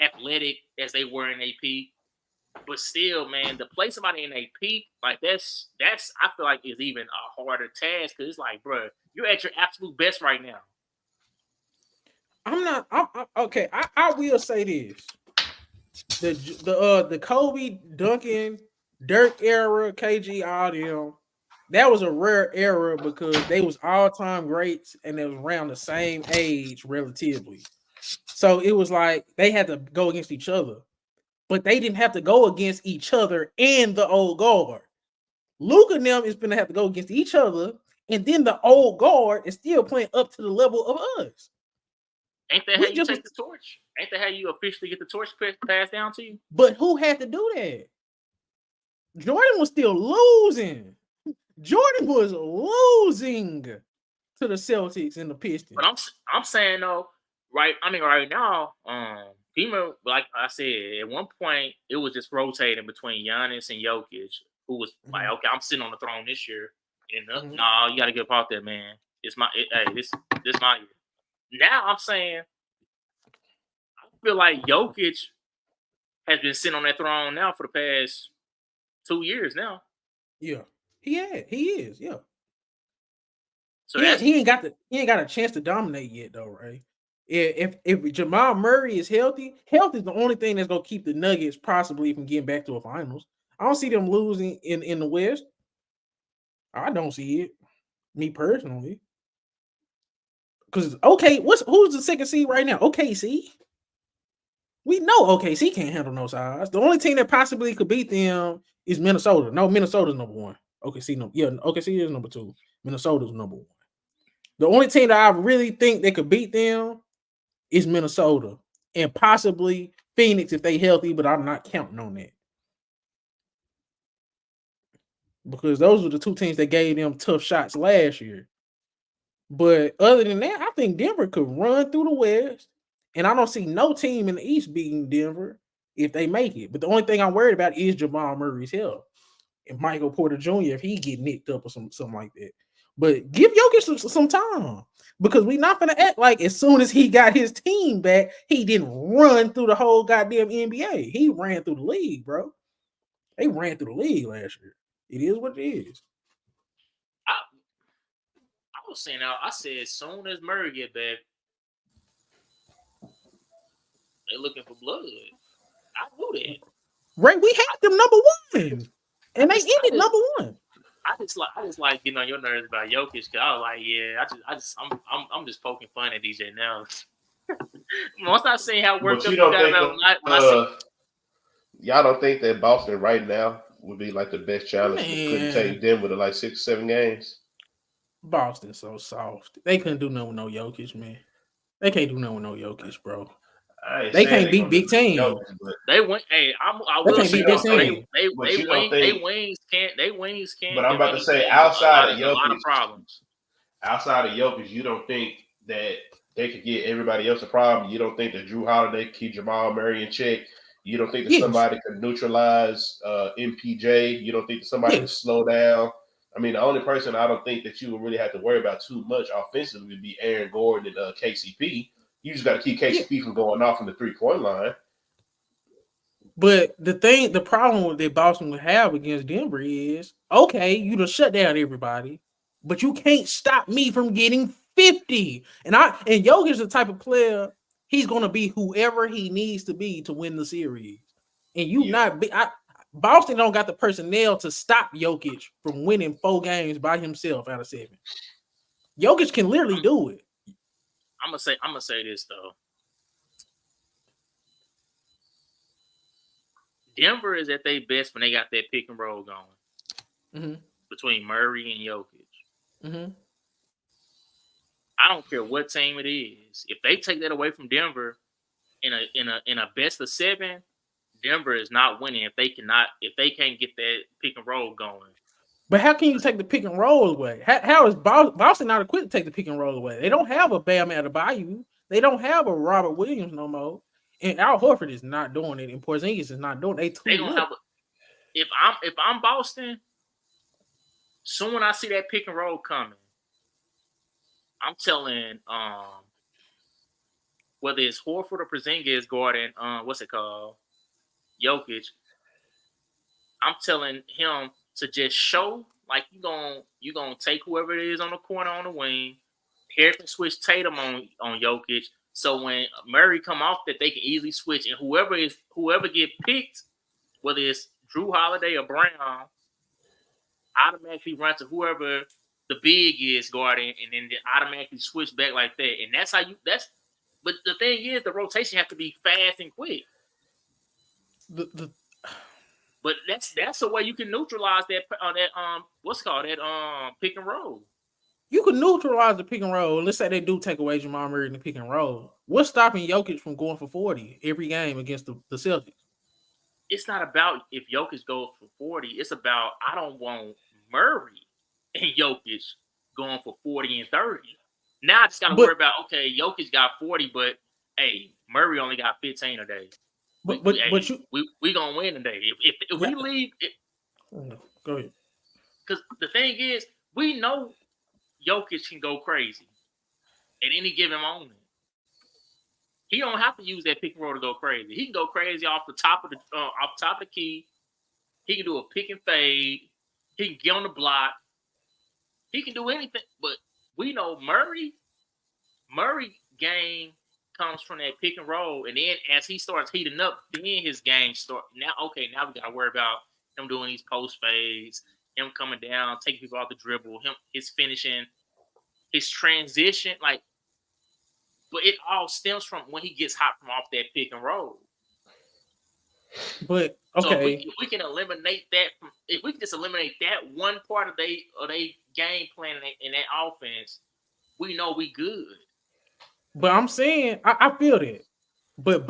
Speaker 1: athletic as they were in their peak. But still, man, to play somebody in a peak, like that's I feel like is even a harder task because it's like, bro, you're at your absolute best right now.
Speaker 2: I'm not. Okay. I will say this: the Kobe, Duncan, Dirk era, KG, all them. That was a rare era because they was all time greats and they was around the same age relatively. So it was like they had to go against each other, but they didn't have to go against each other and the old guard. Luke and them is going to have to go against each other, and then the old guard is still playing up to the level of us.
Speaker 1: Ain't that how you take the torch? Ain't that how you officially get the torch passed down to you?
Speaker 2: But who had to do that? Jordan was still losing. Jordan was losing to the Celtics and the Pistons.
Speaker 1: But I'm saying though, right? I mean, right now, like I said, at one point it was just rotating between Giannis and Jokic, who was like, okay, I'm sitting on the throne this year, and no, you got to get off that, man. It's my this my year. Now I'm saying, I feel like Jokic has been sitting on that throne now for the past 2 years now.
Speaker 2: Yeah, he is. Yeah.
Speaker 1: So
Speaker 2: he ain't got a chance to dominate yet, though, right? If Jamal Murray is healthy, health is the only thing that's gonna keep the Nuggets possibly from getting back to a finals. I don't see them losing in the West. I don't see it, me personally. Because who's the second seed right now? OKC. We know OKC can't handle no size. The only team that possibly could beat them is Minnesota. No, Minnesota's number one. OKC is number two. Minnesota's number one. The only team that I really think they could beat them is Minnesota and possibly Phoenix if they healthy, but I'm not counting on that. Because those were the two teams that gave them tough shots last year. But other than that, I think Denver could run through the West, and I don't see no team in the East beating Denver if they make it. But the only thing I'm worried about is Jamal Murray's health and Michael Porter Jr. if he get nicked up or something like that. But give Jokic some time because we're not going to act like as soon as he got his team back, he didn't run through the whole goddamn NBA. He ran through the league, bro. They ran through the league last year. It is what it is.
Speaker 1: I was saying, I said as soon as Murray get back, they looking for blood. I knew that.
Speaker 2: Right, we had them number one, and they ended number one.
Speaker 1: I just like getting on your nerves about Jokic because I was like, yeah, I'm just poking fun at DJ now. Once I seen how worked up you got about
Speaker 4: y'all don't think that Boston right now would be like the best challenge? Couldn't take Denver to like 6 or 7 games.
Speaker 2: Boston's so soft. They couldn't do nothing with no Jokic, man. They can't do nothing with no Jokic, bro. They can't beat big teams.
Speaker 1: They win. Hey, I will say they wings can't.
Speaker 4: But I'm about to say outside of Jokic, a lot of problems. Outside of Jokic, you don't think that they could get everybody else a problem? You don't think that Drew Holiday could keep Jamal Murray in check? You don't think that somebody could neutralize MPJ? You don't think that somebody could slow down? I mean, the only person I don't think that you would really have to worry about too much offensively would be Aaron Gordon and KCP. You just got to keep KCP from going off from the 3-point line.
Speaker 2: But the problem that Boston would have against Denver is, okay, you done shut down everybody, but you can't stop me from getting 50. And Jokic is the type of player, he's going to be whoever he needs to be to win the series. And Boston don't got the personnel to stop Jokic from winning 4 games by himself out of 7. Jokic can literally do it.
Speaker 1: I'm gonna say this though. Denver is at their best when they got that pick and roll going between Murray and Jokic. I don't care what team it is. If they take that away from Denver in a best of 7, Denver is not winning if they can't get that pick and roll going.
Speaker 2: But how can you take the pick and roll away? How is Boston not equipped to take the pick and roll away? They don't have a Bam Adebayo. They don't have a Robert Williams no more. And Al Horford is not doing it. And Porzingis is not doing it. They don't have
Speaker 1: if I'm Boston, Soon when I see that pick and roll coming, I'm telling whether it's Horford or Porzingis guarding what's it called? Jokic, I'm telling him to just show like you gonna take whoever it is on the corner on the wing, Harrison switch Tatum on Jokic. So when Murray come off that they can easily switch and whoever get picked, whether it's Drew Holiday or Brown, automatically run to whoever the big is guarding and then they automatically switch back like that. And that's how but the thing is the rotation has to be fast and quick. But that's the way you can neutralize that what's called that pick and roll.
Speaker 2: You can neutralize the pick and roll. Let's say they do take away Jamal Murray in the pick and roll. What's stopping Jokic from going for 40 every game against the Celtics?
Speaker 1: It's not about if Jokic goes for 40. It's about I don't want Murray and Jokic going for 40 and 30. Now I just got to worry about, okay, Jokic got 40, but, hey, Murray only got 15 a day. We going to win today. If we leave.
Speaker 2: Go ahead.
Speaker 1: Because the thing is, we know Jokic can go crazy at any given moment. He don't have to use that pick and roll to go crazy. He can go crazy off the top of the key. He can do a pick and fade. He can get on the block. He can do anything. But we know Murray game comes from that pick and roll, and then as he starts heating up, then his game start. Now we gotta worry about him doing these post fades, him coming down, taking people off the dribble, his finishing, his transition, like. But it all stems from when he gets hot from off that pick and roll.
Speaker 2: But okay, so
Speaker 1: if we can eliminate that, if we can just eliminate that one part of they game plan in that offense, we know we good.
Speaker 2: But I'm saying I feel that. But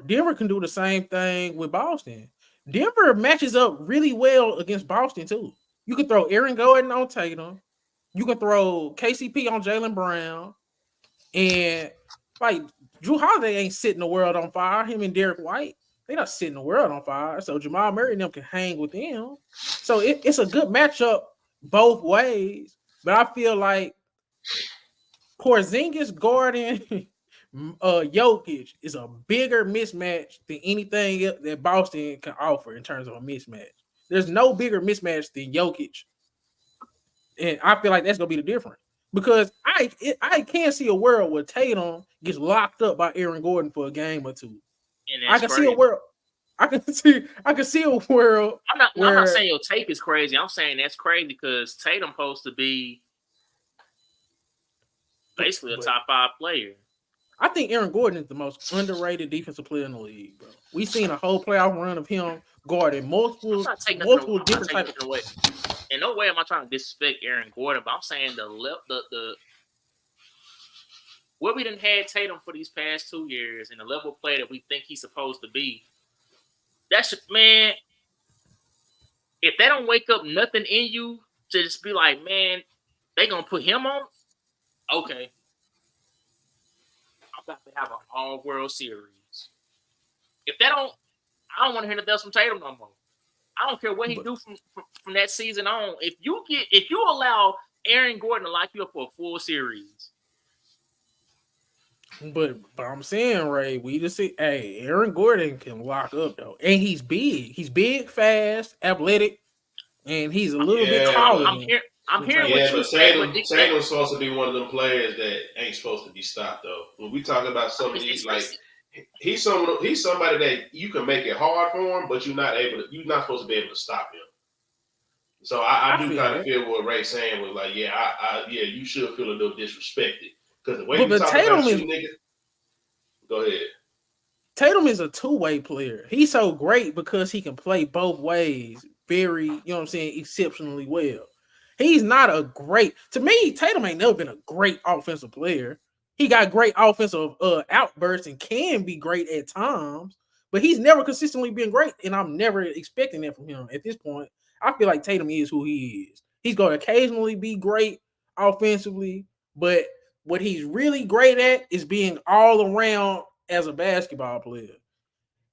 Speaker 2: Denver can do the same thing with Boston. Denver matches up really well against Boston too. You can throw Aaron Gordon on Tatum. You can throw KCP on Jaylen Brown. And like Drew Holiday ain't setting the world on fire. Him and Derek White, they not setting the world on fire. So Jamal Murray and them can hang with them. So it's a good matchup both ways. But I feel like Porzingis guarding Jokic is a bigger mismatch than anything that Boston can offer in terms of a mismatch. There's no bigger mismatch than Jokic. And I feel like that's gonna be the difference. Because I can't see a world where Tatum gets locked up by Aaron Gordon for a game or two. I can see a world. I can see a world.
Speaker 1: I'm not saying your take is crazy. I'm saying that's crazy because Tatum's supposed to be basically a top 5 player.
Speaker 2: I think Aaron Gordon is the most underrated defensive player in the league, bro. We've seen a whole playoff run of him guarding multiple different types of
Speaker 1: ways. In no way am I trying to disrespect Aaron Gordon, but I'm saying the what we done had Tatum for these past 2 years and the level of play that we think he's supposed to be. That's man. If they don't wake up nothing in you to just be like, man, they gonna put him on. Okay, I'm about to have an all-world series. If they don't, I don't want to hear nothing else from Tatum no more. I don't care what he do from that season on. If you allow Aaron Gordon to lock you up for a full series.
Speaker 2: But I'm saying, Ray, we just see, hey, Aaron Gordon can lock up though, and he's big. He's big, fast, athletic, and he's a little bit taller.
Speaker 4: I'm hearing what you're saying. Tatum's supposed to be one of them players that ain't supposed to be stopped though. When we talk about some of these, like. He's somebody that you can make it hard for him, but you're not supposed to be able to stop him. So I do kind of feel what Ray's saying was like, you should feel a little disrespected because the way we talk about you niggas. Go ahead.
Speaker 2: Tatum is a two-way player. He's so great because he can play both ways very, you know what I'm saying, exceptionally well. He's not to me, Tatum ain't never been a great offensive player. He got great offensive outbursts and can be great at times, but he's never consistently been great, and I'm never expecting that from him at this point. I feel like Tatum is who he is. He's going to occasionally be great offensively, but what he's really great at is being all around as a basketball player.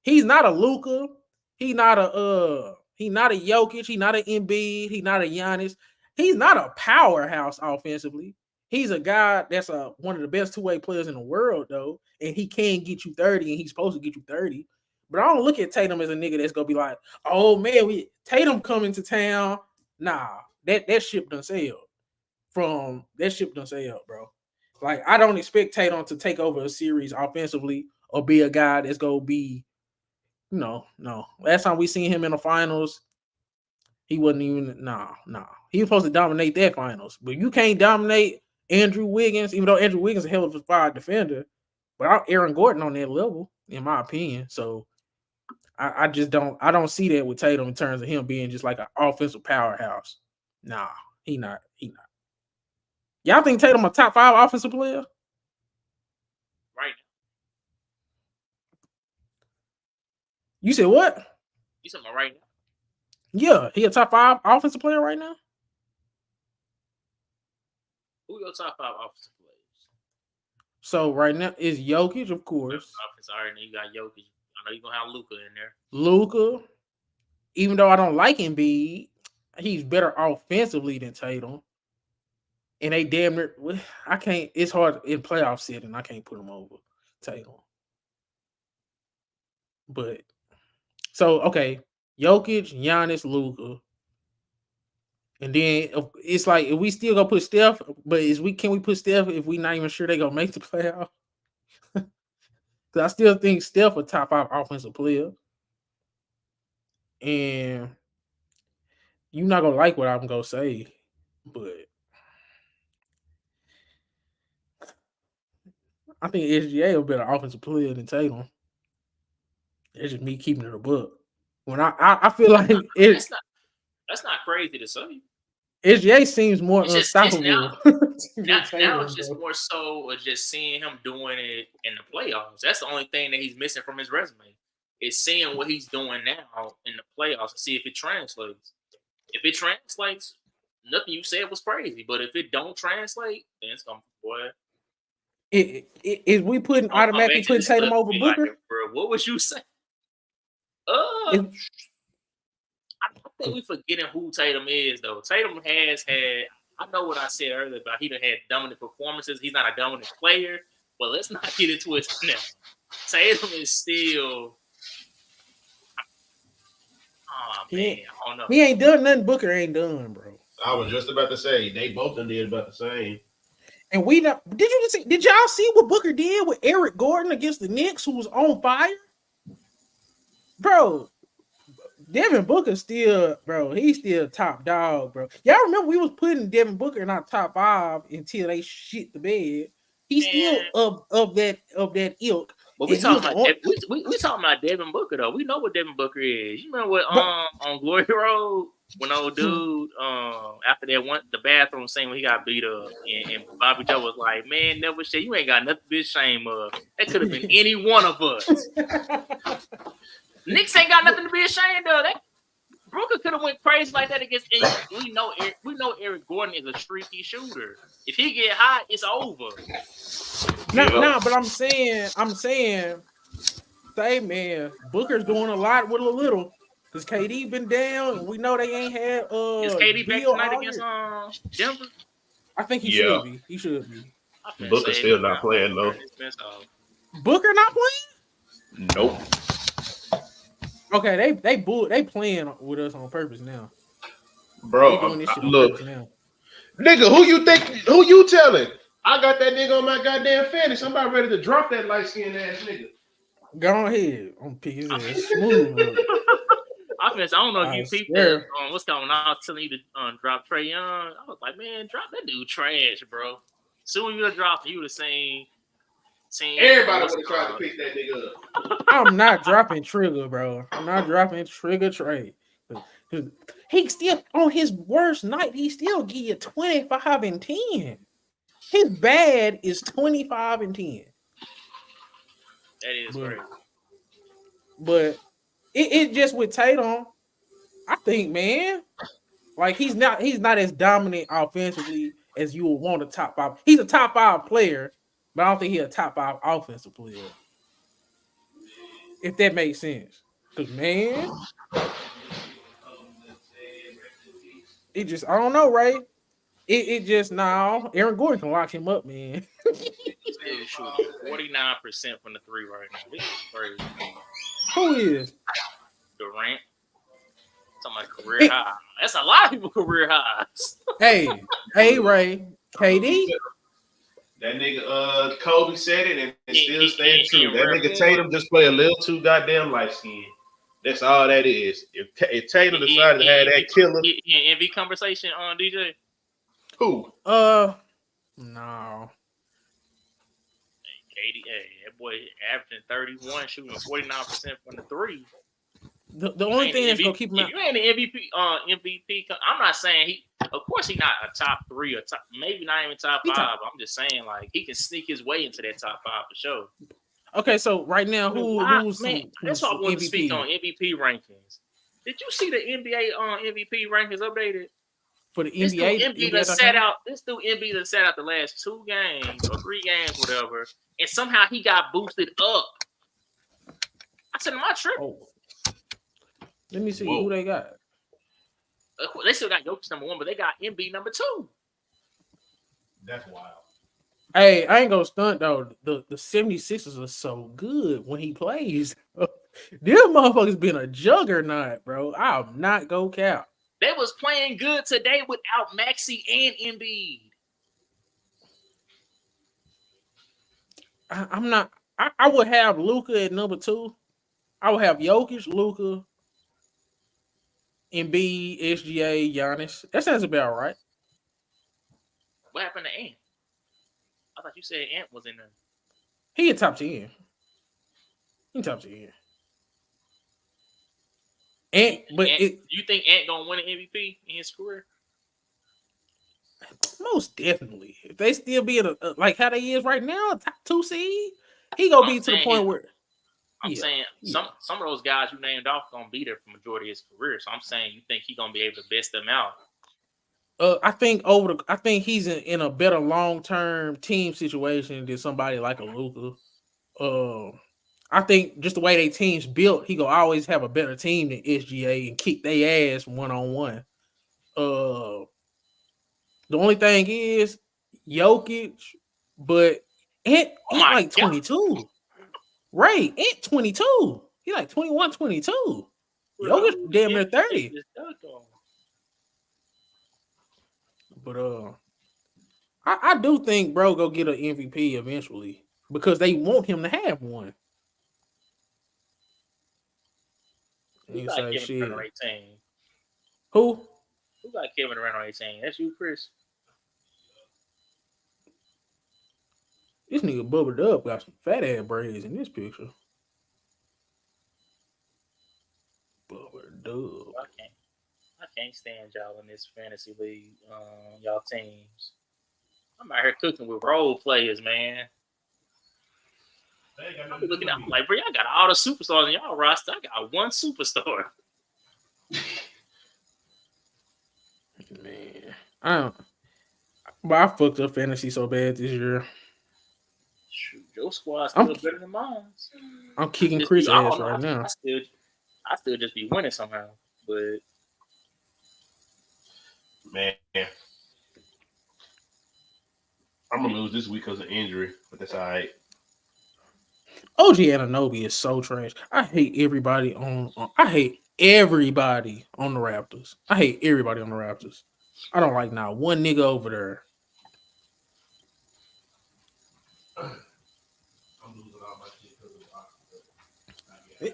Speaker 2: He's not a Luka. He's not a He's not a Jokic. He's not an Embiid. He's not a Giannis. He's not a powerhouse offensively. He's a guy that's one of the best two-way players in the world, though, and he can get you 30, and he's supposed to get you 30. But I don't look at Tatum as a nigga that's gonna be like, oh man, Tatum coming to town. Nah, that ship done sailed. Bro. Like, I don't expect Tatum to take over a series offensively or be a guy that's gonna be, no. Last time we seen him in the finals, he wasn't even He was supposed to dominate that finals, but you can't dominate Andrew Wiggins, even though Andrew Wiggins is a hell of a fire defender. But Aaron Gordon on that level, in my opinion. So I just don't see that with Tatum in terms of him being just like an offensive powerhouse. Nah, he not. Y'all think Tatum a top 5 offensive player?
Speaker 1: Right.
Speaker 2: You said what?
Speaker 1: You talking about right now?
Speaker 2: Yeah, he a top 5 offensive player right now.
Speaker 1: Who your top 5 offensive players?
Speaker 2: So right now is Jokic, of course.
Speaker 1: Offense, all right, now you got Jokic. I know you're gonna have Luka in there.
Speaker 2: Luka, even though I don't like Embiid, he's better offensively than Tatum. And they damn near, I can't. It's hard in playoff setting. I can't put him over Tatum. But so okay, Jokic, Giannis, Luka, and then it's like if we still gonna put Steph, but can we put Steph if we not even sure they gonna make the playoff? Because I still think Steph a top 5 offensive player, and you're not gonna like what I'm gonna say, but I think SGA a better offensive player than Tatum. It's just me keeping it a book. When I feel like
Speaker 1: that's not crazy to say.
Speaker 2: SGA seems more unstoppable.
Speaker 1: Now it's just more so of just seeing him doing it in the playoffs. That's the only thing that he's missing from his resume. Is seeing what he's doing now in the playoffs and see if it translates. If it translates, nothing you said was crazy. But if it don't translate, then it's gonna boy.
Speaker 2: Is we automatically putting Tatum over Booker?
Speaker 1: Like, bro, what was you saying? I think we forgetting who Tatum is, though. Tatum has had. I know what I said earlier about he done had dominant performances. He's not a dominant player, but let's not get into it now. Tatum is still. Oh man, I don't know.
Speaker 2: He ain't done nothing Booker ain't done, bro.
Speaker 4: I was just about to say they both done did about the same.
Speaker 2: And did y'all see what Booker did with Eric Gordon against the Knicks, who was on fire? Bro, Devin Booker still, bro, he's still top dog, bro. Y'all remember we was putting Devin Booker in our top 5 until they shit the bed. He's still of that ilk.
Speaker 1: But we talking about Devin Booker though. We know what Devin Booker is. You remember what on Glory Road when old dude after that one the bathroom scene when he got beat up and Bobby Joe was like, man, never shit, you ain't got nothing to be ashamed of. That could have been any one of us. Knicks ain't got nothing to be ashamed of. That Booker could have went crazy like that against. We know Eric Gordon is a streaky shooter. If he get hot, it's over.
Speaker 2: No, but I'm saying, say man, Booker's doing a lot with a little. Cause KD been down, and we know they ain't had.
Speaker 1: Is KD back tonight against Denver?
Speaker 2: I think he should be. He should be.
Speaker 4: Booker's still not playing though.
Speaker 2: Booker not playing?
Speaker 4: Nope.
Speaker 2: Okay, they playing with us on purpose now.
Speaker 4: Bro, look, nigga, who you telling? I got that nigga on my goddamn fantasy. I'm about ready to drop that light skinned ass nigga.
Speaker 2: Go ahead. I'm gonna pick his ass smooth.
Speaker 1: I don't know if you people what's going on. I was telling you to drop Trae Young. I was like, man, drop that dude trash, bro. Soon you would have dropped, you would have seen
Speaker 4: everybody would have tried to pick that nigga up.
Speaker 2: I'm not dropping Trigger, bro. I'm not dropping Trigger Trae. He still on his worst night, he still give you 25 and 10. His bad is 25 and 10.
Speaker 1: That is great.
Speaker 2: But it just with Tatum, I think, man, like he's not as dominant offensively as you would want a top 5. He's a top 5 player, but I don't think he's a top 5 offensive player. If that makes sense. Because, man, It just I don't know, Ray. It just now Aaron Gordon can lock him up, man.
Speaker 1: Still shooting 49% from the three right now. This is crazy.
Speaker 2: Who is?
Speaker 1: Durant. Talking about career
Speaker 2: Hey,
Speaker 1: high. That's a lot of people career highs.
Speaker 2: hey, Ray, KD.
Speaker 4: That nigga Kobe said it and it still stands
Speaker 1: he
Speaker 4: true. That
Speaker 1: rare
Speaker 4: nigga
Speaker 1: form.
Speaker 4: Tatum just play a little too goddamn light skinned. That's all that is. If Tatum decided to have that killer,
Speaker 1: MV conversation on DJ.
Speaker 4: who?
Speaker 2: No.
Speaker 1: KD, hey, that boy averaging 31, shooting 49% from the three.
Speaker 2: The only thing that's gonna keep him out.
Speaker 1: If you ain't an MVP, I'm not saying he. Of course, he's not a top 3 or top, maybe not even top 5. I'm just saying like he can sneak his way into that top 5 for sure.
Speaker 2: Okay, so right now, who's
Speaker 1: that's what I want to speak
Speaker 2: MVP
Speaker 1: on MVP rankings. Did you see the NBA MVP rankings updated?
Speaker 2: for the
Speaker 1: This
Speaker 2: NBA?
Speaker 1: dude MB that sat out. This dude MB that sat out the last 2 games or 3 games, whatever, and somehow he got boosted up. I said, "Am I tripping?"
Speaker 2: Oh. Let me see who they got.
Speaker 1: They still got Jokic number 1, but they got MB number 2.
Speaker 4: That's wild.
Speaker 2: Hey, I ain't gonna stunt though. The 76ers are so good when he plays. Them motherfuckers been a juggernaut, bro. I'm not gonna cap.
Speaker 1: They was playing good today without Maxey and Embiid.
Speaker 2: I'm not. I would have Luka at number 2. I would have Jokic, Luka, Embiid, SGA, Giannis. That sounds about right.
Speaker 1: What happened to Ant? I thought you said Ant was in there.
Speaker 2: He in top 10. He top 10.
Speaker 1: You think Ant gonna win an MVP in his career?
Speaker 2: Most definitely. If they still be in a like how they is right now, a top 2 seed, he gonna be to the point where
Speaker 1: I'm saying some of those guys you named off gonna be there for the majority of his career. So I'm saying you think he gonna be able to best them out.
Speaker 2: I think he's in a better long-term team situation than somebody like a Luka. I think just the way they team's built, he gonna always have a better team than SGA and kick their ass one-on-one. The only thing is Jokic, but Ant like 22. God. Right, Ant 22. He like 21, 22. Jokic damn near 30. But I do think bro go get an MVP eventually because they want him to have one.
Speaker 1: You got Kevin Durant on 18.
Speaker 2: Who
Speaker 1: got Kevin Durant on 18? That's you, Chris.
Speaker 2: This nigga bubbled up, got some fat ass braids in this picture. Bubbled up.
Speaker 1: I can't stand y'all in this fantasy league, y'all teams. I'm out here cooking with role players, man. I'm looking at like, bro, y'all got all the superstars in y'all roster. I got one superstar.
Speaker 2: Man, I fucked up fantasy so bad this year.
Speaker 1: Shoot, your squad's still better than mine.
Speaker 2: I'm kicking Chris' ass right now.
Speaker 1: I still just be winning somehow, but
Speaker 4: man, I'm gonna lose this week because of injury, but that's all right.
Speaker 2: OG Anunoby is so trash. I hate everybody on the Raptors. I hate everybody on the Raptors. I don't like not one nigga over there.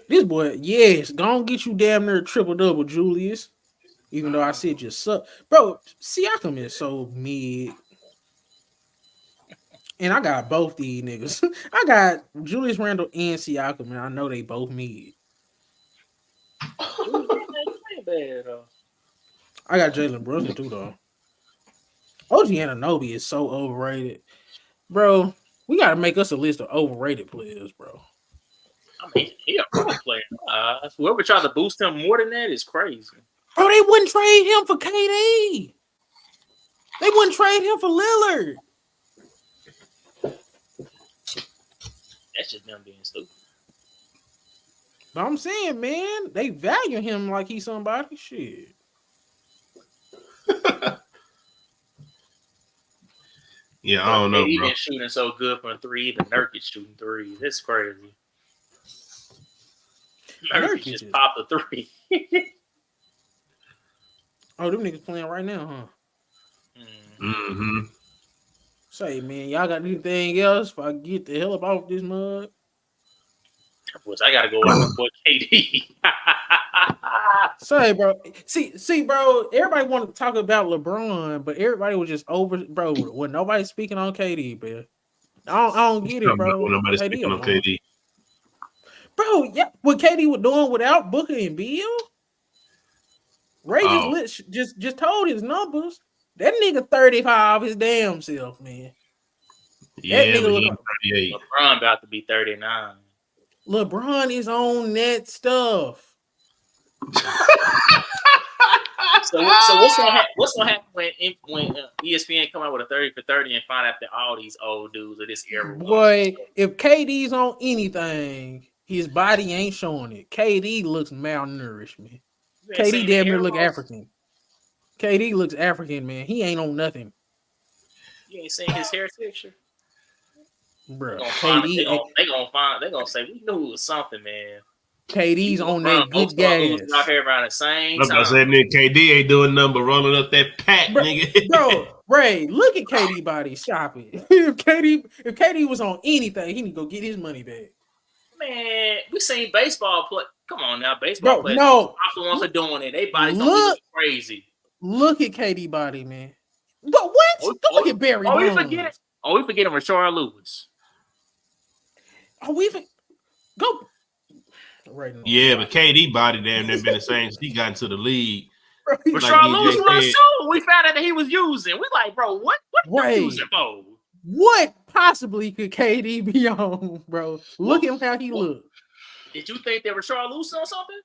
Speaker 2: This boy, yes, gonna get you damn near triple double, Julius. Even though I said you suck, bro. Siakam is so mid, and I got both these niggas. I got Julius Randle and Siakam, and I know they both mid. I got Jalen Brunson too, though. OG Anunoby is so overrated, bro. We gotta make us a list of overrated players, bro.
Speaker 1: I mean, he a pro player. Whoever tried to boost him more than that is crazy.
Speaker 2: Bro, they wouldn't trade him for KD. They wouldn't trade him for Lillard.
Speaker 1: That's just them being stupid.
Speaker 2: But I'm saying, man, they value him like he's somebody. Shit.
Speaker 4: Yeah, I don't know,
Speaker 1: He
Speaker 4: bro.
Speaker 1: been shooting so good from three. The Nurkic shooting three. That's crazy. Nurkic just popped a three.
Speaker 2: Oh, them niggas playing right now, huh?
Speaker 4: Mm-hmm.
Speaker 2: Say, man, y'all got anything else? If I get the hell up off this mug.
Speaker 1: Which I gotta go with my boy KD.
Speaker 2: Say, bro. See, bro. Everybody want to talk about LeBron, but everybody was just over, bro. When nobody's speaking on KD, bro. I don't get it, bro.
Speaker 4: Nobody's speaking on KD.
Speaker 2: Bro, yeah, what KD was doing without Booker and Beal? Ray just told his numbers. That nigga 35 his damn self, man.
Speaker 4: Yeah,
Speaker 2: that nigga
Speaker 4: but
Speaker 2: look
Speaker 4: 38.
Speaker 1: LeBron about to be 39.
Speaker 2: LeBron is on that stuff.
Speaker 1: So what's gonna happen when ESPN come out with a 30 for 30 and find out that all these old dudes of this era?
Speaker 2: Boy, if KD's on anything, his body ain't showing it. KD looks malnourished, man. KD damn near look African. KD looks African, man. He ain't on nothing.
Speaker 1: You ain't seen his hair texture,
Speaker 2: bro.
Speaker 1: They gonna say we knew it was something, man.
Speaker 2: KD's on that good gas.
Speaker 1: Out here around the same time.
Speaker 4: I said, nigga, KD ain't doing nothing but rolling up that pack, nigga.
Speaker 2: Bro, Ray, look at KD body. Stop it. If KD was on anything, he need to go get his money back.
Speaker 1: Man, we seen baseball play. Come on now, baseball players.
Speaker 2: No,
Speaker 1: the ones are doing it. They bodies don't be crazy.
Speaker 2: Look at KD body, man. But what? Look at Barry Bonds.
Speaker 1: We forgetting Rashard Lewis.
Speaker 2: Go. Right now.
Speaker 4: Yeah, but KD body damn near been the same since he got into the league.
Speaker 1: Rashard Lewis was too. We found out that he was using. We like, bro, what you using for?
Speaker 2: What possibly could KD be on, bro? Look at how he look.
Speaker 1: Did you think that Rashard Lewis on something?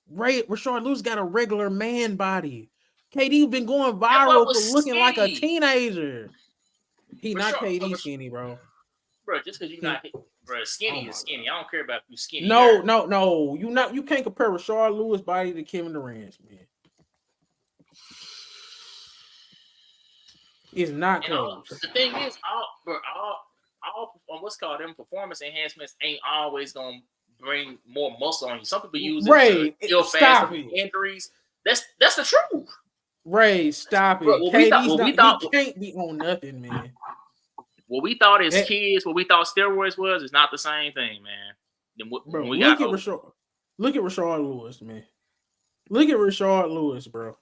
Speaker 2: Rashard Lewis got a regular man body. KD been going viral for looking skinny. Like a teenager. He not KD skinny, bro.
Speaker 1: Bro, just because you not bro, skinny is skinny. I don't care about you skinny.
Speaker 2: No. You can't compare Rashard Lewis body to Kevin Durant's, man. It's not close.
Speaker 1: The thing is, all what's called them performance enhancements ain't always gonna bring more muscle on you. Some people use it to feel fast injuries. That's the truth.
Speaker 2: Ray, stop it. He can't be on nothing, man.
Speaker 1: What we thought as kids, what we thought steroids was, is not the same thing, man.
Speaker 2: Look at Rashard Lewis, man. Look at Rashard Lewis, bro.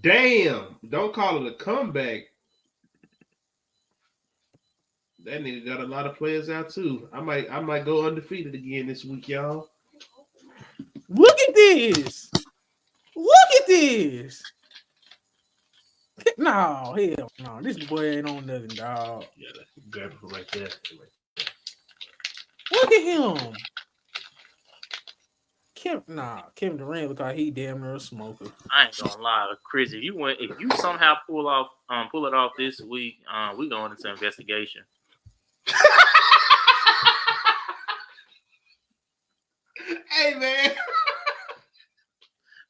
Speaker 4: Damn! Don't call it a comeback. That nigga got a lot of players out too. I might go undefeated again this week, y'all.
Speaker 2: Look at this. No, hell no. This boy ain't on nothing, dog.
Speaker 4: Yeah, grab it right there.
Speaker 2: Look at him. Kevin Durant look like he damn near a smoker.
Speaker 1: I ain't gonna lie, Chris. If you somehow pull it off this week, we going into investigation.
Speaker 4: Hey man.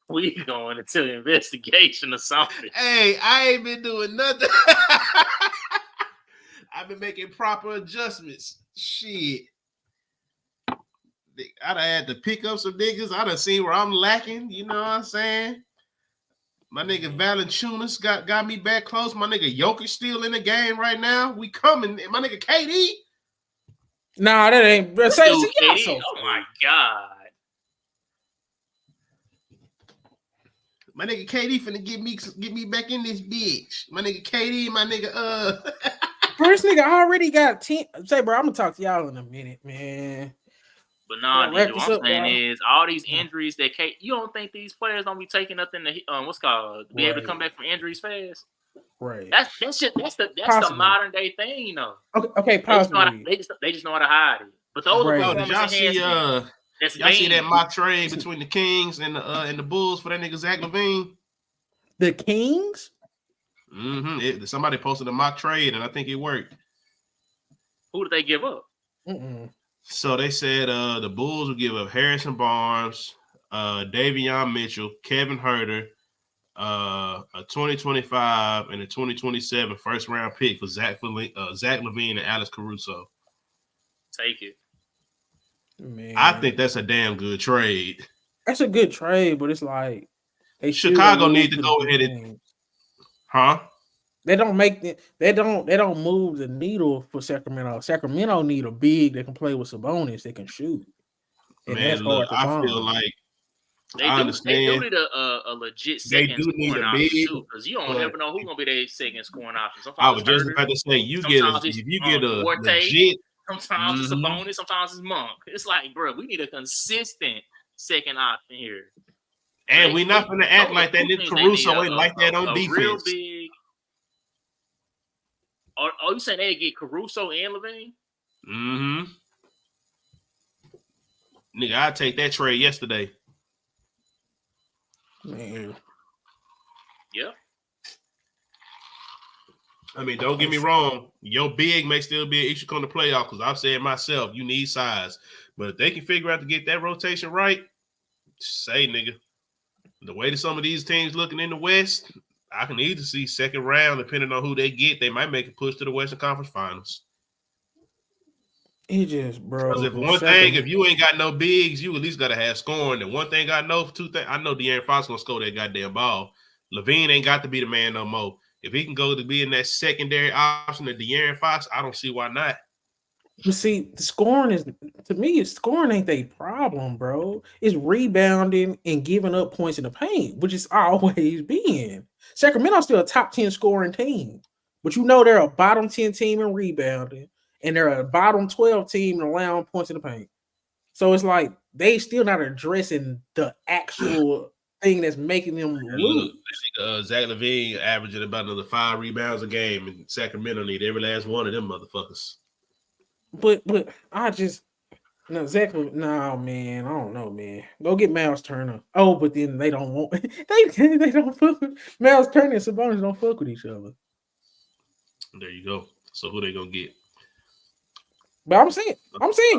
Speaker 1: We going into investigation or something.
Speaker 4: Hey, I ain't been doing nothing. I've been making proper adjustments. Shit. I done had to pick up some niggas. I done seen where I'm lacking. You know what I'm saying? My nigga Valanciunas got me back close. My nigga Jokic still in the game right now. We coming. My nigga KD.
Speaker 2: Nah, that ain't.
Speaker 1: KD. Oh my God.
Speaker 4: My nigga KD finna get me back in this bitch. My nigga KD, my nigga
Speaker 2: First nigga already got 10. Say, bro, I'm gonna talk to y'all in a minute, man.
Speaker 1: But nah, what I'm saying is all these injuries that you don't think these players don't be taking nothing to be able to come back from injuries fast.
Speaker 2: Right.
Speaker 1: That's the modern day thing, though.
Speaker 2: Okay, possibly.
Speaker 1: They just know how to hide it. But those
Speaker 4: did y'all see that mock trade between the Kings and the Bulls for that nigga Zach LaVine?
Speaker 2: The Kings?
Speaker 4: Mm-hmm. Somebody posted a mock trade, and I think it worked.
Speaker 1: Who did they give up?
Speaker 4: So they said the Bulls would give up Harrison Barnes, Davion Mitchell, Kevin Huerter, a 2025 and a 2027 first round pick for Zach LaVine and Alex Caruso.
Speaker 1: Take it.
Speaker 2: Man,
Speaker 4: I think that's a damn good trade.
Speaker 2: that's a good trade, but it's like they
Speaker 4: Chicago need to go ahead and
Speaker 2: They don't move the needle for Sacramento. Sacramento need a big that can play with Sabonis that can shoot. And
Speaker 4: man,
Speaker 2: that's
Speaker 4: look,
Speaker 2: hard to
Speaker 4: I
Speaker 2: find.
Speaker 4: feel like
Speaker 1: They do need a legit second scoring option too, because you don't ever know who's gonna be their second scoring option. Sometimes
Speaker 4: I was just about to say if you get a legit,
Speaker 1: sometimes it's Sabonis, sometimes it's Monk. It's like, bro, we need a consistent second option here.
Speaker 4: And we're not gonna act like that nigga Caruso ain't like that on defense.
Speaker 1: Real big. Are you saying they get Caruso and LaVine?
Speaker 4: Mm-hmm. Nigga, I'd take that trade yesterday.
Speaker 2: Man.
Speaker 1: Yeah.
Speaker 4: I mean, don't get me wrong. Your big may still be an issue on the playoff because I've said myself, you need size. But if they can figure out to get that rotation right, say, nigga, the way that some of these teams looking in the West, I can either see second round, depending on who they get, they might make a push to the Western Conference Finals.
Speaker 2: It just, bro.
Speaker 4: Because if you ain't got no bigs, you at least got to have scoring. And one thing I know, I know De'Aaron Fox going to score that goddamn ball. LaVine ain't got to be the man no more. If he can go to be in that secondary option of De'Aaron Fox, I don't see why not.
Speaker 2: You see, the scoring is, to me, scoring ain't their problem, bro. It's rebounding and giving up points in the paint, which is always been. Sacramento's still a top 10 scoring team, but you know they're a bottom 10 team in rebounding, and they're a bottom 12 team in allowing points in the paint. So it's like they still not addressing the actual thing that's making them lose.
Speaker 4: Zach LaVine averaging about another 5 rebounds a game, and Sacramento need every last one of them motherfuckers.
Speaker 2: But I just no man, I don't know, man. Go get Miles Turner. Oh, but then they don't want they don't fuck with Miles Turner and Sabonis don't fuck with each other.
Speaker 4: There you go. So who they gonna get?
Speaker 2: But I'm saying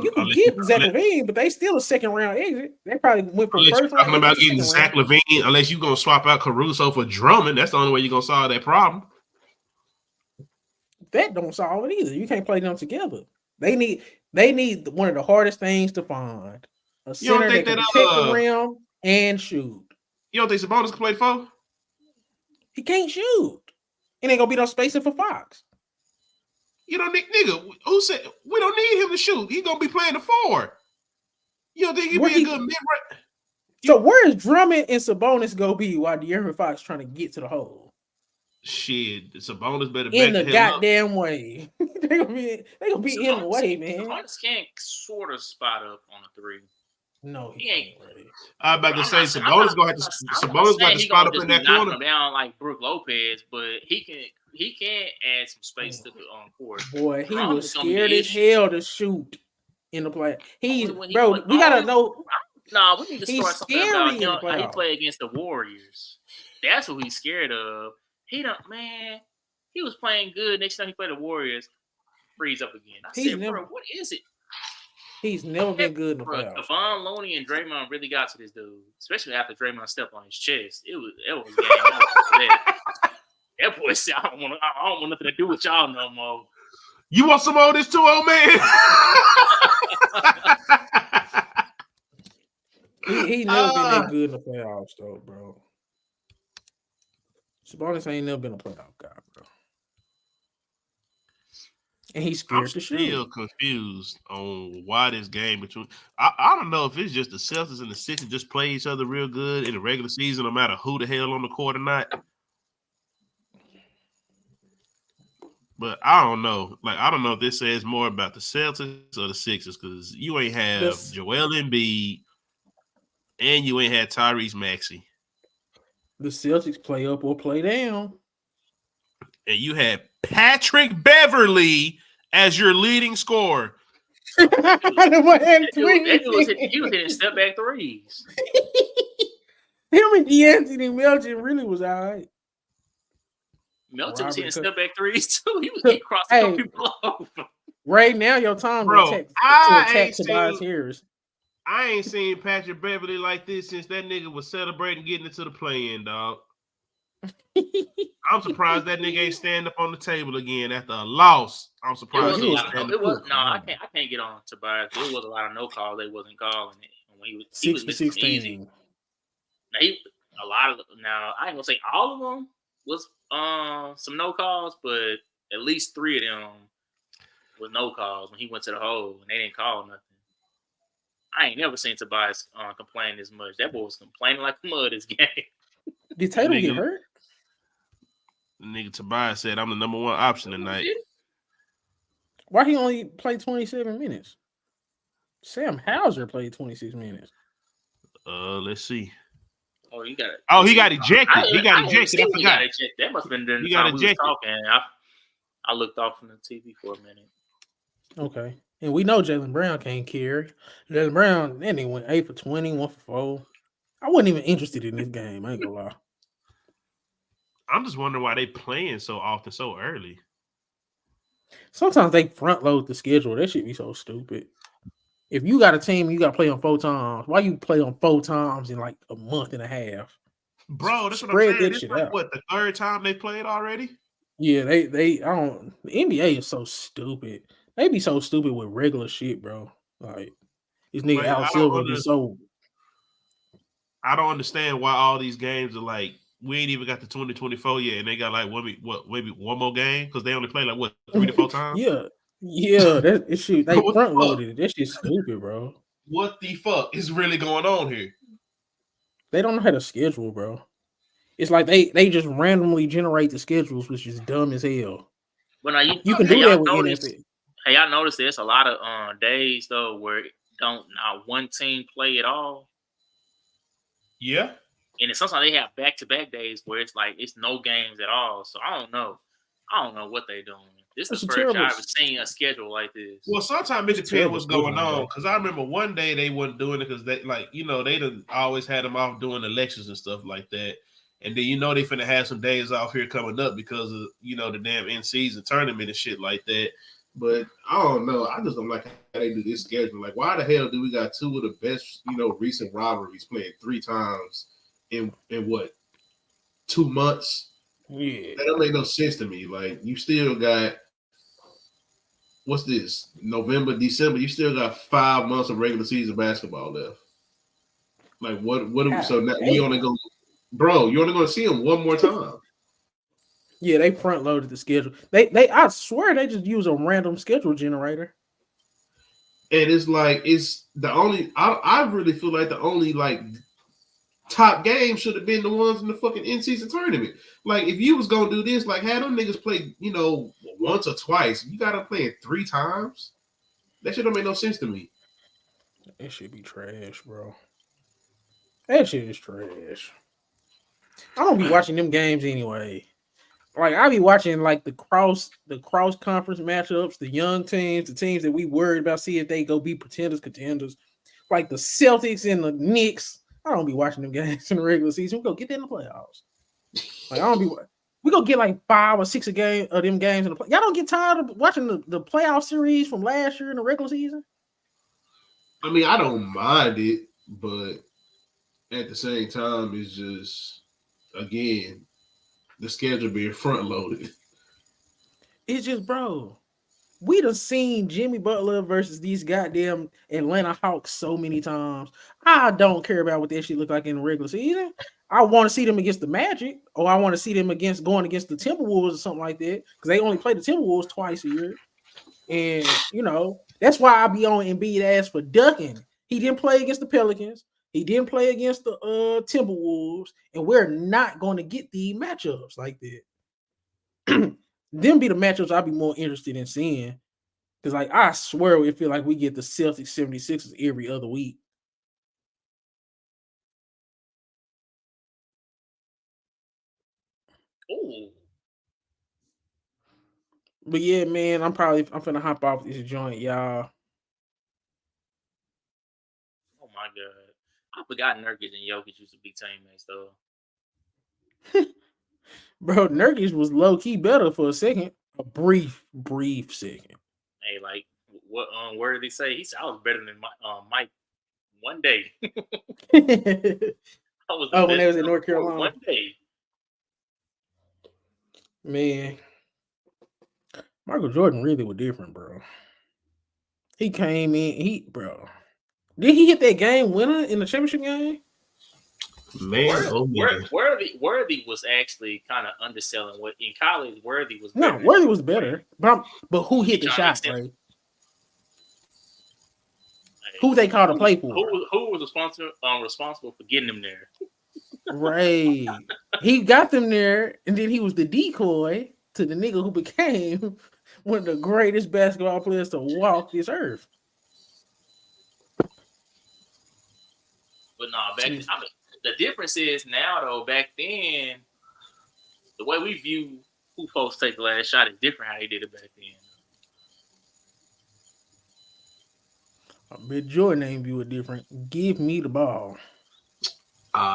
Speaker 2: you can get Zach LaVine, but they still a second round exit. They probably went from first round.
Speaker 4: Talking about getting Zach LaVine, unless you're gonna swap out Caruso for Drummond, that's the only way you're gonna solve that problem.
Speaker 2: That don't solve it either. You can't play them together. They need one of the hardest things to find. A center that can protect the rim and shoot.
Speaker 4: You don't think Sabonis can play 4?
Speaker 2: He can't shoot. It ain't gonna be no spacing for Fox.
Speaker 4: You don't need nigga. Who said we don't need him to shoot? He's gonna be playing the 4. You don't think he'd be a good mid-range?
Speaker 2: So where is Drummond and Sabonis go be while De'Aaron Fox trying to get to the hole?
Speaker 4: Shit, Sabonis better
Speaker 2: in the goddamn way. They're gonna be in the way, man.
Speaker 1: Sabonis can't sort of spot up on a 3.
Speaker 2: No, he ain't. Really.
Speaker 4: I'm about to say Sabonis gonna have to spot up in that corner.
Speaker 1: Down like Brook Lopez, but he can add some space to the court.
Speaker 2: Boy, he was scared as hell to shoot in the play. We gotta know.
Speaker 1: No, we need to start something about how he play against the Warriors. That's what he's scared of. He was playing good. Next time he played the Warriors, freeze up again. I said, bro, what is it?
Speaker 2: He's never been good in the playoffs.
Speaker 1: Devon Looney and Draymond really got to this dude, especially after Draymond stepped on his chest. It was game. That boy said, I don't want nothing to do with y'all no more.
Speaker 4: You want some more of this too, old man?
Speaker 2: he never been that good in the playoffs, though, bro. Sabonis ain't never been a playoff guy, bro. And he's scared to shoot.
Speaker 4: I'm still confused on why this game between. I don't know if it's just the Celtics and the Sixers just play each other real good in the regular season, no matter who the hell on the court or not. But I don't know. Like, I don't know if this says more about the Celtics or the Sixers because you ain't have Joel Embiid and you ain't had Tyrese Maxey.
Speaker 2: The Celtics play up or play down.
Speaker 4: And you had Patrick Beverly as your leading scorer.
Speaker 1: He was hitting step back threes.
Speaker 2: Him and D'Anthony Melton really was all right.
Speaker 1: Melton was hitting step back threes too. He was crossing people over.
Speaker 2: Right now, your time
Speaker 4: to
Speaker 2: attack Tobias Harris.
Speaker 4: I ain't seen Patrick Beverly like this since that nigga was celebrating getting into the play-in, dog. I'm surprised that nigga ain't stand up on the table again after a loss. I'm
Speaker 1: It
Speaker 4: surprised
Speaker 1: was a
Speaker 4: he ain't
Speaker 1: lot.
Speaker 4: stand
Speaker 1: It
Speaker 4: up.
Speaker 1: was no. I can't get on Tobias. It was a lot of no calls. They wasn't calling it. And when he was missing some easy.
Speaker 2: 6-16.
Speaker 1: Now a lot of now I ain't gonna say all of them was some no calls, but at least 3 of them was no calls when he went to the hole and they didn't call nothing. I ain't never seen Tobias complain this much. That boy was complaining like a mud this game.
Speaker 2: Did Tatum get
Speaker 4: Nigga-
Speaker 2: hurt?
Speaker 4: The nigga Tobias said, "I'm the number one option tonight."
Speaker 2: Why he only played 27 minutes? Sam Hauser played 26 minutes.
Speaker 4: Let's see.
Speaker 1: Oh, he got it.
Speaker 4: Oh, he got ejected. He got
Speaker 1: I
Speaker 4: ejected. I forgot.
Speaker 1: That must have been during the
Speaker 4: He got
Speaker 1: time we was
Speaker 4: ejected.
Speaker 1: talking. I looked off from the TV for a minute.
Speaker 2: Okay. And we know Jaylen Brown can't carry. Jaylen Brown, then he went 8 for 20, 1 for 4. I wasn't even interested in this game. I ain't gonna lie.
Speaker 4: I'm just wondering why they playing so often, so early.
Speaker 2: Sometimes they front load the schedule. That shit be so stupid. If you got a team, you got to play on 4 times. Why you play on 4 times in like a month and a half?
Speaker 4: Bro, that's what
Speaker 2: Spread
Speaker 4: I'm saying.
Speaker 2: that
Speaker 4: It's
Speaker 2: shit
Speaker 4: like,
Speaker 2: out.
Speaker 4: what, the 3rd time they played already?
Speaker 2: Yeah, I don't. The NBA is so stupid. They be so stupid with regular shit, bro. Like this nigga
Speaker 4: Like,
Speaker 2: Al Silver be so.
Speaker 4: I don't understand why all these games are like, we ain't even got the 2024 yet, and they got like maybe one more game because they only play like what 3 to 4 times.
Speaker 2: Yeah, that shit. They
Speaker 4: What the
Speaker 2: front loaded it. That shit's stupid, bro.
Speaker 4: What the fuck is really going on here?
Speaker 2: They don't know how to schedule, bro. It's like they just randomly generate the schedules, which is dumb as hell.
Speaker 1: But now
Speaker 2: You can do that with
Speaker 1: notice,
Speaker 2: NFL.
Speaker 1: Hey, y'all notice there's a lot of days though where not one team play at all.
Speaker 4: Yeah.
Speaker 1: And then sometimes they have back-to-back days where it's like it's no games at all. So I don't know what they're doing. This is the first time I've ever seen a schedule like this.
Speaker 4: Well, sometimes it depends what's going on. Because I remember one day they wasn't doing it because they they done always had them off doing elections and stuff like that. And then they finna have some days off here coming up because of the damn in-season tournament and shit like that. But I don't know. I just don't like how they do this schedule. Like, why the hell do we got 2 of the best recent rivalries playing 3 times in what 2 months?
Speaker 2: Yeah,
Speaker 4: that don't make no sense to me. Like, you still got what's this? November, December. You still got 5 months of regular season basketball left. Like, what? So now you only going to see them one more time.
Speaker 2: Yeah, they front loaded the schedule. They I swear they just use a random schedule generator.
Speaker 4: And it's like it's the only. I really feel like the only like top game should have been the ones in the fucking in-season tournament. Like, if you was gonna do this, like, have them niggas play, once or twice. You got to play it 3 times. That shit don't make no sense to me.
Speaker 2: That shit be trash, bro. That shit is trash. I don't be watching them games anyway. Like, I be watching like the cross conference matchups, the young teams, the teams that we worried about, see if they go be contenders. Like the Celtics and the Knicks. I don't be watching them games in the regular season. We go get that in the playoffs. Like, I don't be. We go get like 5 or 6 of them games in the play. Y'all don't get tired of watching the playoff series from last year in the regular season?
Speaker 4: I mean, I don't mind it, but at the same time, it's just, again, the schedule being front loaded.
Speaker 2: It's just, bro, we done seen Jimmy Butler versus these goddamn Atlanta Hawks so many times. I don't care about what that shit look like in the regular season. I want to see them against the Magic, or I want to see them going against the Timberwolves or something like that, because they only play the Timberwolves twice a year. And, that's why I be on Embiid ass for ducking. He didn't play against the Pelicans. He didn't play against the Timberwolves, and we're not going to get the matchups like that. Them be the matchups I'd be more interested in seeing. Because, like, I swear we feel like we get the Celtics 76ers every other week.
Speaker 1: Ooh.
Speaker 2: But yeah, man, I'm finna hop off this joint, y'all.
Speaker 1: Oh my god. I forgot Nurkic and Jokic used to be teammates though.
Speaker 2: Bro, Nurkic was low-key better for a second. A brief second.
Speaker 1: Hey, like what where did he say? He said I was better than Mike one day. I was
Speaker 2: when they was in North Carolina.
Speaker 1: one day.
Speaker 2: Man, Michael Jordan really was different, bro. He came in, Did he hit that game winner in the championship game?
Speaker 4: Man, oh man.
Speaker 1: Worthy was actually kind of underselling. What in college, Worthy was
Speaker 2: No,
Speaker 1: better.
Speaker 2: Worthy was better. But who hit the
Speaker 1: trying to
Speaker 2: shot, Ray? Who they called to play for?
Speaker 1: Who was responsible for getting him there?
Speaker 2: Right. He got them there, and then he was the decoy to the nigga who became one of the greatest basketball players to walk this earth.
Speaker 1: But no, the difference is now though. Back then, the way we view who supposed to take the last shot is different. How they did it back then.
Speaker 2: I bet your name view it different. Give me the ball.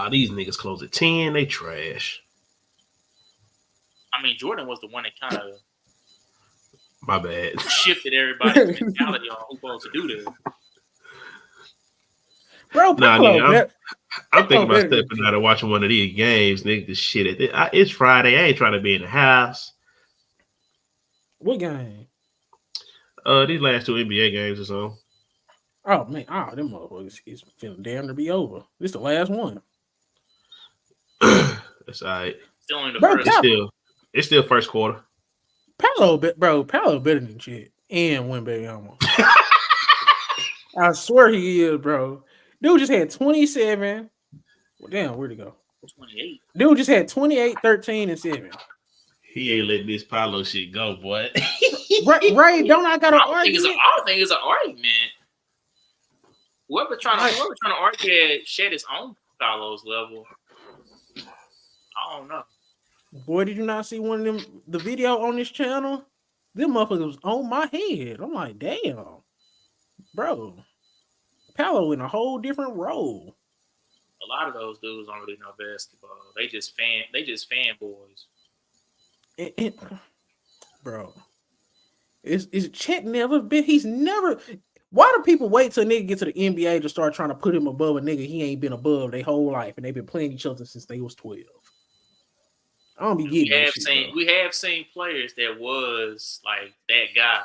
Speaker 4: These niggas close at 10. They trash.
Speaker 1: I mean, Jordan was the one that kind of
Speaker 4: my bad
Speaker 1: shifted everybody's mentality on who's supposed to do this.
Speaker 2: Bro,
Speaker 4: I'm thinking about stepping out and watching one of these games, nigga. This shit. It's Friday. I ain't trying to be in the house.
Speaker 2: What game?
Speaker 4: These last 2 NBA games or so.
Speaker 2: Oh man, them motherfuckers is finna damn to be over. This the last one.
Speaker 4: That's all right.
Speaker 1: Still in the first.
Speaker 4: It's still first quarter.
Speaker 2: Paolo better than shit and Wembanyama. I swear he is, bro. Dude just had 27. Well, damn, where'd he go?
Speaker 1: 28.
Speaker 2: Dude just had 28, 13, and 7.
Speaker 4: He ain't letting this Paolo shit go, boy.
Speaker 2: Right? Don't I got to argue?
Speaker 1: I don't think it's an argument. Whoever trying to argue that shed his own Paolo's level. I don't know.
Speaker 2: Boy, did you not see one of them? The video on this channel, them motherfuckers was on my head. I'm like, damn, bro. Paolo in a whole different role.
Speaker 1: A lot of those dudes don't really know basketball. They just fanboys.
Speaker 2: Bro, is Chet never been? He's never. Why do people wait till a nigga get to the NBA to start trying to put him above a nigga he ain't been above their whole life, and they've been playing each other since they was 12? I don't be getting.
Speaker 1: We have seen players that was like that guy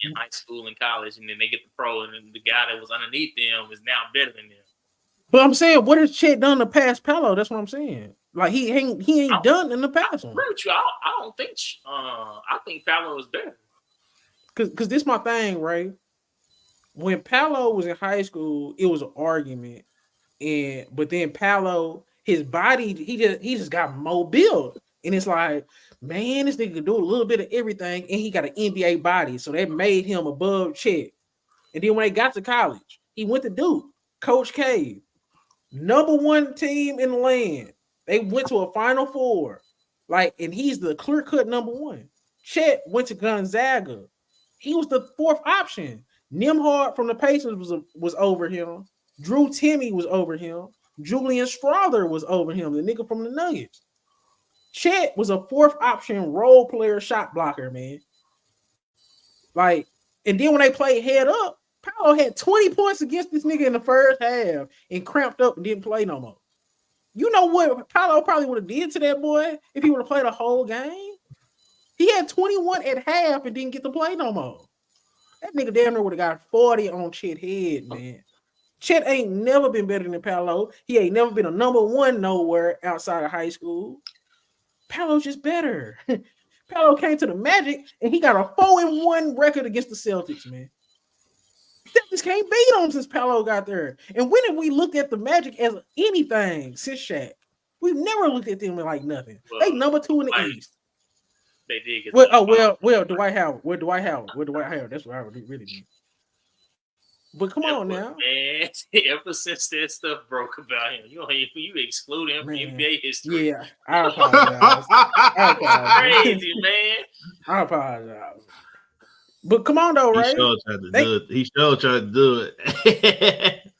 Speaker 1: in high school and college, and then they get the pro, and then the guy that was underneath them is now better than them.
Speaker 2: But I'm saying, what has Chet done to pass Paolo? That's what I'm saying. Like he ain't done in the past one.
Speaker 1: I don't think. I think Paolo is better.
Speaker 2: Cause this my thing, right? When Paolo was in high school, it was an argument, but then Paolo, his body, he just got mobile, and it's like, man, this nigga can do a little bit of everything, and he got an NBA body, so that made him above Chet. And then when they got to college, he went to Duke, Coach K, #1 team in the land. They went to a Final Four, and he's the clear-cut #1. Chet went to Gonzaga. He was the 4th option. Nembhard from the Pacers was over him. Drew Timmy was over him. Julian Strawther was over him, the nigga from the Nuggets. Chet was a 4th option role player shot blocker, man. And then when they played head up, Paolo had 20 points against this nigga in the first half and cramped up and didn't play no more. You know what Paolo probably would have did to that boy if he would have played a whole game? He had 21 at half and didn't get to play no more. That nigga damn near would have got 40 on Chet's head, man. Chet ain't never been better than Paolo. He ain't never been a #1 nowhere outside of high school. Paolo's just better. Paolo came to the Magic and he got a 4-1 record against the Celtics, man. Celtics can't beat them since Paolo got there. And when have we looked at the Magic as anything since Shaq? We've never looked at them like nothing. Well, they #2 in the East.
Speaker 1: They did get
Speaker 2: Dwight Howard. Where Dwight Howard? That's what I really need. But come on now,
Speaker 1: man. Ever since that stuff broke about him, you exclude him from NBA history.
Speaker 2: Yeah, I apologize.
Speaker 1: Crazy, man.
Speaker 2: I apologize. But come on though, right?
Speaker 4: He sure tried to do it.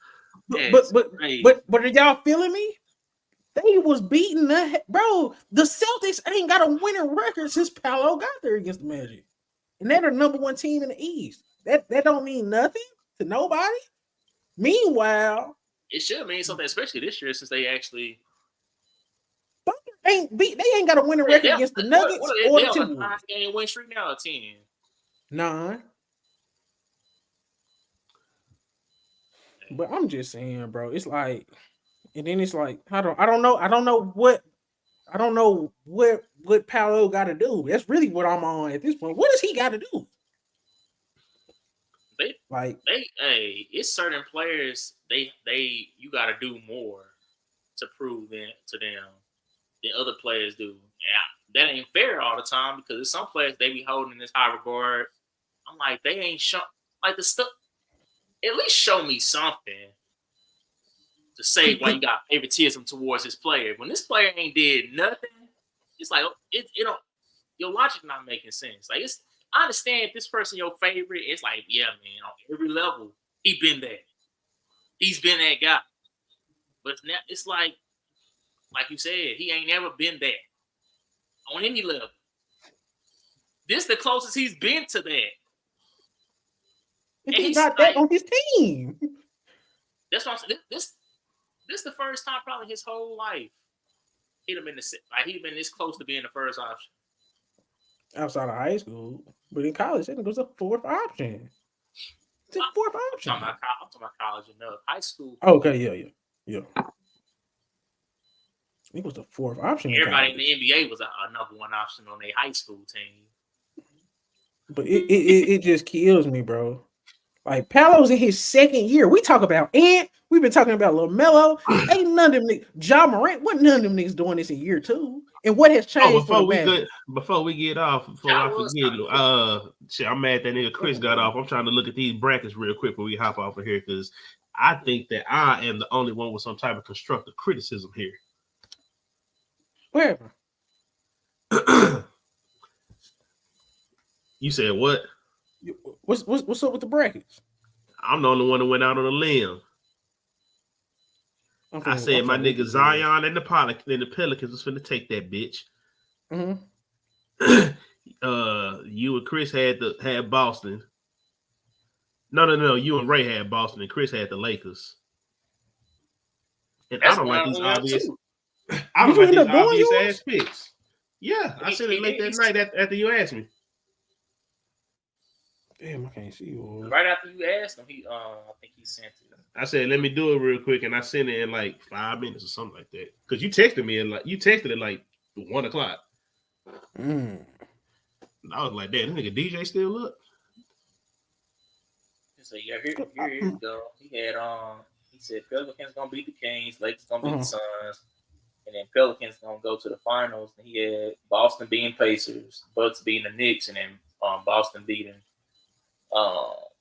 Speaker 2: But are y'all feeling me? They was beating bro. The Celtics ain't got a winning record since Paolo got there against the Magic, and they're the #1 team in the East. That don't mean nothing to nobody. Meanwhile,
Speaker 1: it should mean something, especially this year since they actually.
Speaker 2: Thunder They ain't got a winning record against the Nuggets or the
Speaker 1: Timberwolves.
Speaker 2: Timberwolves.
Speaker 1: 9-game win streak now, or 10.
Speaker 2: 9. But I'm just saying, bro. It's like, and then it's like, I don't know what Paolo got to do. That's really what I'm on at this point. What does he got to do?
Speaker 1: It's certain players. You got to do more to prove to them than other players do. Yeah, that ain't fair all the time because there's some players they be holding in this high regard. I'm like, they ain't show like the stuff. At least show me something to say why you got favoritism towards this player. When this player ain't did nothing, it's like it don't. Your logic not making sense. Like I understand if this person your favorite. It's like, yeah, man, on every level he been there. He's been that guy. But now it's like you said, he ain't never been there on any level. This the closest he's been to that.
Speaker 2: And he got that on his team.
Speaker 1: That's what I'm saying. This the first time probably his whole life he'd been this close to being the first option.
Speaker 2: Outside of high school. But in college, I think it was a fourth option. It's a fourth option.
Speaker 1: I'm talking about college enough. High school.
Speaker 2: Okay, yeah. I think it was the fourth option.
Speaker 1: Everybody in the NBA was a number one option on their high school team.
Speaker 2: But it just kills me, bro. Like, Paolo's in his second year. We talk about Ant. We've been talking about Lamelo. Ain't none of them niggas. Ja Morant. What none of them niggas doing this in year 2? And what has changed
Speaker 4: before we get off, before I forget, I'm mad that nigga Chris got off. I'm trying to look at these brackets real quick before we hop off of here because I think that I am the only one with some type of constructive criticism here.
Speaker 2: Where?
Speaker 4: You said what?
Speaker 2: What's up with the brackets?
Speaker 4: I'm the only one that went out on a limb. I said my nigga Zion and the Pelicans was finna take that bitch.
Speaker 2: Mm-hmm.
Speaker 4: You and Chris had Boston. No. You and Ray had Boston, and Chris had the Lakers. And I don't like these obvious. I don't like these obvious ass picks. Yeah, I said it late that night after you asked me.
Speaker 2: Damn, I can't see you.
Speaker 1: Right after you asked him, I think he sent it.
Speaker 4: I said, let me do it real quick, and I sent it in like 5 minutes or something like that. Because you texted me at like 1 o'clock. I was like, damn, this nigga DJ still up.
Speaker 1: So yeah, here you go. He had he said Pelicans gonna beat the Kings, Lakers gonna beat the Suns, and then Pelicans gonna go to the finals. And he had Boston beating Pacers, Bucks beating the Knicks, and then Boston beating Bucks.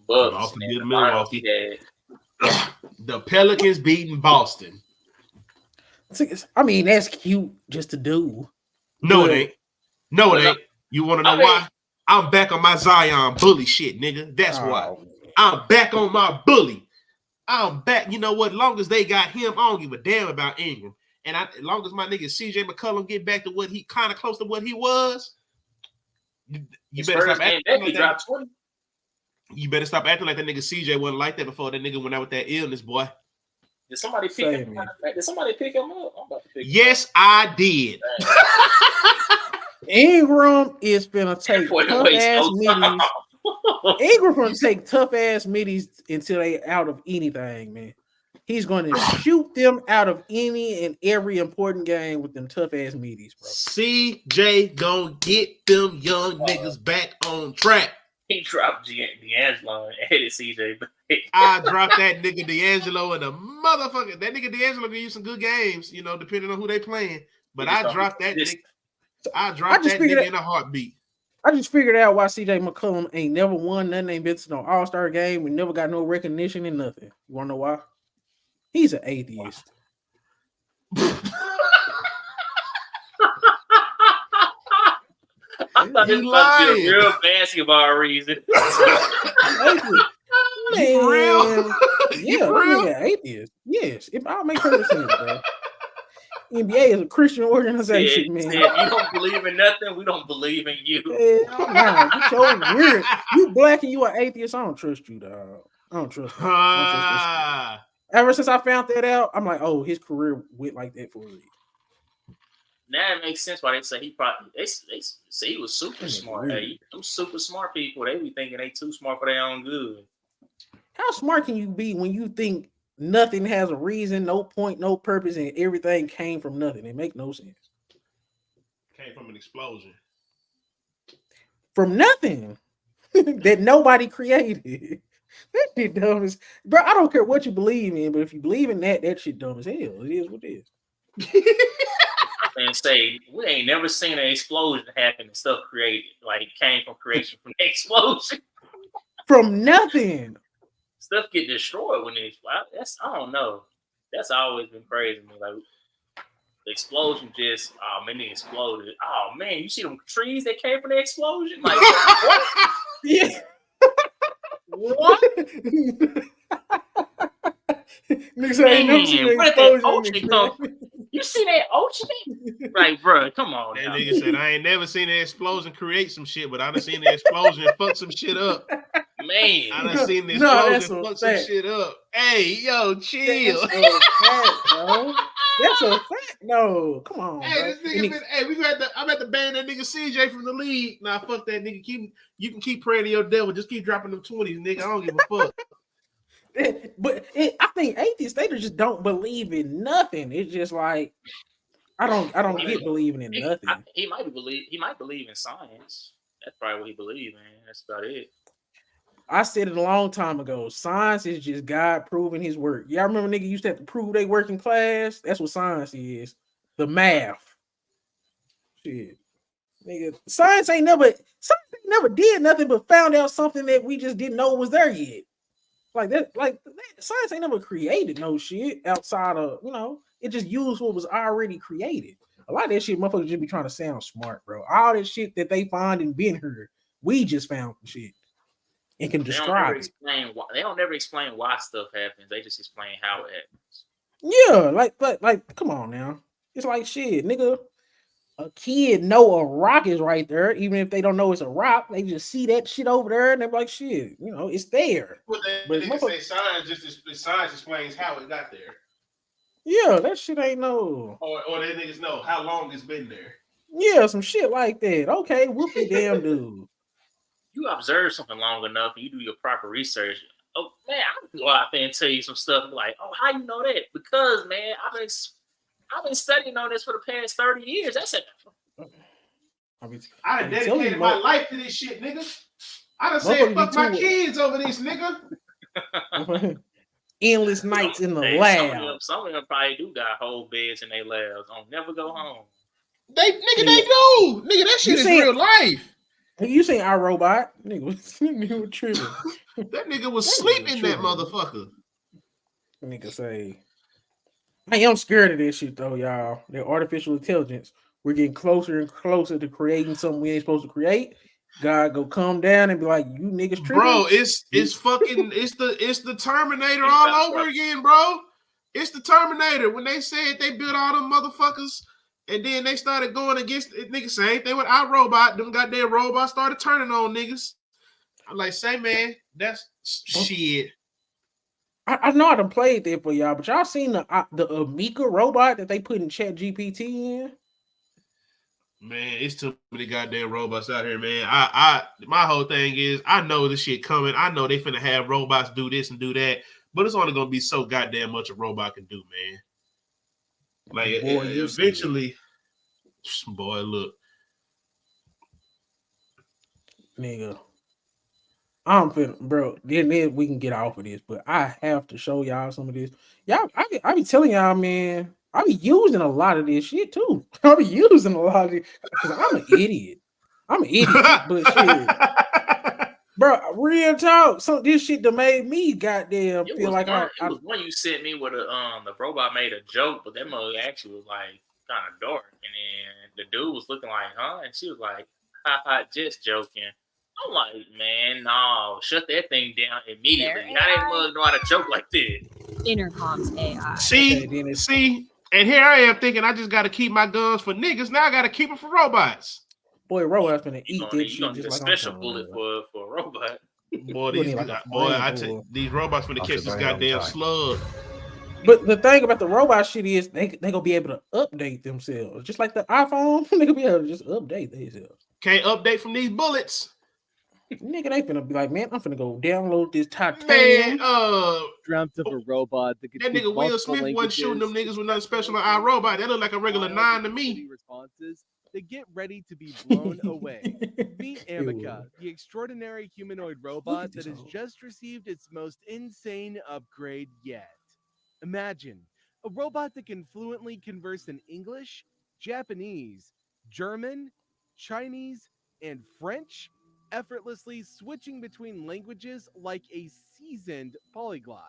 Speaker 4: Boston beating Milwaukee. The Pelicans beating Boston.
Speaker 2: I mean, that's cute just to do.
Speaker 4: No, it ain't. You want to know why? I'm back on my Zion bully shit, nigga. That's why. I'm back on my bully. I'm back. You know what? Long as they got him, I don't give a damn about Ingram. And as long as my nigga CJ McCollum get back to what he kind of close to what he was, you better stop acting like that. You better stop acting like that nigga CJ wasn't like that before that nigga went out with that illness, boy.
Speaker 1: Did somebody pick him up? I'm about to pick him up.
Speaker 4: I did.
Speaker 2: Ingram is gonna take tough ass middies. Ingram gonna take tough ass middies until they out of anything, man. He's gonna shoot them out of any and every important game with them tough ass middies, bro.
Speaker 4: CJ gonna get them young niggas back on track.
Speaker 1: He dropped D'Angelo and added CJ.
Speaker 4: I dropped that nigga D'Angelo and a motherfucker. That nigga D'Angelo give you some good games, you know, depending on who they playing. But I dropped that nigga. I dropped that nigga in a heartbeat.
Speaker 2: I just figured out why CJ McCollum ain't never won nothing, ain't been to no All-Star game. We never got no recognition and nothing. You want to know why? He's an atheist.
Speaker 1: I thought this was a real basketball reason.
Speaker 2: Man,
Speaker 4: for real?
Speaker 2: Yeah,
Speaker 4: for real?
Speaker 2: Atheist. Yes, I'll make perfect sense, bro. NBA is a Christian organization, man.
Speaker 1: You don't believe in nothing, we don't believe in you.
Speaker 2: Nah, you so weird. You black and you an atheist. I don't trust you, dog. I don't trust you. Ever since I found that out, I'm like, oh, his career went like that for a reason.
Speaker 1: Now it makes sense why they say they say he was super smart. Hey, them super smart people, they be thinking they too smart for their own good.
Speaker 2: How smart can you be when you think nothing has a reason, no point, no purpose, and everything came from nothing? It make no sense.
Speaker 4: Came from an explosion.
Speaker 2: From nothing that nobody created. That shit dumb as bro. I don't care what you believe in, but if you believe in that shit dumb as hell. It is what it is.
Speaker 1: And say we ain't never seen an explosion happen and stuff created. Like it came from creation from the explosion.
Speaker 2: From nothing.
Speaker 1: Stuff get destroyed when it's I don't know. That's always been crazy to me. Like the explosion just it exploded. Oh man, you see them trees that came from the explosion? Like what?
Speaker 2: Yeah.
Speaker 1: What?
Speaker 2: Niggas ain't never seen an explosion.
Speaker 1: You see that ocean? Like, bro, come on.
Speaker 4: That nigga said, I ain't never seen an explosion create some shit, but I done seen the explosion fuck some shit up.
Speaker 1: Man.
Speaker 4: I done seen the explosion fuck some shit up. Hey, yo, chill.
Speaker 2: That's a fact, bro. That's a fact. No, come on.
Speaker 4: Hey, this nigga I'm at the ban that nigga CJ from the league. Nah, fuck that nigga. You can keep praying to your devil. Just keep dropping them 20s, nigga. I don't give a fuck.
Speaker 2: I think atheists, they just don't believe in nothing. It's just like I don't get believing in nothing.
Speaker 1: He might believe in science. That's probably what he believes in. That's about it.
Speaker 2: I said it a long time ago. Science is just God proving his work. Y'all remember nigga used to have to prove they work in class? That's what science is. The math. Shit. Nigga, science ain't never did nothing but found out something that we just didn't know was there yet. Science ain't never created no shit outside of, it just used what was already created. A lot of that shit, motherfuckers just be trying to sound smart, bro. All that shit that they find and been here, we just found shit and can describe it.
Speaker 1: They don't never explain why stuff happens. They just explain how it happens.
Speaker 2: Yeah, like, come on now. It's like shit, nigga. A kid know a rock is right there, even if they don't know it's a rock. They just see that shit over there, and they're like, "Shit, it's there."
Speaker 4: But they say science explains how it got there.
Speaker 2: Yeah, that shit ain't no.
Speaker 4: Or they niggas know how long it's been there.
Speaker 2: Yeah, some shit like that. Okay, whoopie damn dude.
Speaker 1: You observe something long enough, and you do your proper research. Oh man, I can go out there and tell you some stuff like, "Oh, how you know that?" Because man, I've been studying on this for the past 30 years. That's it.
Speaker 4: I done dedicated my life to this shit, nigga. I done said fuck my kids over this, nigga.
Speaker 2: Endless nights in the lab.
Speaker 1: Some of them probably do got whole beds in their labs. Don't never go home.
Speaker 4: They do. Nigga, that shit is real life.
Speaker 2: You seen our robot? Nigga tripping.
Speaker 4: That nigga was sleeping that motherfucker.
Speaker 2: Nigga say, I am scared of this shit though, y'all. That artificial intelligence, we're getting closer and closer to creating something we ain't supposed to create. God go come down and be like, you niggas tripping.
Speaker 4: Bro, it's the Terminator all over again, bro. It's the Terminator. When they said they built all them motherfuckers and then they started going against it, niggas, same thing with our robot. Them goddamn robots started turning on niggas. I'm like, say man, that's shit.
Speaker 2: I know I done played that for y'all, but y'all seen the Amika robot that they put in Chat GPT in?
Speaker 4: Man, it's too many goddamn robots out here, man. My whole thing is, I know this shit coming. I know they finna have robots do this and do that, but it's only gonna be so goddamn much a robot can do, man. Like eventually, boy, look,
Speaker 2: nigga. I'm feeling, bro. Then we can get off of this, but I have to show y'all some of this. Y'all, I be telling y'all, man. I be using a lot of this shit too. I be using a lot of it because I'm an idiot. But shit, bro. Real talk. So this shit that made me goddamn feel like
Speaker 1: it was one you sent me where the robot made a joke, but that mug actually was like kind of dark, and then the dude was looking like, huh, and she was like, ha, just joking. I'm like, man, no, shut that thing down immediately. How that mug know how to joke like that?
Speaker 5: Intercom's AI.
Speaker 4: See, and here I am thinking I just got to keep my guns for niggas. Now I got to keep them for robots.
Speaker 2: Boy, robots gonna eat that shit.
Speaker 1: You gonna need a special bullet for a robot.
Speaker 4: Boy, these robots finna catch this goddamn slug.
Speaker 2: But the thing about the robot shit is they gonna be able to update themselves, just like the iPhone. They gonna be able to just update themselves.
Speaker 4: Can't update from these bullets.
Speaker 2: Nigga, they finna be like, man, I'm finna go download this
Speaker 4: Man,
Speaker 2: titanium.
Speaker 6: Dreamt of a robot that could
Speaker 4: that
Speaker 6: speak
Speaker 4: nigga Will
Speaker 6: multiple
Speaker 4: Smith wasn't shooting them
Speaker 6: languages,
Speaker 4: niggas with nothing special on iRobot. That look like a regular 9 to me.
Speaker 6: responses to get ready to be blown away. Meet Amica, the extraordinary humanoid robot
Speaker 2: this
Speaker 6: that has
Speaker 2: hoe.
Speaker 6: just received its most insane upgrade yet. Imagine a robot that can fluently converse in English, Japanese, German, Chinese, and French, effortlessly switching between languages like a seasoned polyglot.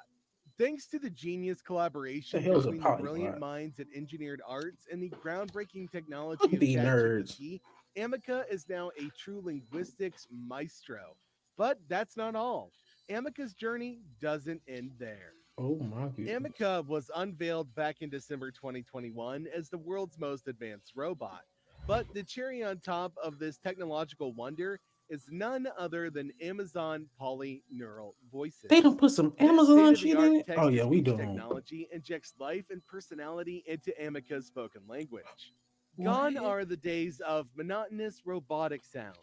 Speaker 6: Thanks to the genius collaboration
Speaker 2: hell is a
Speaker 6: between the brilliant
Speaker 2: polyglot?
Speaker 6: minds at Engineered Arts and the groundbreaking
Speaker 2: Look
Speaker 6: technology
Speaker 2: at
Speaker 6: of
Speaker 2: these nerds.
Speaker 6: ChatGPT, Amica is now a true linguistics maestro. But that's not all. Amica's journey doesn't end there.
Speaker 2: Oh my goodness.
Speaker 6: Amica was unveiled back in December 2021 as the world's most advanced robot. But the cherry on top of this technological wonder is none other than Amazon Polyneural Voices.
Speaker 2: They don't put some
Speaker 6: This
Speaker 2: Amazon shit
Speaker 6: state-of-the-art
Speaker 2: in it. Oh yeah, we
Speaker 6: text-to-speech
Speaker 2: doing.
Speaker 6: technology injects life and personality into Amica's spoken language. Gone
Speaker 2: What?
Speaker 6: are the days of monotonous robotic sounds.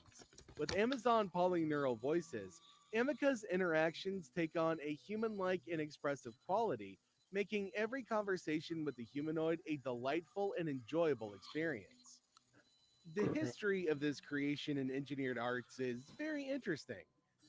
Speaker 6: With Amazon Polyneural Voices, Amica's interactions take on a human-like and expressive quality, making every conversation with the humanoid a delightful and enjoyable experience. The history of this creation in Engineered Arts is very interesting,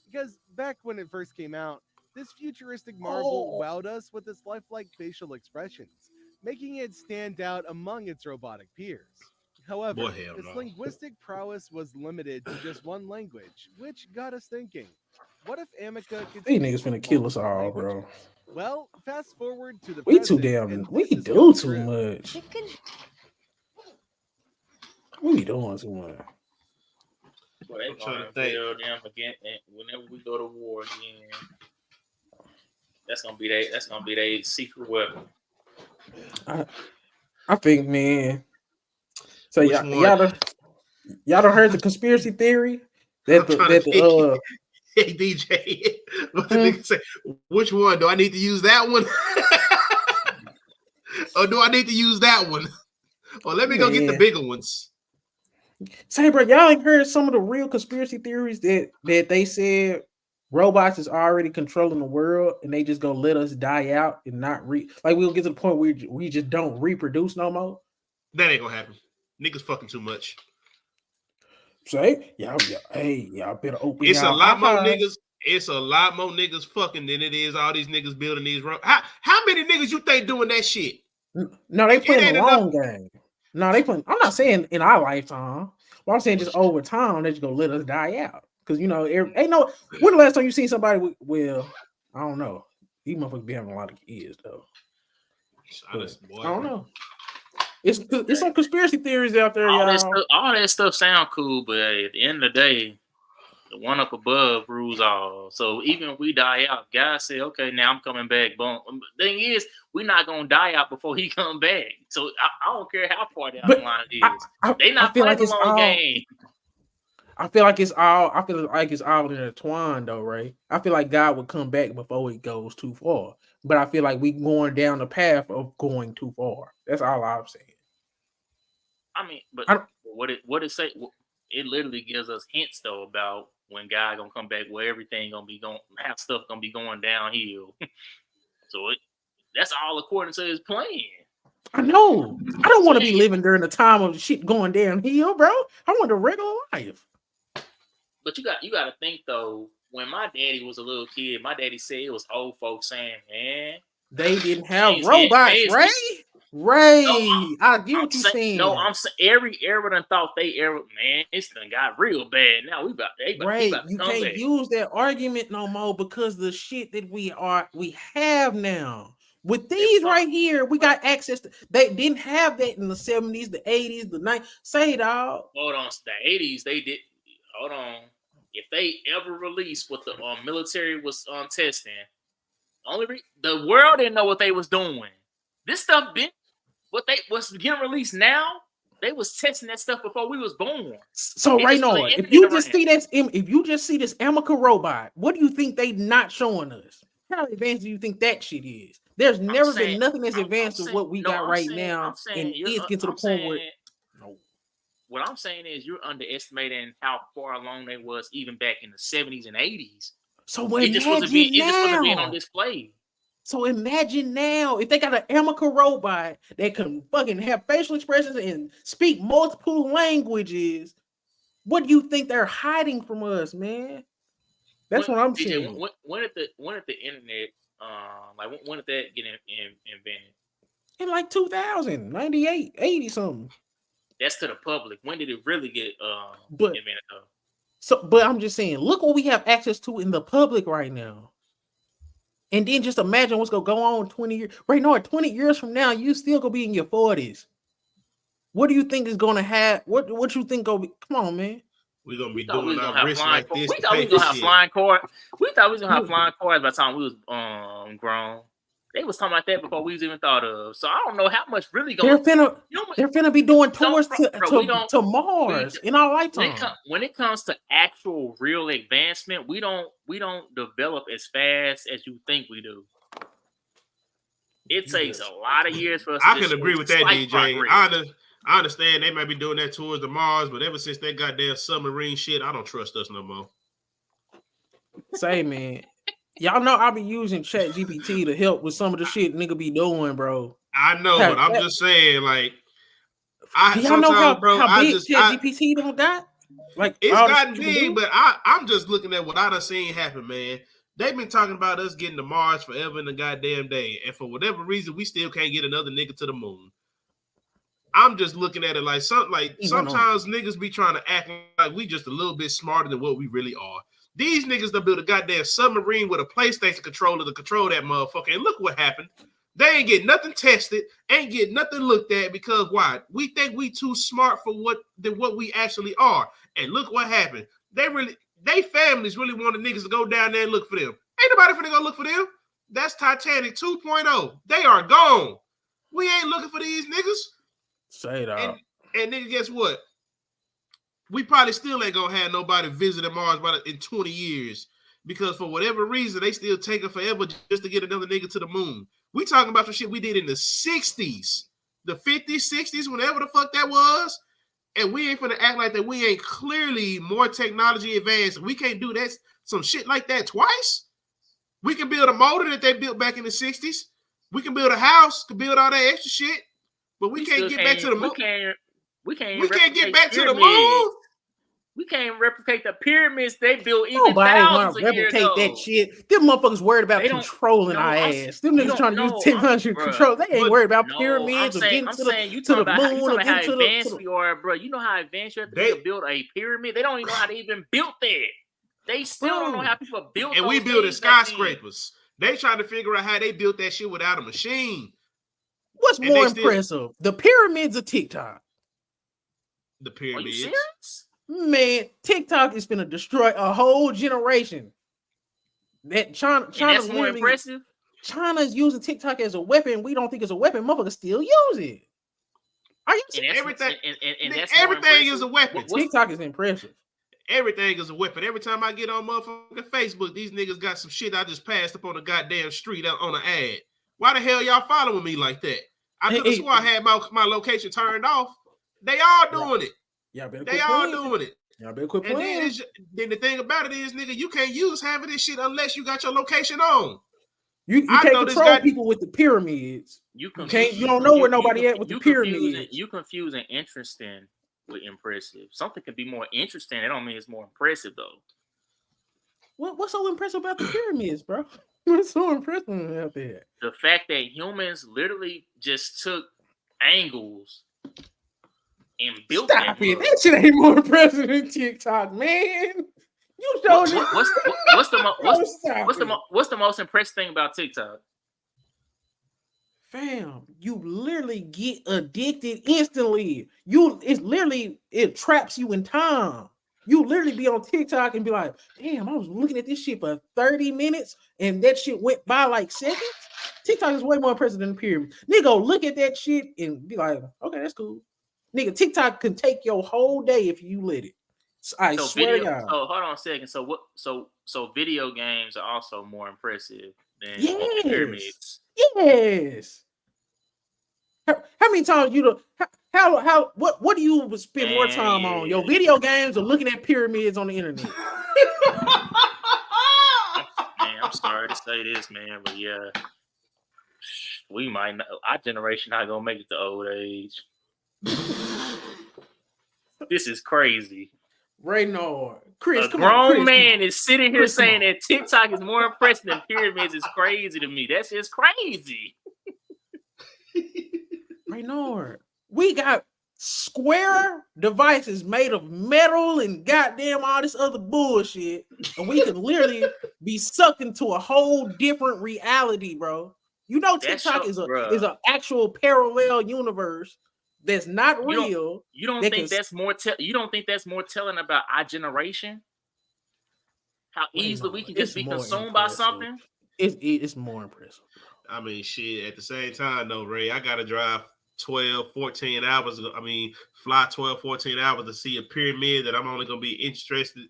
Speaker 6: because back when it first came out, this futuristic marvel wowed us with its lifelike facial expressions, making it stand out among its robotic peers. However,
Speaker 4: Boy, hell
Speaker 6: its
Speaker 4: no.
Speaker 6: linguistic prowess was limited to just one language, which got us thinking, what if Amica could
Speaker 2: These
Speaker 6: speak
Speaker 2: niggas finna kill us
Speaker 6: multiple
Speaker 2: all, bro.
Speaker 6: languages? Well, fast forward to the
Speaker 2: We too
Speaker 6: present,
Speaker 2: damn.
Speaker 6: and
Speaker 2: We
Speaker 6: this is
Speaker 2: do
Speaker 6: what's
Speaker 2: too
Speaker 6: true.
Speaker 2: much. We be doing too much.
Speaker 1: Well, they
Speaker 4: I'm trying
Speaker 1: gonna
Speaker 4: to think.
Speaker 1: tell them again whenever we go to war again. That's gonna be their secret weapon.
Speaker 2: I think, man. So
Speaker 4: Which
Speaker 2: y'all,
Speaker 4: one?
Speaker 2: y'all done heard the conspiracy theory that
Speaker 4: I'm
Speaker 2: the
Speaker 4: trying
Speaker 2: that
Speaker 4: to
Speaker 2: the
Speaker 4: Hey DJ, what the nigga say? Which one? Do I need to use that one? Or do I need to use that one? Or let me go get the
Speaker 2: Man.
Speaker 4: bigger ones.
Speaker 2: say, bro, y'all ain't heard some of the real conspiracy theories that they said robots is already controlling the world and they just gonna let us die out and not like we'll get to the point where we just don't reproduce no more.
Speaker 4: That ain't gonna happen. Niggas fucking too much.
Speaker 2: Say, y'all better open.
Speaker 4: It's a
Speaker 2: y'all
Speaker 4: lot more
Speaker 2: eyes.
Speaker 4: niggas. It's a lot more niggas fucking than it is all these niggas building these roads. How many niggas you think doing that shit?
Speaker 2: No, they playing
Speaker 4: ain't
Speaker 2: the long game. No, they playing. I'm not saying in our lifetime, but I'm saying just over time they're just gonna let us die out. Because ain't no. When the last time you seen somebody with? I don't know. These motherfuckers be having a lot of kids though. I don't know. It's some conspiracy theories out there, y'all.
Speaker 1: All that stuff sound cool, but hey, at the end of the day, the one up above rules all. So even if we die out, guys say, okay, now I'm coming back. Boom. Thing is, we're not gonna die out before he come back. So I don't care how far down the line it is. They not playing the long game.
Speaker 2: I feel like it's all intertwined though, right? I feel like God would come back before it goes too far. But I feel like we going down the path of going too far. That's all I'm saying.
Speaker 1: I mean, but what it say? It literally gives us hints though about when God gonna come back, where everything gonna be have stuff gonna be going downhill. So that's all according to his plan.
Speaker 2: I know. I don't want to be living during the time of shit going downhill, bro. I want a regular life.
Speaker 1: But you got to think though. When my daddy was a little kid, my daddy said it was old folks saying, "Man,
Speaker 2: they didn't have robots, right? Right.
Speaker 1: No,
Speaker 2: I get what you're saying.
Speaker 1: No, I'm saying every era done thought man, it's done got real bad. Now you
Speaker 2: can't use that argument no more because the shit that we have now. With these right here, we got access to. They didn't have that in the 70s, the 80s, the 90s. Say, dog.
Speaker 1: Hold on, the 80s they did. Hold on. If they ever released what the military was testing, the world didn't know what they was doing. This stuff been what they was getting released now. They was testing that stuff before we was born.
Speaker 2: So right now, if you just see this Amica robot, what do you think they not showing us? How advanced do you think that shit is? There's never
Speaker 1: saying-
Speaker 2: been nothing as
Speaker 1: I'm
Speaker 2: advanced as
Speaker 1: saying-
Speaker 2: what we
Speaker 1: no,
Speaker 2: got
Speaker 1: I'm
Speaker 2: right
Speaker 1: saying-
Speaker 2: now,
Speaker 1: I'm saying
Speaker 2: and
Speaker 1: you're-
Speaker 2: it's getting to the
Speaker 1: I'm
Speaker 2: point where.
Speaker 1: saying- What I'm saying is you're underestimating how far along they was even back in the 70s and 80s.
Speaker 2: So
Speaker 1: It just wasn't being
Speaker 2: imagine
Speaker 1: on
Speaker 2: now.
Speaker 1: display.
Speaker 2: So imagine now if they got an Amica robot that can fucking have facial expressions and speak multiple languages. What do you think they're hiding from us, man? That's what I'm saying.
Speaker 1: When did the internet when did that get invented?
Speaker 2: In like 2000, 98, 80 something.
Speaker 1: That's to the public. When did it really get
Speaker 2: But
Speaker 1: invented though?
Speaker 2: but I'm just saying, look what we have access to in the public right now. And then just imagine what's gonna go on 20 years. Right now, 20 years from now, you still gonna be in your 40s. What do you think is gonna happen? What you think gonna be? Come on, man.
Speaker 4: We're gonna be
Speaker 1: We thought we
Speaker 4: doing
Speaker 1: was
Speaker 4: our
Speaker 1: gonna have
Speaker 4: wrist
Speaker 1: flying
Speaker 4: like
Speaker 1: cars.
Speaker 4: this.
Speaker 1: We
Speaker 4: to
Speaker 1: thought we
Speaker 4: pay
Speaker 1: was gonna
Speaker 4: for
Speaker 1: have
Speaker 4: shit.
Speaker 1: flying cars. We thought we was gonna have flying cars by the time we was grown. They was talking about that before we was even thought of. So I don't know how much really
Speaker 2: They're
Speaker 1: going.
Speaker 2: finna be doing tours
Speaker 1: bro,
Speaker 2: to Mars in our lifetime.
Speaker 1: When it comes to actual real advancement, we don't develop as fast as you think we do. It takes a lot of years for us.
Speaker 4: I
Speaker 1: to
Speaker 4: can agree with that,
Speaker 1: slight
Speaker 4: DJ.
Speaker 1: progress.
Speaker 4: I understand they might be doing that tours to Mars, but ever since that goddamn submarine shit, I don't trust us no more.
Speaker 2: Say, man, y'all know I be using Chat GPT to help with some of the shit nigga be doing, bro.
Speaker 4: I know, but I'm just saying, like,
Speaker 2: Do y'all know how big
Speaker 4: just
Speaker 2: Chat GPT don't got? Like,
Speaker 4: it's
Speaker 2: all the
Speaker 4: gotten
Speaker 2: shit you can
Speaker 4: big,
Speaker 2: do?
Speaker 4: but I'm just looking at what I done seen happen, man. They've been talking about us getting to Mars forever and a goddamn day, and for whatever reason, we still can't get another nigga to the moon. I'm just looking at it like sometimes niggas be trying to act like we just a little bit smarter than what we really are. These niggas that built a goddamn submarine with a PlayStation controller to control that motherfucker, and look what happened. They ain't get nothing tested, ain't get nothing looked at because why? We think we too smart for what we actually are. And look what happened. They families really wanted niggas to go down there and look for them. Ain't nobody finna go look for them. That's Titanic 2.0. They are gone. We ain't looking for these niggas.
Speaker 2: Say that.
Speaker 4: And nigga, guess what? We probably still ain't gonna have nobody visiting Mars in 20 years because for whatever reason, they still taking forever just to get another nigga to the moon. We talking about some shit we did in the 60s, the 50s, 60s, whenever the fuck that was. And we ain't finna act like that we ain't clearly more technology advanced. We can't do that, some shit like that twice. We can build a motor that they built back in the 60s. We can build a house, can build all that extra shit. But we can't get back to the moon.
Speaker 1: We can't
Speaker 4: get back to the moon.
Speaker 1: We can't replicate the pyramids they built even
Speaker 2: Nobody
Speaker 1: thousands
Speaker 2: want to
Speaker 1: of years
Speaker 2: replicate
Speaker 1: ago.
Speaker 2: that shit. Them motherfuckers worried about
Speaker 1: They don't-
Speaker 2: controlling
Speaker 1: no,
Speaker 2: our
Speaker 1: I'm-
Speaker 2: ass. Them
Speaker 1: you
Speaker 2: niggas
Speaker 1: don't
Speaker 2: trying to use
Speaker 1: know,
Speaker 2: 1000
Speaker 1: bruh.
Speaker 2: control. They ain't worried about
Speaker 1: No,
Speaker 2: pyramids or getting
Speaker 1: I'm
Speaker 2: to
Speaker 1: saying you
Speaker 2: the
Speaker 1: talking about
Speaker 2: moon
Speaker 1: how
Speaker 2: or getting to
Speaker 1: advanced
Speaker 2: the.
Speaker 1: we are, bro. You know how advanced you have to be to build a pyramid. They don't even know how to even build that. They still don't know how people built.
Speaker 4: And we building skyscrapers. They trying to figure out how they built that shit without a machine.
Speaker 2: What's more impressive, the pyramids or TikTok?
Speaker 4: The pyramids.
Speaker 1: Are you serious?
Speaker 2: Man, TikTok is gonna destroy a whole generation. That China's
Speaker 1: more impressive.
Speaker 2: China's using TikTok as a weapon. We don't think it's a weapon. Motherfuckers still use it. Are you
Speaker 1: and
Speaker 4: everything?
Speaker 1: And that's
Speaker 4: everything is a weapon.
Speaker 2: TikTok is impressive.
Speaker 4: Everything is a weapon. Every time I get on motherfucking Facebook, these niggas got some shit I just passed up on the goddamn street on an ad. Why the hell y'all following me like that? I could have swore I had my location turned off. They all doing it.
Speaker 2: Y'all better
Speaker 4: they all doing it.
Speaker 2: Y'all better quit playing.
Speaker 4: And then the thing about it is, nigga, you can't use having this shit unless you got your location on.
Speaker 2: You can't control people with the pyramids. You don't know where nobody at with the pyramids.
Speaker 1: You confusing interesting with impressive. Something can be more interesting. That don't mean it's more impressive though.
Speaker 2: What's so impressive about the pyramids, bro? What's so impressive about that?
Speaker 1: The fact that humans literally just took angles and built
Speaker 2: Stop it. That shit ain't more impressive than TikTok, man. You showed it.
Speaker 1: What's the most impressive thing about TikTok?
Speaker 2: Fam, you literally get addicted instantly. It traps you in time. You literally be on TikTok and be like, damn, I was looking at this shit for 30 minutes and that shit went by like seconds. TikTok is way more impressive than the pyramid. Nigga, look at that shit and be like, okay, that's cool. Nigga, TikTok can take your whole day if you let it. I swear to God.
Speaker 1: So hold on a second. So video games are also more impressive than
Speaker 2: yes.
Speaker 1: pyramids.
Speaker 2: Yes. How many times you how what do you spend more time on? Your video games or looking at pyramids on the internet?
Speaker 1: Man, I'm sorry to say this, man, but yeah, we might not. Our generation not gonna make it to old age. This is crazy.
Speaker 2: Raynor, Chris,
Speaker 1: A
Speaker 2: come on,
Speaker 1: grown
Speaker 2: Chris,
Speaker 1: man is sitting here
Speaker 2: Chris, come
Speaker 1: saying
Speaker 2: on.
Speaker 1: that TikTok is more impressive than pyramids is crazy to me. That's just crazy.
Speaker 2: Raynor, we got square devices made of metal and goddamn all this other bullshit, and we can literally be sucked into a whole different reality, bro. You know, TikTok is an actual parallel universe that's not real.
Speaker 1: You don't think that's more? You don't think that's more telling about our generation? How easily we can just be consumed by something?
Speaker 2: It's more impressive.
Speaker 4: I mean, shit. At the same time, though, Ray, I gotta drive 12, 14 hours. I mean, fly 12, 14 hours to see a pyramid that I'm only gonna be interested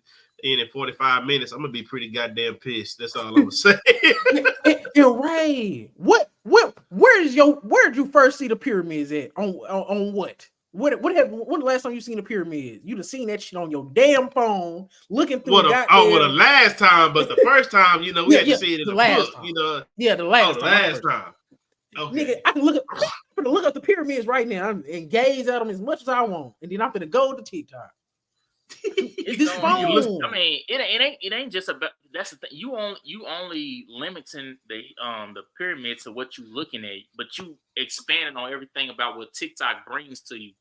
Speaker 4: in 45 minutes. I'm gonna be pretty goddamn pissed. That's all I'm gonna say.
Speaker 2: Ray, where'd you first see the pyramids at? On what? When the last time you seen the pyramids? You'd have seen that shit on your damn phone, looking through
Speaker 4: the last time, but the first time, we had to see it in the book,
Speaker 2: time. Yeah, the last time.
Speaker 4: Okay.
Speaker 2: Nigga, I'm gonna look up the pyramids right now and gaze at them as much as I want, and then I'm gonna go to TikTok. This phone.
Speaker 1: I mean, it ain't just about. That's the thing. You only limiting the pyramid to what you looking at, but you expanding on everything about what TikTok brings to you.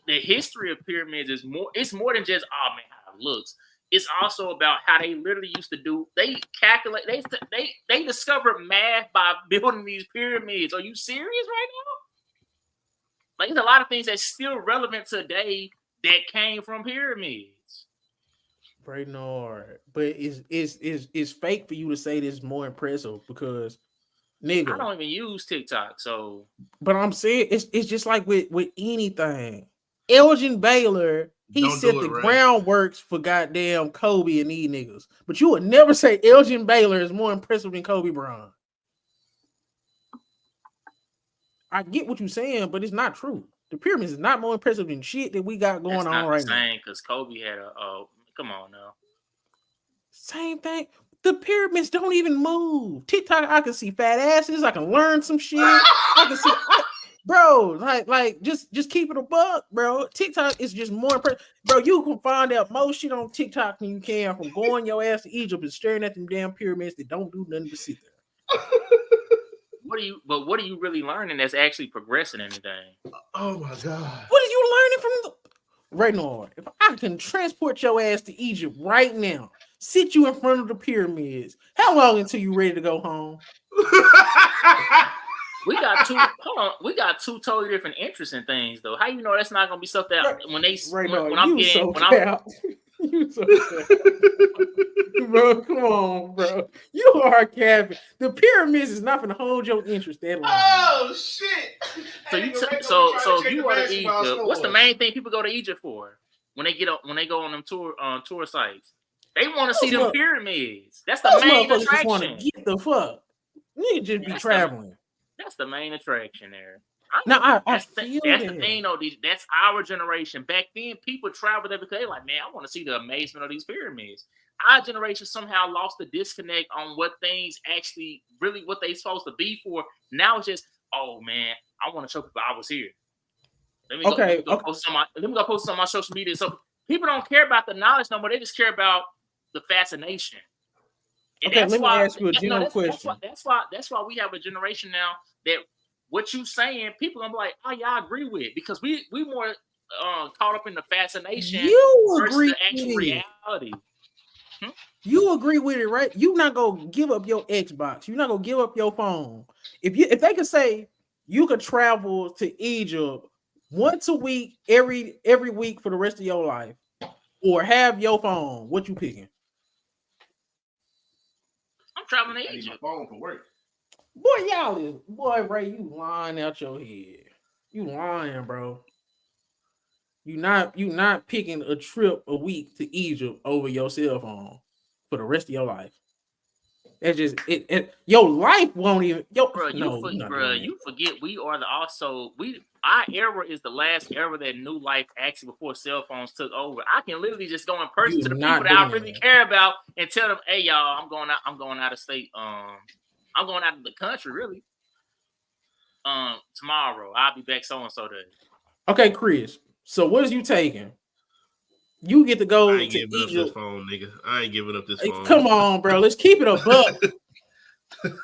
Speaker 1: The history of pyramids is more. It's more than just how it looks. It's also about how they literally used to do. They calculate. They discovered math by building these pyramids. Are you serious right now? Like, there's a lot of things that's still relevant today that came from pyramids.
Speaker 2: Raynor, but it's fake for you to say this more impressive because, nigga,
Speaker 1: I don't even use TikTok, so.
Speaker 2: But I'm saying it's just like with anything. Elgin Baylor, he set the groundworks for goddamn Kobe and these niggas. But you would never say Elgin Baylor is more impressive than Kobe Bryant. I get what you're saying, but it's not true. The pyramids is not more impressive than shit that we got going on right now.
Speaker 1: Because Kobe had come on now.
Speaker 2: Same thing. The pyramids don't even move. TikTok, I can see fat asses. I can learn some shit. I can see, bro. Like, just keep it a buck, bro. TikTok is just more impressive, bro. You can find out more shit on TikTok than you can from going your ass to Egypt and staring at them damn pyramids that don't do nothing but sit there.
Speaker 1: What are you really learning that's actually progressing anything?
Speaker 4: Oh my god!
Speaker 2: What are you learning from Raynor? If I can transport your ass to Egypt right now, sit you in front of the pyramids, how long until you ready to go home?
Speaker 1: We got two totally different interests in things, though. How you know that's not gonna be something that when I'm
Speaker 2: you so bro, come on, bro. You are capping. The pyramids is not gonna hold your interest that long.
Speaker 4: Oh shit!
Speaker 1: So if you go to Egypt, what's the main thing people go to Egypt for when they go on them tour sites? They want to see them pyramids. That's the main attraction. Just want to
Speaker 2: get the fuck. You just be traveling.
Speaker 1: That's the main attraction there.
Speaker 2: That's the
Speaker 1: thing, though. That's our generation. Back then, people traveled there because they're like, man, I want to see the amazement of these pyramids. Our generation somehow lost the disconnect on what things actually, really, what they supposed to be for. Now it's just, oh man, I want to show people I was here. Let me go post it on my social media. So people don't care about the knowledge no more. They just care about the fascination. And
Speaker 2: okay, let me ask you a general question.
Speaker 1: That's why we have a generation now that what you saying, people gonna be like, oh yeah, I agree with it, because we more caught up in the fascination versus the actual reality.
Speaker 2: You agree with it, right? You not gonna give up your Xbox. You're not gonna give up your phone. If they could say you could travel to Egypt once a week, every week for the rest of your life, or have your phone, what you picking?
Speaker 1: I'm traveling to Egypt.
Speaker 4: My phone for work.
Speaker 2: Boy, Ray, you lying out your head. You lying, bro. You not picking a trip a week to Egypt over your cell phone for the rest of your life. It's just your life won't even
Speaker 1: Bro, you forget we are our era is the last era that new life actually before cell phones took over. I can literally just go in person to the people that I really care about and tell them, hey y'all, I'm going out of state. I'm going out of the country, really. Tomorrow. I'll be back so and so day.
Speaker 2: Okay, Chris. So what is you taking? You get to go.
Speaker 4: I ain't giving up this phone, nigga. I ain't giving up this phone.
Speaker 2: Come on, bro. Let's keep it a buck.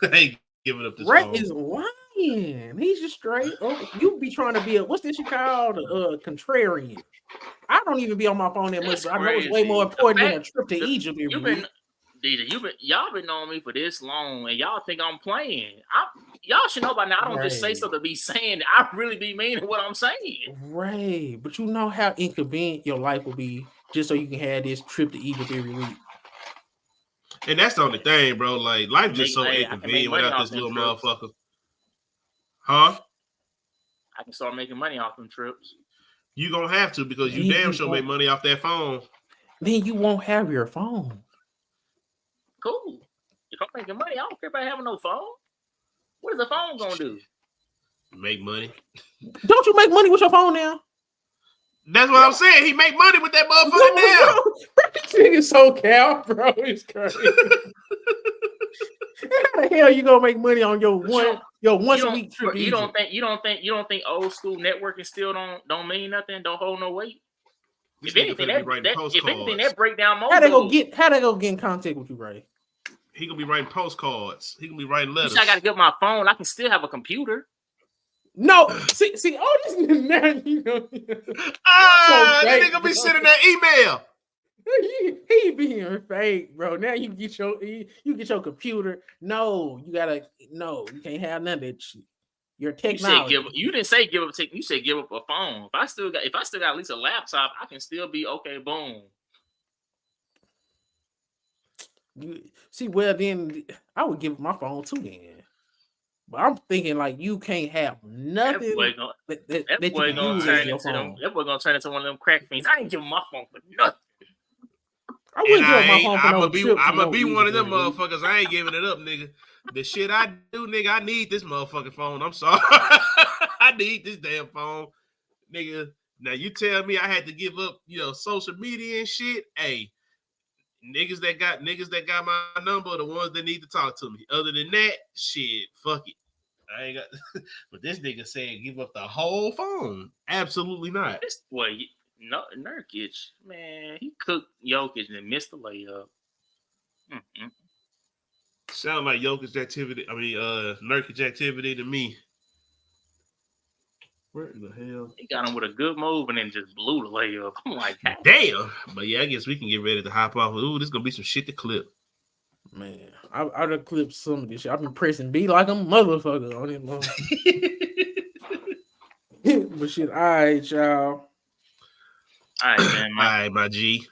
Speaker 4: I ain't giving up this
Speaker 2: Ray
Speaker 4: phone.
Speaker 2: is lying. He's just straight. Oh, you be trying to be what's this you called? Contrarian. I don't even be on my phone that much. So I know it's way more important than a trip to Egypt every week.
Speaker 1: Y'all been knowing me for this long, and y'all think I'm playing. Y'all should know by now. I don't just say something to be saying. I really be meaning what I'm saying.
Speaker 2: Right, but you know how inconvenient your life will be just so you can have this trip to Egypt every week.
Speaker 4: And that's the only thing, bro. Like life just so inconvenient without this little motherfucker. Huh?
Speaker 1: I can start making money off them trips.
Speaker 4: You gonna have to because you damn sure make money off that phone.
Speaker 2: Then you won't have your phone.
Speaker 1: Cool. If I'm making money, I don't care about having no phone. What is the phone gonna do?
Speaker 4: Make money.
Speaker 2: Don't you make money with your phone now?
Speaker 4: That's what I'm saying. He make money with that motherfucker now.
Speaker 2: Bro, this nigga so cow, bro. It's crazy. How the hell you gonna make money on your once a week trip?
Speaker 1: You don't think old school networking still don't mean nothing? Don't hold no weight. If anything, that break down more.
Speaker 2: How they go get in contact with you, Ray?
Speaker 4: He gonna be writing postcards. He gonna be writing letters.
Speaker 1: I gotta get my phone. I can still have a computer.
Speaker 2: No, see, all this now you know.
Speaker 4: That nigga be sending that email.
Speaker 2: He being fake, bro. Now you get your computer. No, you can't have none of that shit. Your technology.
Speaker 1: You didn't say give up. You said give up a phone. If I still got at least a laptop, I can still be okay. Boom.
Speaker 2: Well then I would give my phone too then. But I'm thinking like you can't have nothing that you can use as your phone.
Speaker 1: That boy gonna turn into one of them crack fiends. I didn't give him my phone for nothing.
Speaker 2: I wouldn't give my phone for no trip.
Speaker 4: I'm gonna be one of them motherfuckers. I ain't giving it up, nigga. The shit I do, nigga, I need this motherfucking phone. I'm sorry. I need this damn phone. Nigga. Now you tell me I had to give up, social media and shit. Hey, niggas that got my number are the ones that need to talk to me. Other than that, shit, fuck it. I ain't got but this nigga saying give up the whole phone. Absolutely not.
Speaker 1: This boy, no, Nurkic, man, he cooked Jokic and missed the layup. Mm-hmm.
Speaker 4: Sound like Jokic activity. I mean, Nurkic activity to me. Where the hell?
Speaker 1: He got him with a good move and then just blew the layup. I'm like,
Speaker 4: damn. But yeah, I guess we can get ready to hop off. Ooh, this is gonna be some shit to clip.
Speaker 2: Man, I done clipped some of this shit. I've been pressing B like a motherfucker on it. But shit, all right, y'all.
Speaker 1: All right, man.
Speaker 4: All right, my G.